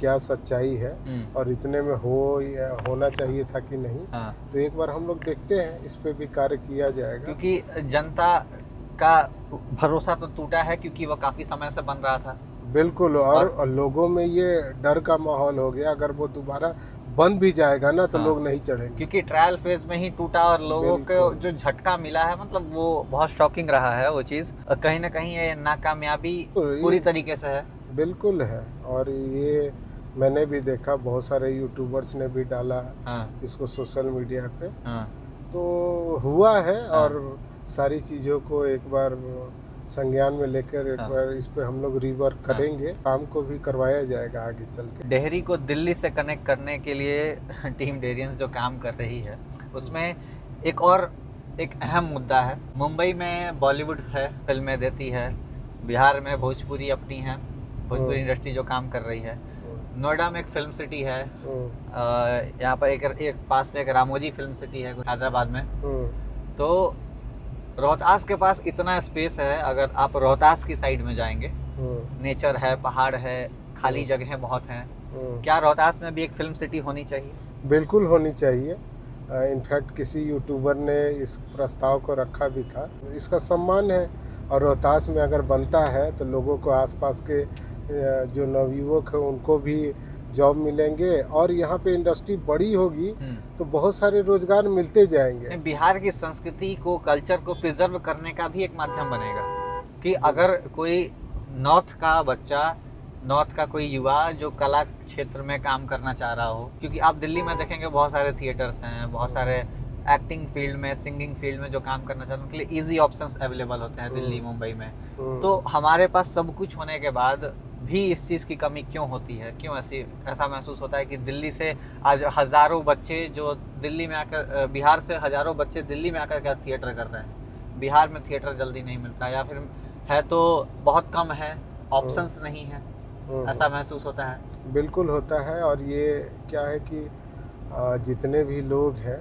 क्या सच्चाई है और इतने में होना चाहिए था कि नहीं। तो एक बार हम लोग देखते हैं, इस पे भी कार्य किया जाएगा। क्योंकि जनता का भरोसा तो टूटा है क्योंकि वो काफी समय से बन रहा था। बिल्कुल, और लोगों में ये डर का माहौल हो गया, अगर वो दोबारा बंद भी जाएगा ना तो लोग नहीं चढ़ेंगे, क्योंकि ट्रायल फेज में ही टूटा और लोगों को जो झटका मिला है, मतलब वो बहुत शॉकिंग रहा है वो चीज। कहीं ना कहीं ये नाकामयाबी पूरी तरीके से है। बिल्कुल है, और ये मैंने भी देखा, बहुत सारे यूट्यूबर्स ने भी डाला इसको सोशल मीडिया पे। तो हुआ है और सारी चीज़ों को एक बार संज्ञान में लेकर एक बार इस पे हम लोग रिवर्क करेंगे। काम को भी करवाया जाएगा आगे चल के। डेहरी को दिल्ली से कनेक्ट करने के लिए टीम डेहरियंस जो काम कर रही है उसमें एक अहम मुद्दा है। मुंबई में बॉलीवुड है, फिल्में देती है, बिहार में भोजपुरी अपनी है, भोजपुरी इंडस्ट्री जो काम कर रही है। नोएडा में एक फिल्म सिटी है, यहाँ पर एक पास में एक रामोजी फिल्म सिटी है हैदराबाद में। तो रोहतास के पास इतना स्पेस है, अगर आप रोहतास की साइड में जाएंगे नेचर है, पहाड़ है, खाली जगहें बहुत हैं। क्या रोहतास में भी एक फिल्म सिटी होनी चाहिए? बिल्कुल होनी चाहिए। इनफैक्ट किसी यूट्यूबर ने इस प्रस्ताव को रखा भी था। इसका सम्मान है, और रोहतास में अगर बनता है तो लोगों को आसपास के जो नवयुवक हैं उनको भी जॉब मिलेंगे, और यहाँ पे इंडस्ट्री बड़ी होगी तो बहुत सारे रोजगार मिलते जाएंगे। बिहार की संस्कृति को, कल्चर को प्रिजर्व करने का भी एक माध्यम बनेगा कि अगर कोई नॉर्थ का बच्चा, नॉर्थ का कोई युवा जो कला क्षेत्र में काम करना चाह रहा हो, क्योंकि आप दिल्ली में देखेंगे बहुत सारे थिएटर्स हैं, बहुत सारे एक्टिंग फील्ड में, सिंगिंग फील्ड में जो काम करना चाहते हैं उनके लिए इजी ऑप्शंस अवेलेबल होते हैं दिल्ली, मुंबई में। तो हमारे पास सब कुछ होने के बाद भी इस चीज़ की कमी क्यों होती है? क्यों ऐसा महसूस होता है कि दिल्ली से आज हज़ारों बच्चे जो दिल्ली में आकर, बिहार से हज़ारों बच्चे दिल्ली में आकर क्या थिएटर कर रहे हैं? बिहार में थिएटर जल्दी नहीं मिलता, या फिर है तो बहुत कम है, ऑप्शंस नहीं है, ऐसा महसूस होता है। बिल्कुल होता है। और ये क्या है कि जितने भी लोग हैं,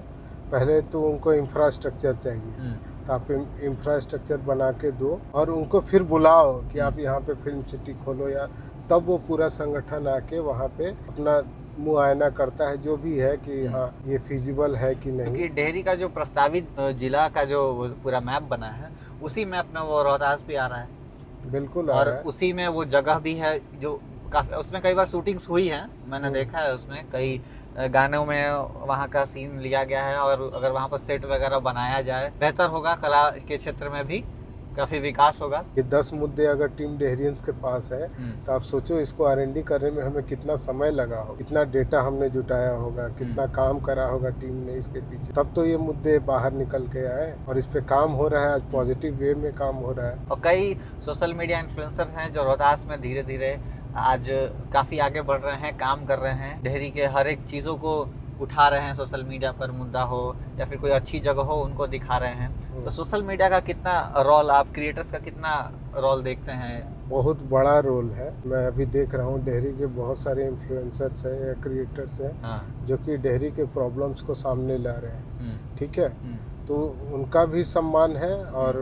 पहले तो उनको इंफ्रास्ट्रक्चर चाहिए, तो आप इंफ्रास्ट्रक्चर बना के दो और उनको फिर बुलाओ कि आप यहाँ पे फिल्म सिटी खोलो, या तब वो पूरा संगठन आके वहाँ पे अपना मुआयना करता है जो भी है कि हाँ ये फिजिबल है कि नहीं। क्योंकि डेहरी का जो प्रस्तावित जिला का जो पूरा मैप बना है, उसी मैप में वो रोहतास भी आ रहा है। बिल्कुल और उसी में वो जगह भी है जो काफी, उसमें कई बार शूटिंग्स हुई हैं, मैंने देखा है। उसमें कई गानों में वहाँ का सीन लिया गया है, और अगर वहाँ पर सेट वगैरह बनाया जाए बेहतर होगा, कला के क्षेत्र में भी काफी विकास होगा। ये 10 मुद्दे अगर टीम डेहरियंस के पास है तो आप सोचो इसको R&D करने में हमें कितना समय लगा हो, कितना डेटा हमने जुटाया होगा, कितना काम करा होगा टीम ने इसके पीछे, तब तो ये मुद्दे बाहर निकल के आए और इस पे काम हो रहा है। आज पॉजिटिव वे में काम हो रहा है। और कई सोशल मीडिया इन्फ्लुएंसर हैं जो रोहतास में धीरे धीरे आज काफी आगे बढ़ रहे हैं, काम कर रहे हैं, डेहरी के हर एक चीजों को उठा रहे हैं, सोशल मीडिया पर मुद्दा हो या फिर कोई अच्छी जगह हो उनको दिखा रहे हैं। तो सोशल मीडिया का कितना रोल, आप क्रिएटर्स का कितना रोल देखते हैं? बहुत बड़ा रोल है। मैं अभी देख रहा हूँ डेहरी के बहुत सारे इन्फ्लुएंसर्स हैं या क्रिएटर्स हैं जो कि डेहरी के प्रॉब्लम्स को सामने ला रहे हैं। ठीक है, तो उनका भी सम्मान है और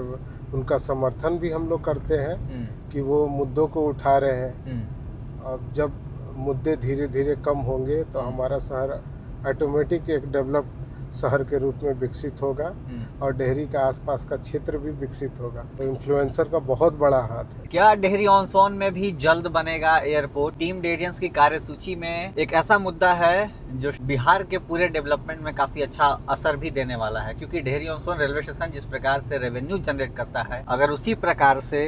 उनका समर्थन भी हम लोग करते हैं कि वो मुद्दों को उठा रहे हैं। अब जब मुद्दे धीरे धीरे कम होंगे तो हमारा शहर ऑटोमेटिक एक डेवलप शहर के रूप में विकसित होगा और डेहरी का आसपास का क्षेत्र भी विकसित होगा। तो इन्फ्लुएंसर का बहुत बड़ा हाथ है। क्या डेहरी ऑन सोन में भी जल्द बनेगा एयरपोर्ट? टीम डेहरियंस की कार्यसूची में एक ऐसा मुद्दा है जो बिहार के पूरे डेवलपमेंट में काफी अच्छा असर भी देने वाला है, क्योंकि Dehri on Sone railway station जिस प्रकार से रेवेन्यू जनरेट करता है, अगर उसी प्रकार से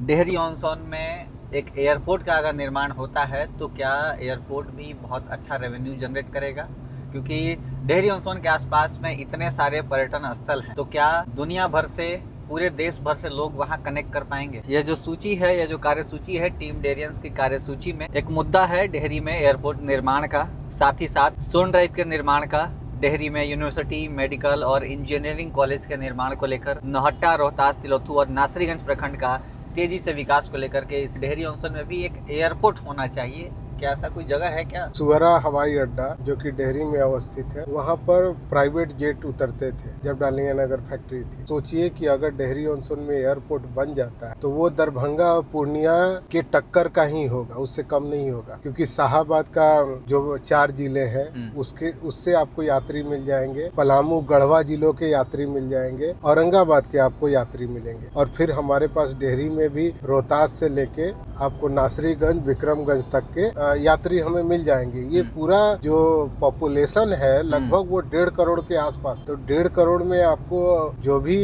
डेहरी ऑन सोन में एक एयरपोर्ट का अगर निर्माण होता है तो क्या एयरपोर्ट भी बहुत अच्छा रेवेन्यू जनरेट करेगा? क्योंकि डेहरी ऑन सोन के आसपास में इतने सारे पर्यटन स्थल हैं, तो क्या दुनिया भर से, पूरे देश भर से लोग वहां कनेक्ट कर पाएंगे? यह जो सूची है, यह जो कार्यसूची है टीम डेहरियंस की कार्यसूची में, एक मुद्दा है डेहरी में एयरपोर्ट निर्माण का, साथ ही साथ सोन ड्राइव के निर्माण का, डेहरी में यूनिवर्सिटी, मेडिकल और इंजीनियरिंग कॉलेज के निर्माण को लेकर, नौहट्टा, रोहतास, तिलोथू और नासरीगंज प्रखंड का तेजी से विकास को लेकर के इस डेहरी ऑन सोन में भी एक एयरपोर्ट होना चाहिए। क्या ऐसा कोई जगह है क्या? सुअरा हवाई अड्डा जो कि डेहरी में अवस्थित है, वहाँ पर प्राइवेट जेट उतरते थे जब डालिया नगर फैक्ट्री थी। सोचिए कि अगर डेहरी ऑन सोन में एयरपोर्ट बन जाता है तो वो दरभंगा और पूर्णिया के टक्कर का ही होगा, उससे कम नहीं होगा। क्योंकि शाहाबाद का जो 4 जिले हैं उससे आपको यात्री मिल जाएंगे, पलामू, गढ़वा जिलों के यात्री मिल जाएंगे, औरंगाबाद के आपको यात्री मिलेंगे, और फिर हमारे पास डेहरी में भी रोहतास से लेके आपको नासरीगंज, विक्रमगंज तक के यात्री हमें मिल जाएंगे। ये पूरा जो पॉपुलेशन है लगभग वो 1.5 करोड़ के आसपास, तो 1.5 करोड़ में आपको जो भी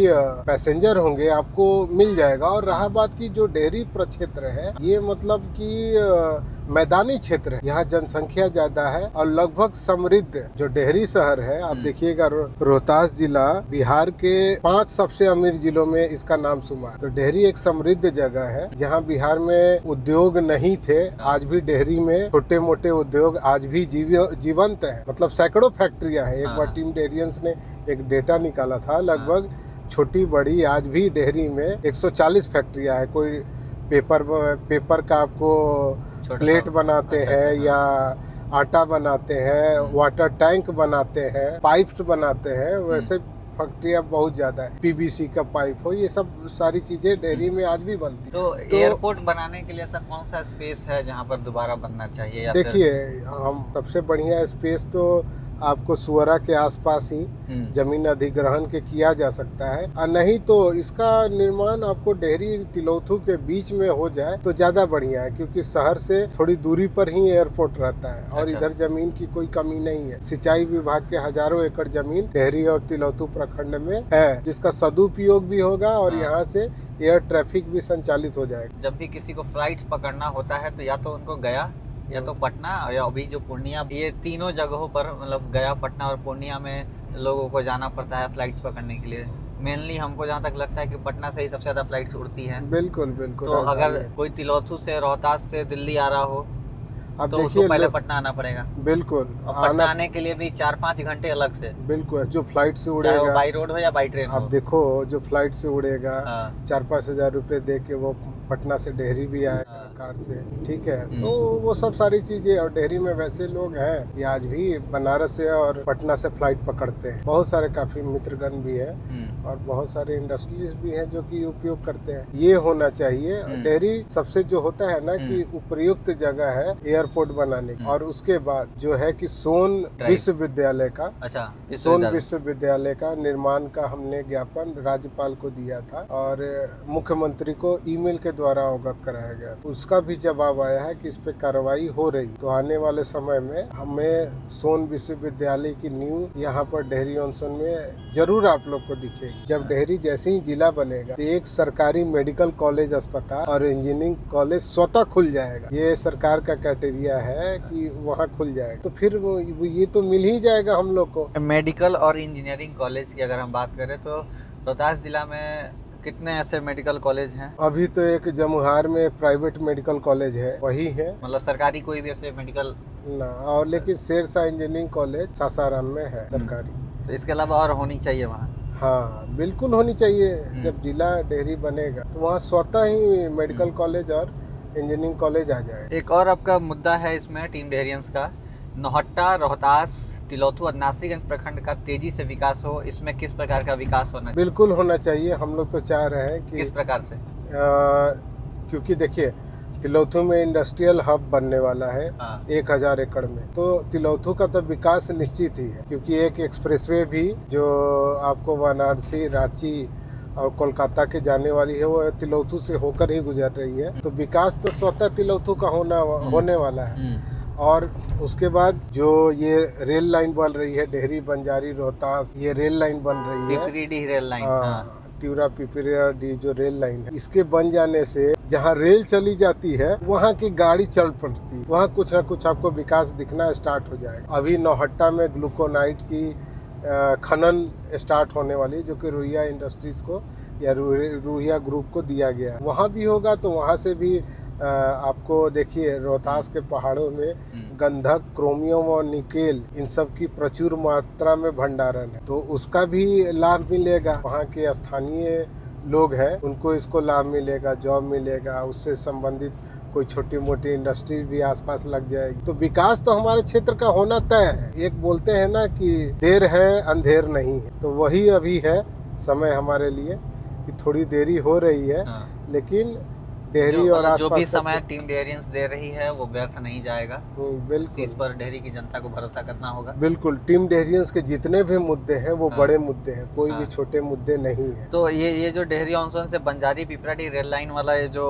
पैसेंजर होंगे आपको मिल जाएगा। और रहा बात की जो डेहरी प्रक्षेत्र है, ये मतलब कि मैदानी क्षेत्र है, यहाँ जनसंख्या ज्यादा है और लगभग समृद्ध जो डेहरी शहर है, आप देखिएगा रोहतास जिला बिहार के 5 सबसे अमीर जिलों में इसका नाम शुमार। तो डेहरी एक समृद्ध जगह है जहाँ बिहार में उद्योग नहीं थे, आज भी डेहरी में छोटे मोटे उद्योग आज भी जीवंत है। मतलब सैकड़ों फैक्ट्रियां हैं। एक बार टीम डेहरियंस ने एक डेटा निकाला था, लगभग छोटी बड़ी आज भी डेहरी में 140 फैक्ट्रियां है। कोई पेपर का आपको प्लेट बनाते हैं या आटा बनाते हैं, वाटर टैंक बनाते हैं, पाइप्स बनाते हैं, वैसे फैक्ट्रियाँ बहुत ज्यादा है, पीवीसी का पाइप हो, ये सब सारी चीजें डेयरी में आज भी बनती तो एयरपोर्ट बनाने के लिए ऐसा कौन सा स्पेस है जहाँ पर दोबारा बनना चाहिए, या देखिए हम सबसे बढ़िया स्पेस तो आपको सुअरा के आसपास ही जमीन अधिग्रहण के किया जा सकता है, और नहीं तो इसका निर्माण आपको डेहरी तिलौथू के बीच में हो जाए तो ज्यादा बढ़िया है, क्योंकि शहर से थोड़ी दूरी पर ही एयरपोर्ट रहता है और अच्छा। इधर जमीन की कोई कमी नहीं है। सिंचाई विभाग के हजारों एकड़ जमीन डेहरी और तिलौथू प्रखंड में है, जिसका सदुपयोग भी होगा और हाँ। यहाँ से एयर ट्रैफिक भी संचालित हो जाएगा। जब भी किसी को फ्लाइट पकड़ना होता है तो या तो उनको गया, या तो पटना, या अभी जो पूर्णिया, ये तीनों जगहों पर मतलब गया, पटना और पूर्णिया में लोगों को जाना पड़ता है फ्लाइट्स पकड़ने के लिए। मेनली हमको जहाँ तक लगता है कि पटना से ही सबसे ज्यादा फ्लाइट्स उड़ती हैं। बिल्कुल बिल्कुल। तो अगर कोई तिलौथू से, रोहतास से दिल्ली आ रहा हो अब तो उसको पहले पटना आना पड़ेगा। बिल्कुल, और पटना आने के लिए भी 4-5 घंटे अलग से। बिल्कुल, जो फ्लाइट से चाहे वो उड़ेगा, बाई रोड हो या बाई ट्रेन हो। अब देखो जो फ्लाइट से उड़ेगा 4-5 हजार रुपए दे के वो पटना से डेहरी भी आएगा कार से, ठीक है। तो वो सब सारी चीजें, और डेहरी में वैसे लोग हैं ये आज भी बनारस से और पटना से फ्लाइट पकड़ते हैं। बहुत सारे काफी मित्रगण भी है और बहुत सारे इंडस्ट्रीज भी हैं जो कि उपयोग करते हैं। ये होना चाहिए। डेहरी सबसे जो होता है ना कि उपयुक्त जगह है एयरपोर्ट बनाने की, और उसके बाद जो है कि सोन विश्वविद्यालय का, अच्छा, सोन विश्वविद्यालय का निर्माण का हमने ज्ञापन राज्यपाल को दिया था और मुख्यमंत्री को ईमेल के द्वारा अवगत कराया गया। तो उसका भी जवाब आया है कि इस पे कार्रवाई हो रही। तो आने वाले समय में हमें सोन विश्वविद्यालय की नींव यहाँ पर डेहरी ऑनसन में जरूर आप लोग को दिखेगी। जब डेहरी जैसे ही जिला बनेगा तो एक सरकारी मेडिकल कॉलेज, अस्पताल और इंजीनियरिंग कॉलेज स्वतः खुल जाएगा। ये सरकार का क्राइटेरिया है कि वहाँ खुल जाएगा, तो फिर ये तो मिल ही जाएगा हम लोग को। मेडिकल और इंजीनियरिंग कॉलेज की अगर हम बात करें तो रोहतास जिला में कितने ऐसे मेडिकल कॉलेज हैं? अभी तो एक जमुहार में प्राइवेट मेडिकल कॉलेज है, वही है, मतलब सरकारी कोई भी ऐसे मेडिकल ना। और लेकिन शेरशाह इंजीनियरिंग कॉलेज सासाराम में है सरकारी। तो इसके अलावा और होनी चाहिए वहाँ? हाँ बिल्कुल होनी चाहिए। जब जिला डेहरी बनेगा तो वहाँ स्वतः ही मेडिकल कॉलेज और इंजीनियरिंग कॉलेज आ जाएगा। एक और आपका मुद्दा है इसमें टीम डेहरियंस का, नौहट्टा, रोहतास, तिलौथू और नासिरगंज प्रखंड का तेजी से विकास हो। इसमें किस प्रकार का विकास होना चाहिए? बिल्कुल होना चाहिए। हम लोग तो चाह रहे हैं कि किस प्रकार से? क्योंकि देखिए तिलौथू में इंडस्ट्रियल हब बनने वाला है 1000 एकड़ में, तो तिलौथू का तो विकास निश्चित ही है, क्योंकि एक एक्सप्रेसवे भी जो आपको वाराणसी, रांची और कोलकाता के जाने वाली है वो तिलौथू से होकर ही गुजर रही है। तो विकास तो स्वतः तिलौथू का होने वाला है। और उसके बाद जो ये रेल लाइन बन रही है डेहरी बंजारी रोहतास, ये रेल लाइन बन रही है, पिपरीडीह रेल लाइन, तिवरा पिपरीडीह जो रेल लाइन है, इसके बन जाने से जहाँ रेल चली जाती है वहाँ की गाड़ी चल पड़ती है, वहाँ कुछ ना कुछ आपको विकास दिखना स्टार्ट हो जाएगा। अभी नौहट्टा में ग्लूकोनाइट की खनन स्टार्ट होने वाली, जो कि रुहिया इंडस्ट्रीज को या रुहिया ग्रुप को दिया गया है। वहाँ भी होगा तो वहाँ से भी आपको देखिए रोहतास के पहाड़ों में गंधक, क्रोमियम और निकेल, इन सब की प्रचुर मात्रा में भंडारण है, तो उसका भी लाभ मिलेगा। वहाँ के स्थानीय लोग हैं उनको इसको लाभ मिलेगा, जॉब मिलेगा, उससे संबंधित कोई छोटी मोटी इंडस्ट्री भी आसपास लग जाएगी। तो विकास तो हमारे क्षेत्र का होना तय है। एक बोलते हैं ना कि देर है अंधेर नहीं है, तो वही अभी है समय हमारे लिए कि थोड़ी देरी हो रही है, लेकिन डेहरी और आसपास जो भी समय टीम डेहरियंस दे रही है वो व्यर्थ नहीं जाएगा। बिल्कुल, इस पर डेहरी की जनता को भरोसा करना होगा। बिल्कुल, टीम डेहरियंस के जितने भी मुद्दे हैं वो बड़े मुद्दे हैं, कोई भी छोटे मुद्दे नहीं है। तो ये जो डेहरी ऑनसन से बंजारी पिपराडी रेल लाइन वाला ये जो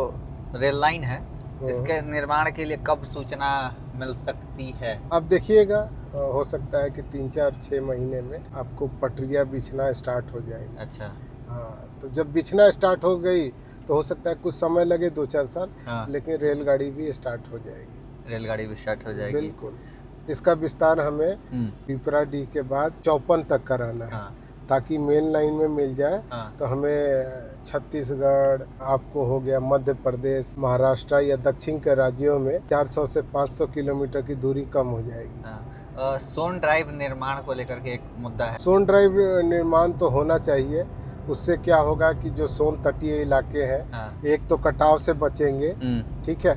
रेल लाइन है, इसके निर्माण के लिए कब सूचना मिल सकती है? अब देखिएगा, हो सकता है कि 3-4-6 महीने में आपको पटरियां बिछना स्टार्ट हो जाएगी। अच्छा, हाँ, तो जब बिछना स्टार्ट हो गई तो हो सकता है कुछ समय लगे, 2-4 साल, लेकिन रेलगाड़ी भी स्टार्ट हो जाएगी। रेलगाड़ी भी स्टार्ट हो जाएगी, बिल्कुल। इसका विस्तार हमें पिपराडीह के बाद 54 तक कराना है, ताकि मेन लाइन में मिल जाए। तो हमें छत्तीसगढ़, आपको हो गया मध्य प्रदेश, महाराष्ट्र या दक्षिण के राज्यों में 400 से 500 किलोमीटर की दूरी कम हो जाएगी। सोन ड्राइव निर्माण को लेकर के एक मुद्दा है। सोन ड्राइव निर्माण तो होना चाहिए। उससे क्या होगा कि जो सोन तटीय इलाके हैं, एक तो कटाव से बचेंगे, ठीक है,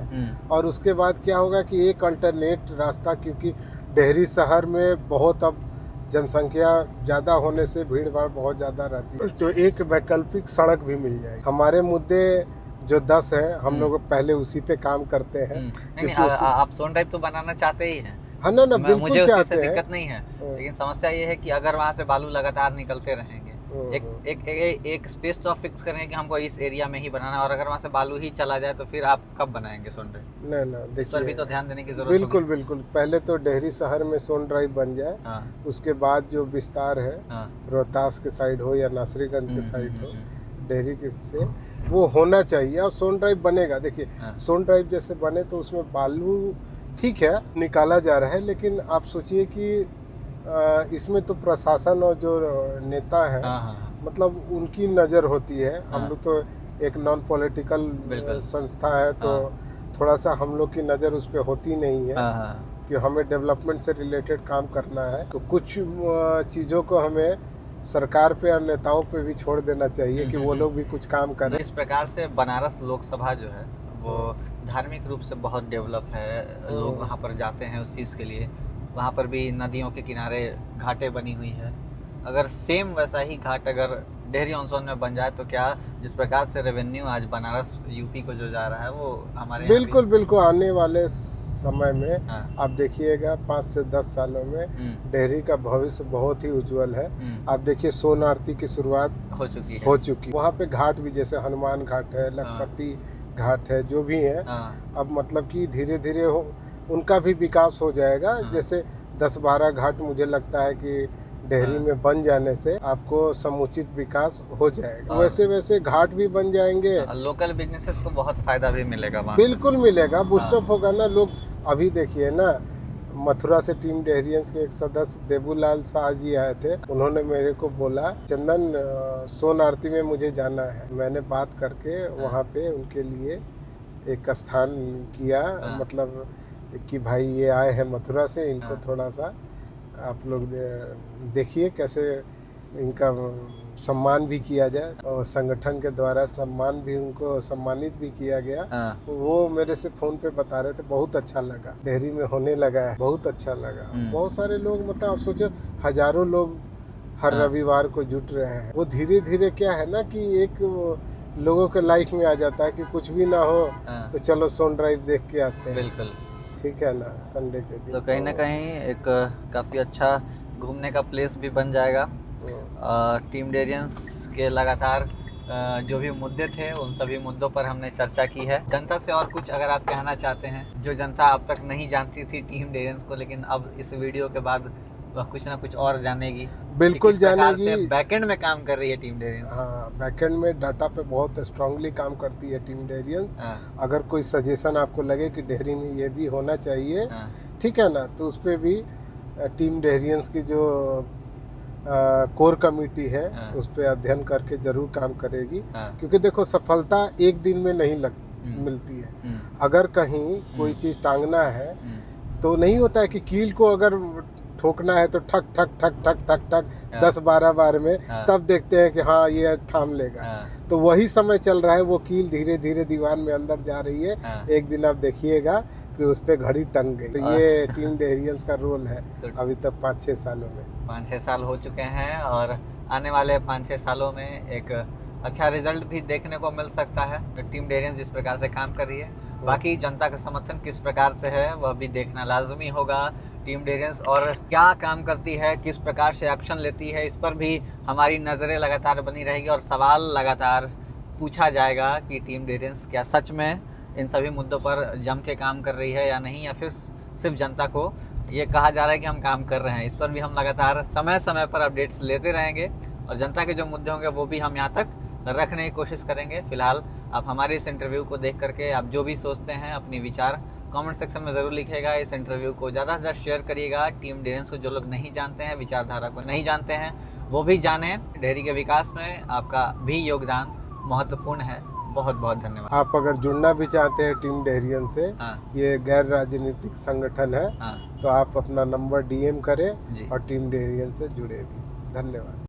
और उसके बाद क्या होगा कि एक अल्टरनेट रास्ता, क्योंकि डेहरी शहर में बहुत अब जनसंख्या ज़्यादा होने से भीड़ भाड़ बहुत ज़्यादा रहती है, तो एक वैकल्पिक सड़क भी मिल जाए। हमारे मुद्दे जो 10 है, हम लोग पहले उसी पे काम करते हैं। नहीं, आप सोन ड्राइव तो बनाना चाहते ही हैं। हाँ ना, मुझे बिल्कुल उससे चाहते हैं। दिक्कत नहीं है, लेकिन समस्या ये है कि अगर वहाँ से बालू लगातार निकलते रहेंगे, एक स्पेस तो फिक्स करेंगे कि हमको इस एरिया में ही बनाना है, और अगर वहाँ से बालू ही चला जाए तो फिर आप कब बनाएंगे सोन ड्राइव? नहीं, इस पर भी तो ध्यान देने की जरूरत बिल्कुल बिल्कुल। पहले तो डेहरी शहर में सोन ड्राइव बन जाए, उसके बाद जो विस्तार है रोहतास के साइड हो या नासरीगंज के साइड हो, डेहरी के से वो होना चाहिए और सोन ड्राइव बनेगा। देखिए सोन ड्राइव जैसे बने तो उसमें बालू ठीक है निकाला जा रहा है, लेकिन आप सोचिए कि इसमें तो प्रशासन और जो नेता है मतलब उनकी नज़र होती है। हम लोग तो एक नॉन पॉलिटिकल संस्था है, तो थोड़ा सा हम लोग की नज़र उस पर होती नहीं है कि हमें डेवलपमेंट से रिलेटेड काम करना है। तो कुछ चीज़ों को हमें सरकार पे और नेताओं पे भी छोड़ देना चाहिए कि वो लोग भी कुछ काम करें। इस प्रकार से बनारस लोकसभा जो है वो धार्मिक रूप से बहुत डेवलप है, लोग वहाँ पर जाते हैं उस चीज़ के लिए। वहाँ पर भी नदियों के किनारे घाटें बनी हुई है। अगर सेम वैसा ही घाट अगर डेहरी ऑन सोन में बन जाए तो क्या जिस प्रकार से रेवेन्यू आज बनारस यूपी को जो जा रहा है वो हमारे बिल्कुल बिल्कुल आने वाले समय में आप देखिएगा 5 से 10 सालों में डेहरी का भविष्य बहुत ही उज्जवल है। आप देखिए सोन आरती की शुरुआत हो चुकी। वहाँ पे घाट भी जैसे हनुमान घाट है, लखपति घाट है, जो भी है अब मतलब कि धीरे धीरे उनका भी विकास हो जाएगा। जैसे 10-12 घाट मुझे लगता है कि डेहरी में बन जाने से आपको समुचित विकास हो जाएगा। वैसे वैसे घाट भी बन जाएंगे, लोकल बिजनेसेस को बहुत फायदा भी मिलेगा। बिल्कुल मिलेगा, बूस्टअप होगा ना। लोग अभी देखिए ना, मथुरा से टीम डेहरियंस के एक सदस्य देबूलाल शाह जी आए थे, उन्होंने मेरे को बोला चंदन सोन आरती में मुझे जाना है। मैंने बात करके वहाँ पे उनके लिए एक स्थान किया, मतलब कि भाई ये आए हैं मथुरा से, इनको थोड़ा सा आप लोग देखिए कैसे इनका सम्मान भी किया जाए, और संगठन के द्वारा सम्मान भी उनको सम्मानित भी किया गया। वो मेरे से फोन पे बता रहे थे, बहुत अच्छा लगा, डेहरी में होने लगा है, बहुत अच्छा लगा। बहुत सारे लोग मतलब आप सोचो हजारों लोग हर रविवार को जुट रहे हैं। वो धीरे धीरे क्या है ना कि एक लोगों के लाइफ में आ जाता है कि कुछ भी ना हो तो चलो सोन ड्राइव देख के आते हैं। बिल्कुल ठीक है ना, संडे के दिन तो कहीं ना कहीं एक काफ़ी अच्छा घूमने का प्लेस भी बन जाएगा। टीम डेहरियंस के लगातार जो भी मुद्दे थे उन सभी मुद्दों पर हमने चर्चा की है। जनता से और कुछ अगर आप कहना चाहते हैं, जो जनता अब तक नहीं जानती थी टीम डेहरियंस को, लेकिन अब इस वीडियो के बाद वह कुछ ना कुछ और जानेगी। बिल्कुल जानेगी। बैकएंड में काम कर रही है टीम डेहरियंस। हाँ, बैकएंड में डाटा पे बहुत स्ट्रांगली काम करती है टीम डेहरियंस। अगर कोई सजेशन आपको लगे कि डेहरी में ये भी होना चाहिए, ठीक है ना, तो उस पर भी टीम डेहरियंस की जो कोर कमेटी है उस पर अध्ययन करके जरूर काम करेगी। क्योंकि देखो सफलता एक दिन में नहीं मिलती है। अगर कहीं कोई चीज़ टांगना है तो नहीं होता है कि कील को अगर ठोकना है तो ठक ठक ठक ठक ठक ठक 10-12 बार में तब देखते हैं कि हाँ ये थाम लेगा। तो वही समय चल रहा है, वो कील धीरे धीरे दीवार में अंदर जा रही है। एक दिन आप देखिएगा कि उस पर घड़ी टंग गई। तो ये टीम डेहरियंस का रोल है अभी तक 5-6 सालों में। 5-6 साल हो चुके हैं और आने वाले 5-6 सालों में एक अच्छा रिजल्ट भी देखने को मिल सकता है। टीम डेहरियंस जिस प्रकार से काम कर रही है, बाकी जनता का समर्थन किस प्रकार से है वह भी देखना लाजमी होगा। टीम डेहरियंस और क्या काम करती है, किस प्रकार से एक्शन लेती है, इस पर भी हमारी नज़रें लगातार बनी रहेगी और सवाल लगातार पूछा जाएगा कि टीम डेहरियंस क्या सच में इन सभी मुद्दों पर जम के काम कर रही है या नहीं, या फिर सिर्फ जनता को ये कहा जा रहा है कि हम काम कर रहे हैं। इस पर भी हम लगातार समय समय पर अपडेट्स लेते रहेंगे और जनता के जो मुद्दे होंगे वो भी हम यहाँ तक रखने की कोशिश करेंगे। फिलहाल आप हमारे इस इंटरव्यू को देख करके आप जो भी सोचते हैं अपनी विचार कमेंट सेक्शन में ज़रूर लिखिएगा। इस इंटरव्यू को ज़्यादा से ज़्यादा शेयर करिएगा। टीम डेहरियंस को जो लोग नहीं जानते हैं, विचारधारा को नहीं जानते हैं, वो भी जानें। डेहरी के विकास में आपका भी योगदान महत्वपूर्ण है। बहुत बहुत धन्यवाद। आप अगर जुड़ना भी चाहते हैं टीम डेहरियंस से, ये गैर राजनीतिक संगठन है, तो आप अपना नंबर DM करें और टीम डेहरियंस से जुड़े भी। धन्यवाद।